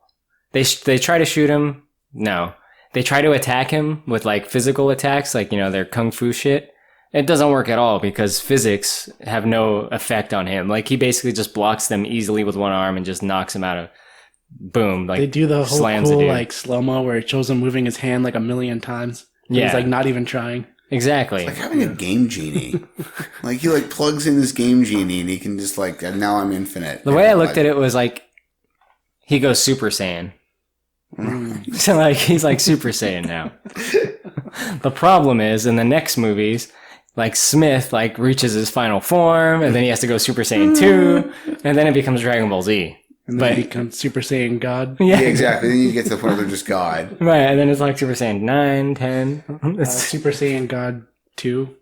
They try to shoot him. No, they try to attack him with like physical attacks, like, you know, their kung fu shit. It doesn't work at all because physics have no effect on him. Like, he basically just blocks them easily with one arm and just knocks him out of, boom. Like, they do the whole slams the cool dude. like slow-mo where it shows him moving his hand like a million times. Yeah. He's like not even trying. Exactly. Like having a game genie. Like, he like plugs in his game genie and he can just like, and now I'm infinite. The way I looked at it was like, he goes Super Saiyan. So like, he's like Super Saiyan now. The problem is, in the next movies, like, Smith like reaches his final form, and then he has to go Super Saiyan 2, and then it becomes Dragon Ball Z. And then he becomes Super Saiyan God. Yeah, exactly. Then you get to the point where they're just God. Right, and then it's like Super Saiyan 9, 10. Super Saiyan God 2.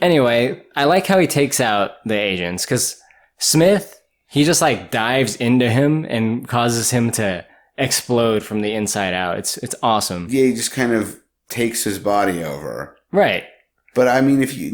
Anyway, I like how he takes out the agents, because Smith, he just like dives into him and causes him to explode from the inside out. It's awesome. Yeah, he just kind of takes his body over. Right. But I mean, if you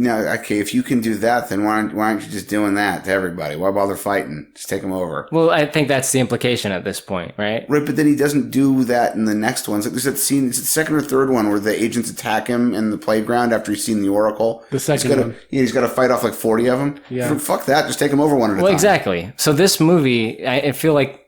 can do that, then why aren't you just doing that to everybody? Why bother fighting? Just take them over. Well, I think that's the implication at this point, right? Right, but then he doesn't do that in the next ones. Like, there's that scene, it's the second or third one where the agents attack him in the playground after he's seen the Oracle. The second one. Yeah, he's got to fight off like 40 of them. Yeah. Fuck that, just take them over one at a time. Well, exactly. So this movie, I feel like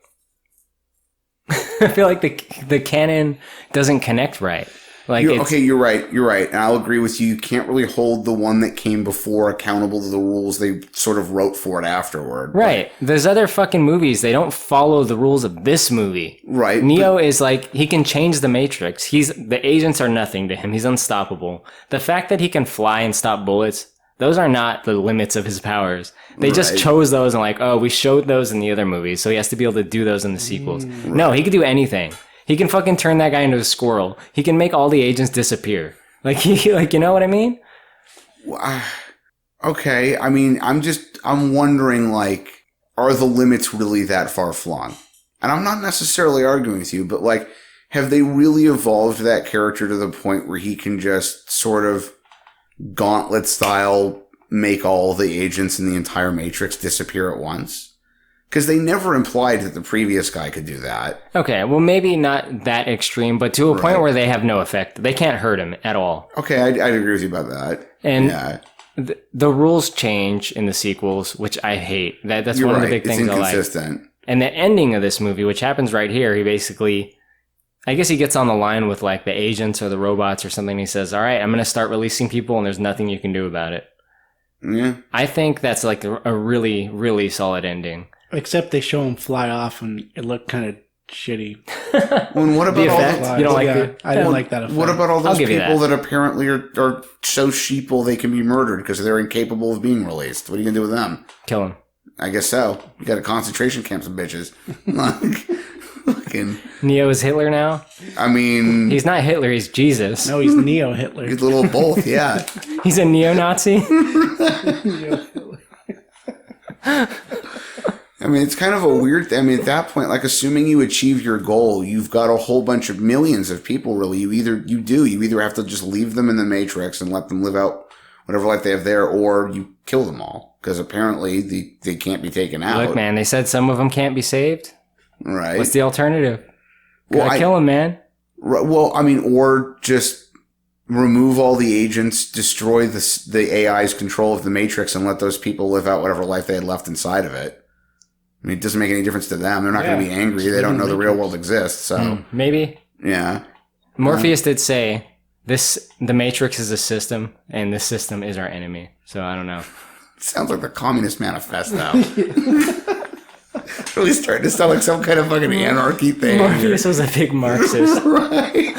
the canon doesn't connect right. Like, you're right, and I'll agree with you. You can't really hold the one that came before accountable to the rules they sort of wrote for it afterward. Right. There's other fucking movies. They don't follow the rules of this movie. Right. Neo is like, he can change the Matrix. The agents are nothing to him. He's unstoppable. The fact that he can fly and stop bullets, those are not the limits of his powers. They just chose those and like, oh, we showed those in the other movies, so he has to be able to do those in the sequels. No, he could do anything. He can fucking turn that guy into a squirrel. He can make all the agents disappear. Like, you know what I mean? Okay, I mean, I'm wondering, like, are the limits really that far flung? And I'm not necessarily arguing with you, but, like, have they really evolved that character to the point where he can just sort of gauntlet style make all the agents in the entire Matrix disappear at once? Because they never implied that the previous guy could do that. Okay, well, maybe not that extreme, but to a point Right. where they have no effect. They can't hurt him at all. Okay, I'd agree with you about that. And yeah. the rules change in the sequels, which I hate. That's You're one of right. the big It's things I like. inconsistent. And the ending of this movie, which happens right here, he basically, I guess he gets on the line with like the agents or the robots or something. He says, all right, I'm going to start releasing people and there's nothing you can do about it. Yeah. I think that's like a really, really solid ending. Except they show him fly off and it looked kind of shitty. Well, and what about The all effect? the, You don't like Yeah, the... I didn't like that effect. what about all I'll those give you people that. that apparently are so sheeple they can be murdered because they're incapable of being released? What are you gonna do with them? Kill him. I guess so. You got a concentration camp, some bitches. Like, fucking. Neo is Hitler now? I mean, He's not Hitler, he's Jesus. No, he's Neo Hitler. he's a little of both. Yeah. He's a neo-Nazi? I mean, it's kind of a weird thing. I mean, at that point, like, assuming you achieve your goal, you've got a whole bunch of millions of people, really. You either have to just leave them in the Matrix and let them live out whatever life they have there, or you kill them all. Because apparently they can't be taken out. Look, man, they said some of them can't be saved. Right. What's the alternative? Well, Gotta kill him, man. Well, I mean, or just remove all the agents, destroy the AI's control of the Matrix, and let those people live out whatever life they had left inside of it. I mean, it doesn't make any difference to them. They're not going to be angry. They don't know the real world exists. So, Maybe. yeah. Morpheus did say, the Matrix is a system, and this system is our enemy. So I don't know. Sounds like the Communist Manifesto. Really starting to sound like some kind of fucking anarchy thing. Morpheus was a big Marxist. Right.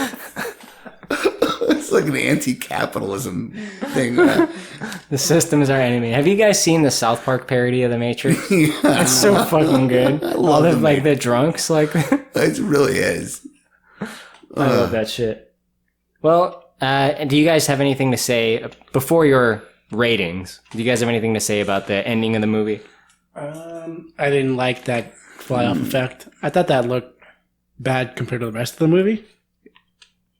It's like an anti-capitalism thing. The system is our enemy. Have you guys seen the South Park parody of the Matrix? It's so fucking good. All the the like the drunks, like It really is. I love that shit. Well, do you guys have anything to say before your ratings? Do you guys have anything to say about the ending of the movie? I didn't like that fly off effect. I thought that looked bad compared to the rest of the movie.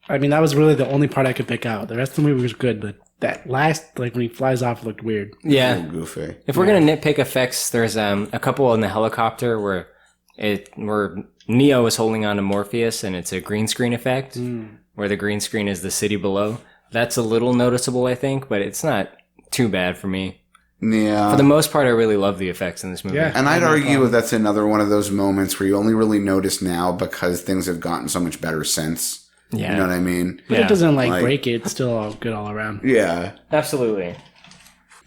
I mean, that was really the only part I could pick out. The rest of the movie was good, but that last, like when he flies off, looked weird. A Yeah. little goofy. If we're gonna nitpick effects, there's a couple in the helicopter where Neo is holding on to Morpheus, and it's a green screen effect where the green screen is the city below. That's a little noticeable, I think, but it's not too bad for me. Yeah. For the most part, I really love the effects in this movie. Yeah. And I'd argue that's another one of those moments where you only really notice now because things have gotten so much better since. Yeah. You know what I mean? But Yeah. it doesn't Like- break it. It's still all good all around. Yeah. Absolutely.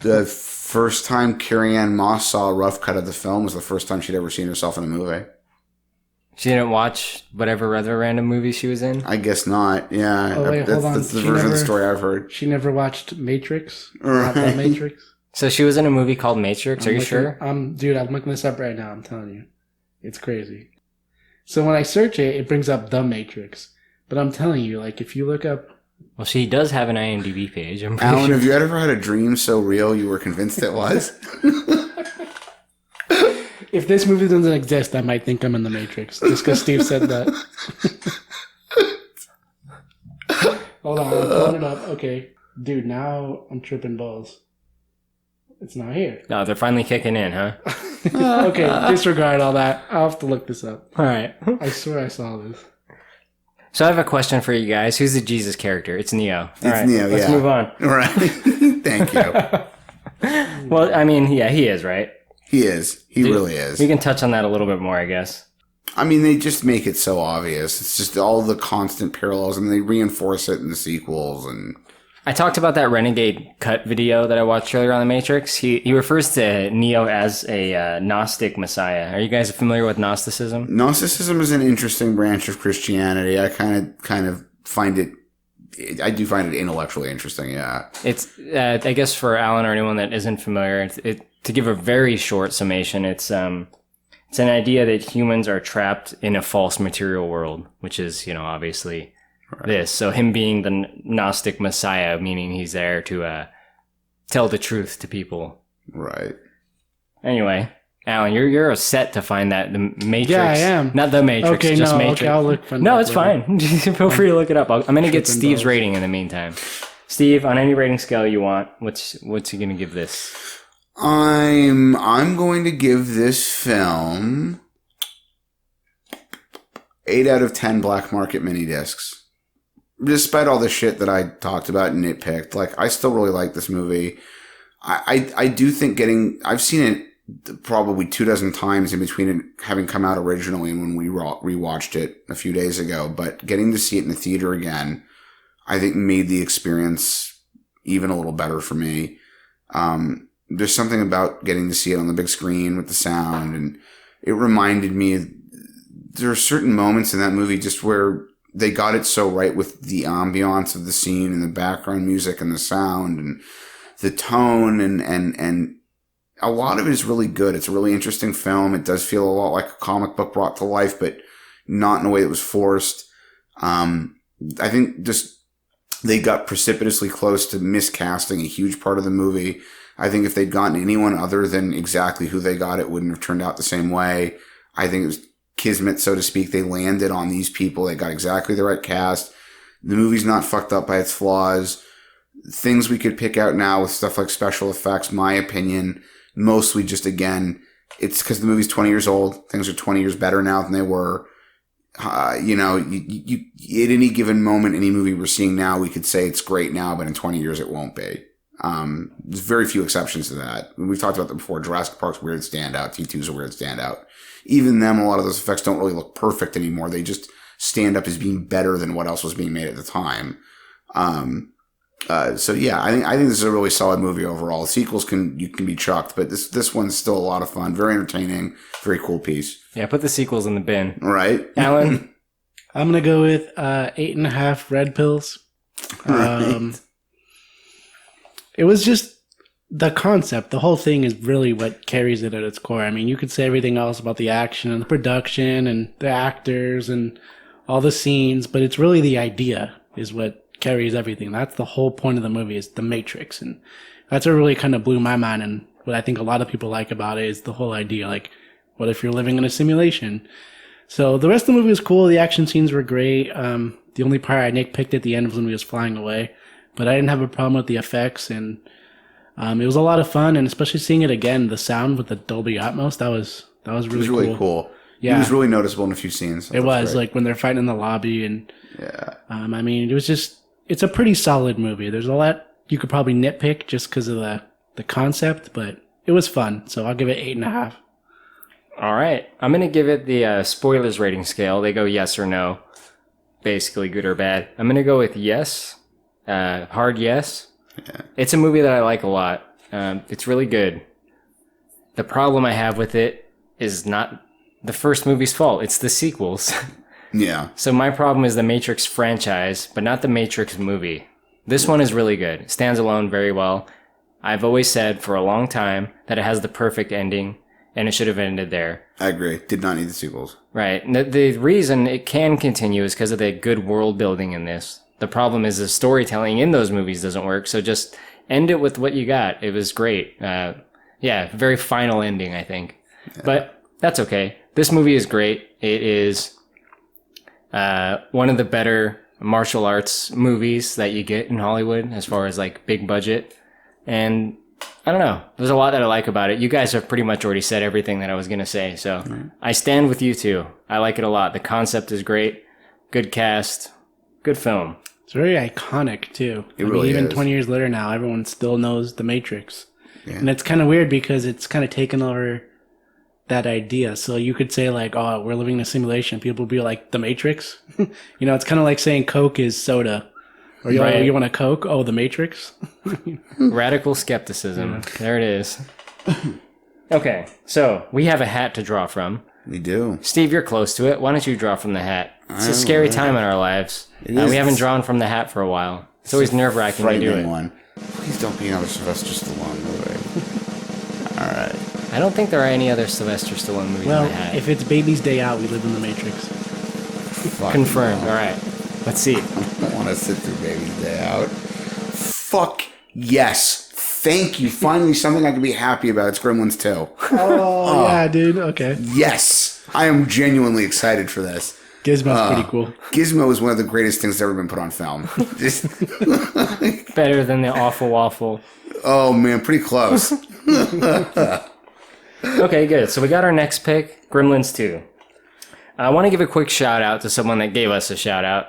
The first time Carrie Ann Moss saw a rough cut of the film was the first time she'd ever seen herself in a movie. She didn't watch whatever other random movie she was in? I guess not. Yeah. Oh, wait, that's, hold on. that's the She version of the never- story I've heard. She never watched Matrix. Not that Matrix. So she was in a movie called Matrix, are you sure? Dude, I'm looking this up right now. I'm telling you. It's crazy. So when I search it, it brings up The Matrix. But I'm telling you, like, if you look up... Well, she does have an IMDb page. I'm pretty Alan, sure. have you ever had a dream so real you were convinced it was? If this movie doesn't exist, I might think I'm in The Matrix. Just because Steve said that. Hold on, I'm pulling it up. Okay. Dude, now I'm tripping balls. It's not here. No, they're finally kicking in, huh? Okay, disregard all that. I'll have to look this up. All right. I swear I saw this. So I have a question for you guys. Who's the Jesus character? It's Neo. It's Neo, Let's yeah. move on. Right. Thank you. Well, I mean, yeah, he is, right? He is. He really is. We can touch on that a little bit more, I guess. I mean, they just make it so obvious. It's just all the constant parallels, and they reinforce it in the sequels. And I talked about that Renegade cut video that I watched earlier on The Matrix. He refers to Neo as a Gnostic Messiah. Are you guys familiar with Gnosticism? Gnosticism is an interesting branch of Christianity. I kind of find it. I do find it intellectually interesting. Yeah. It's, I guess, for Alan or anyone that isn't familiar, to give a very short summation, it's an idea that humans are trapped in a false material world, which is, obviously this. So him being the Gnostic Messiah, meaning he's there to tell the truth to people. Right. Anyway, Alan, you're set to find that the Matrix. Yeah, I am. Not the Matrix, Okay, just no, Matrix. okay, I'll look for No, that it's later. fine. Feel free to look it up. I'm gonna get Tripping Steve's balls. rating in the meantime. Steve, on any rating scale you want, what's he gonna give this? I'm going to give this film 8 out of 10 black market mini discs. Despite all the shit that I talked about and nitpicked, like, I still really like this movie. I do think I've seen it probably 24 times in between it having come out originally and when we rewatched it a few days ago, but getting to see it in the theater again, I think made the experience even a little better for me. There's something about getting to see it on the big screen with the sound, and it reminded me there are certain moments in that movie just where they got it so right with the ambiance of the scene and the background music and the sound and the tone and a lot of it is really good. It's a really interesting film. It does feel a lot like a comic book brought to life, but not in a way that was forced. I think just they got precipitously close to miscasting a huge part of the movie. I think if they'd gotten anyone other than exactly who they got, it wouldn't have turned out the same way. I think it was kismet, so to speak. They landed on these people. They got exactly the right cast. The movie's not fucked up by its flaws. Things we could pick out now with stuff like special effects, my opinion, mostly just, again, it's because the movie's 20 years old. Things are 20 years better now than they were. You at any given moment, any movie we're seeing now, we could say it's great now, but in 20 years it won't be. There's very few exceptions to that. We've talked about that before. Jurassic Park's a weird standout. T2's a weird standout. Even them, a lot of those effects don't really look perfect anymore. They just stand up as being better than what else was being made at the time. So yeah, I think this is a really solid movie overall. Sequels can be chucked, but this one's still a lot of fun, very entertaining, very cool piece. Yeah, put the sequels in the bin. Right, Alan? I'm gonna go with 8.5 red pills. It was just the concept. The whole thing is really what carries it at its core. I mean, you could say everything else about the action and the production and the actors and all the scenes, but it's really the idea is what carries everything. That's the whole point of the movie, is the Matrix. And that's what really kind of blew my mind. And what I think a lot of people like about it is the whole idea, like, what if you're living in a simulation? So the rest of the movie was cool. The action scenes were great. The only part I nitpicked at the end was when he was flying away. But I didn't have a problem with the effects, and it was a lot of fun, and especially seeing it again, the sound with the Dolby Atmos, that was really cool. Yeah, it was really noticeable in a few scenes. It was like when they're fighting in the lobby, and yeah. I mean, it's a pretty solid movie. There's a lot you could probably nitpick just because of the concept, but it was fun. So I'll give it 8.5. All right, I'm gonna give it the spoilers rating scale. They go yes or no, basically good or bad. I'm gonna go with yes. Hard yes. Yeah. It's a movie that I like a lot. It's really good. The problem I have with it is not the first movie's fault. It's the sequels. Yeah. So my problem is the Matrix franchise, but not the Matrix movie. This one is really good. It stands alone very well. I've always said for a long time that it has the perfect ending, and it should have ended there. I agree. Did not need the sequels. Right. The reason it can continue is because of the good world building in this. The problem is the storytelling in those movies doesn't work, so just end it with what you got. It was great. Very final ending, I think. Yeah. But that's okay. This movie is great. It is one of the better martial arts movies that you get in Hollywood as far as like big budget. And I don't know. There's a lot that I like about it. You guys have pretty much already said everything that I was going to say, so I stand with you too. I like it a lot. The concept is great. Good cast. Good film. It's very iconic too. Even 20 years later now, everyone still knows The Matrix. Yeah. And it's kind of weird because it's kind of taken over that idea. So you could say like, oh, we're living in a simulation. People would be like, The Matrix? It's kind of like saying Coke is soda. Or you want a Coke? Oh, The Matrix? Radical skepticism. Yeah. There it is. Okay, so we have a hat to draw from. We do. Steve, you're close to it. Why don't you draw from the hat? It's a scary time in our lives. We haven't drawn from the hat for a while. It's always nerve-wracking to do it. One. Please don't be another Sylvester Stallone movie. All right. I don't think there are any other Sylvester Stallone movies in the hat. If it's Baby's Day Out, we live in the Matrix. Confirmed. All right. Let's see. I don't want to sit through Baby's Day Out. Fuck yes. Thank you. Finally, something I can be happy about. It's Gremlins 2. Oh, yeah, dude. Okay. Yes. I am genuinely excited for this. Gizmo's pretty cool. Gizmo is one of the greatest things that's ever been put on film. Just, Better than the Awful Waffle. oh, man, pretty close. Okay, good. So we got our next pick, Gremlins 2. I want to give a quick shout out to someone that gave us a shout out.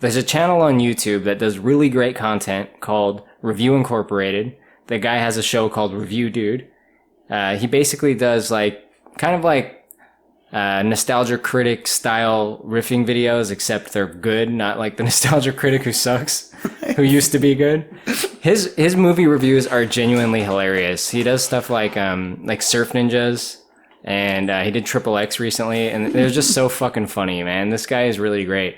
There's a channel on YouTube that does really great content called Review Incorporated. The guy has a show called Review Dude. He basically does kind of like nostalgia critic style riffing videos, except they're good, not like the nostalgia critic who sucks, who used to be good. His movie reviews are genuinely hilarious. He does stuff like Surf Ninjas, and he did Triple X recently, and they're just so fucking funny, man. This guy is really great.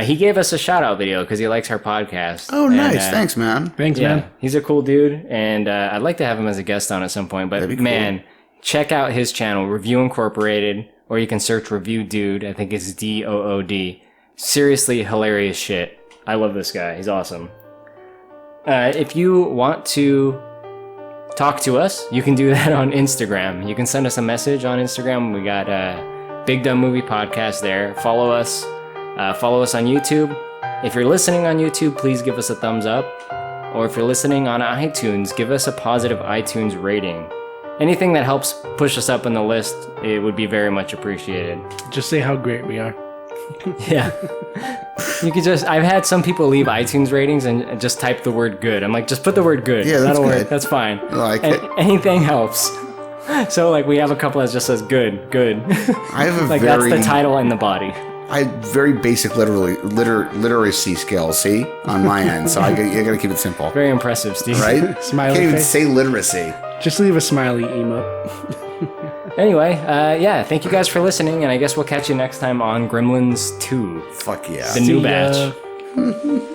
He gave us a shout out video because he likes our podcast. Oh, nice. Thanks, man. Thanks, man. He's a cool dude, and I'd like to have him as a guest on at some point. But That'd be cool. man, check out his channel, Review Incorporated, or you can search Review Dude. I think it's DOOD. Seriously hilarious shit. I love this guy. He's awesome. If you want to talk to us, you can do that on Instagram. You can send us a message on Instagram. We got Big Dumb Movie Podcast there. Follow us. Follow us on YouTube. If you're listening on YouTube, please give us a thumbs up. Or if you're listening on iTunes, give us a positive iTunes rating. Anything that helps push us up in the list, it would be very much appreciated. Just say how great we are. Yeah. You could I've had some people leave iTunes ratings and just type the word good. I'm like, just put the word good. Yeah, that's that'll good. work. That's fine. I like it. Anything helps. So we have a couple that just says good. I have a that's the title and the body. I have very basic literacy skills, see, on my end. So you got to keep it simple. Very impressive, Steve. Right? Smiley Can't even face. say literacy. Just leave a smiley emote. Anyway, thank you guys for listening, and I guess we'll catch you next time on Gremlins 2. Fuck yeah. The new See ya. batch.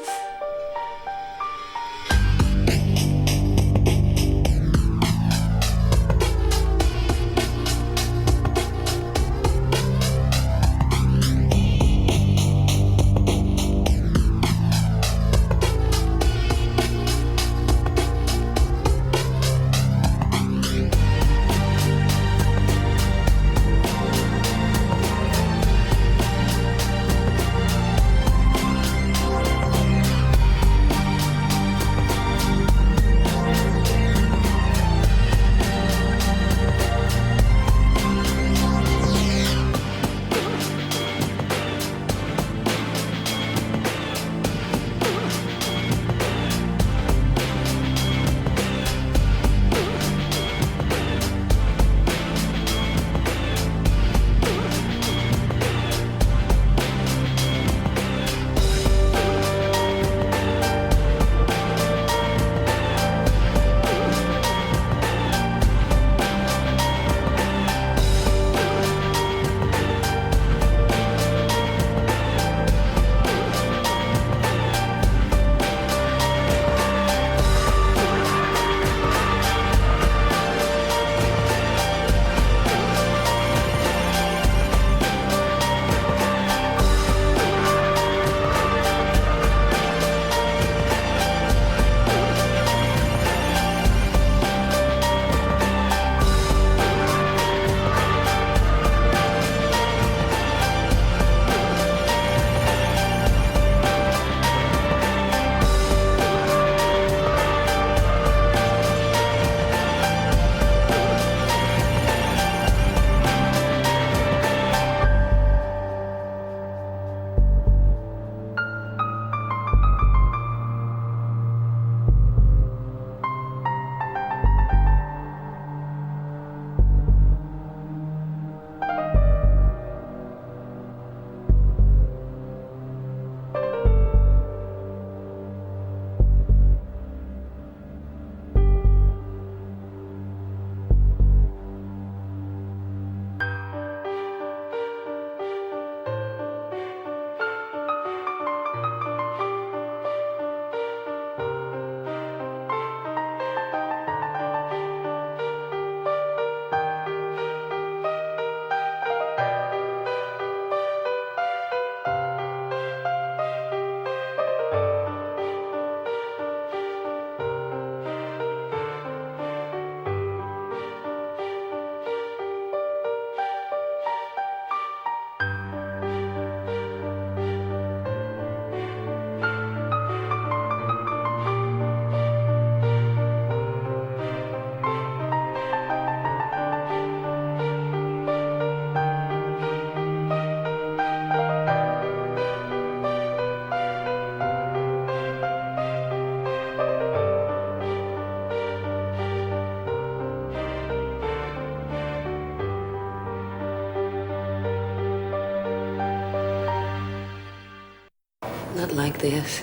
Not like this.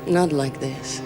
Not like this.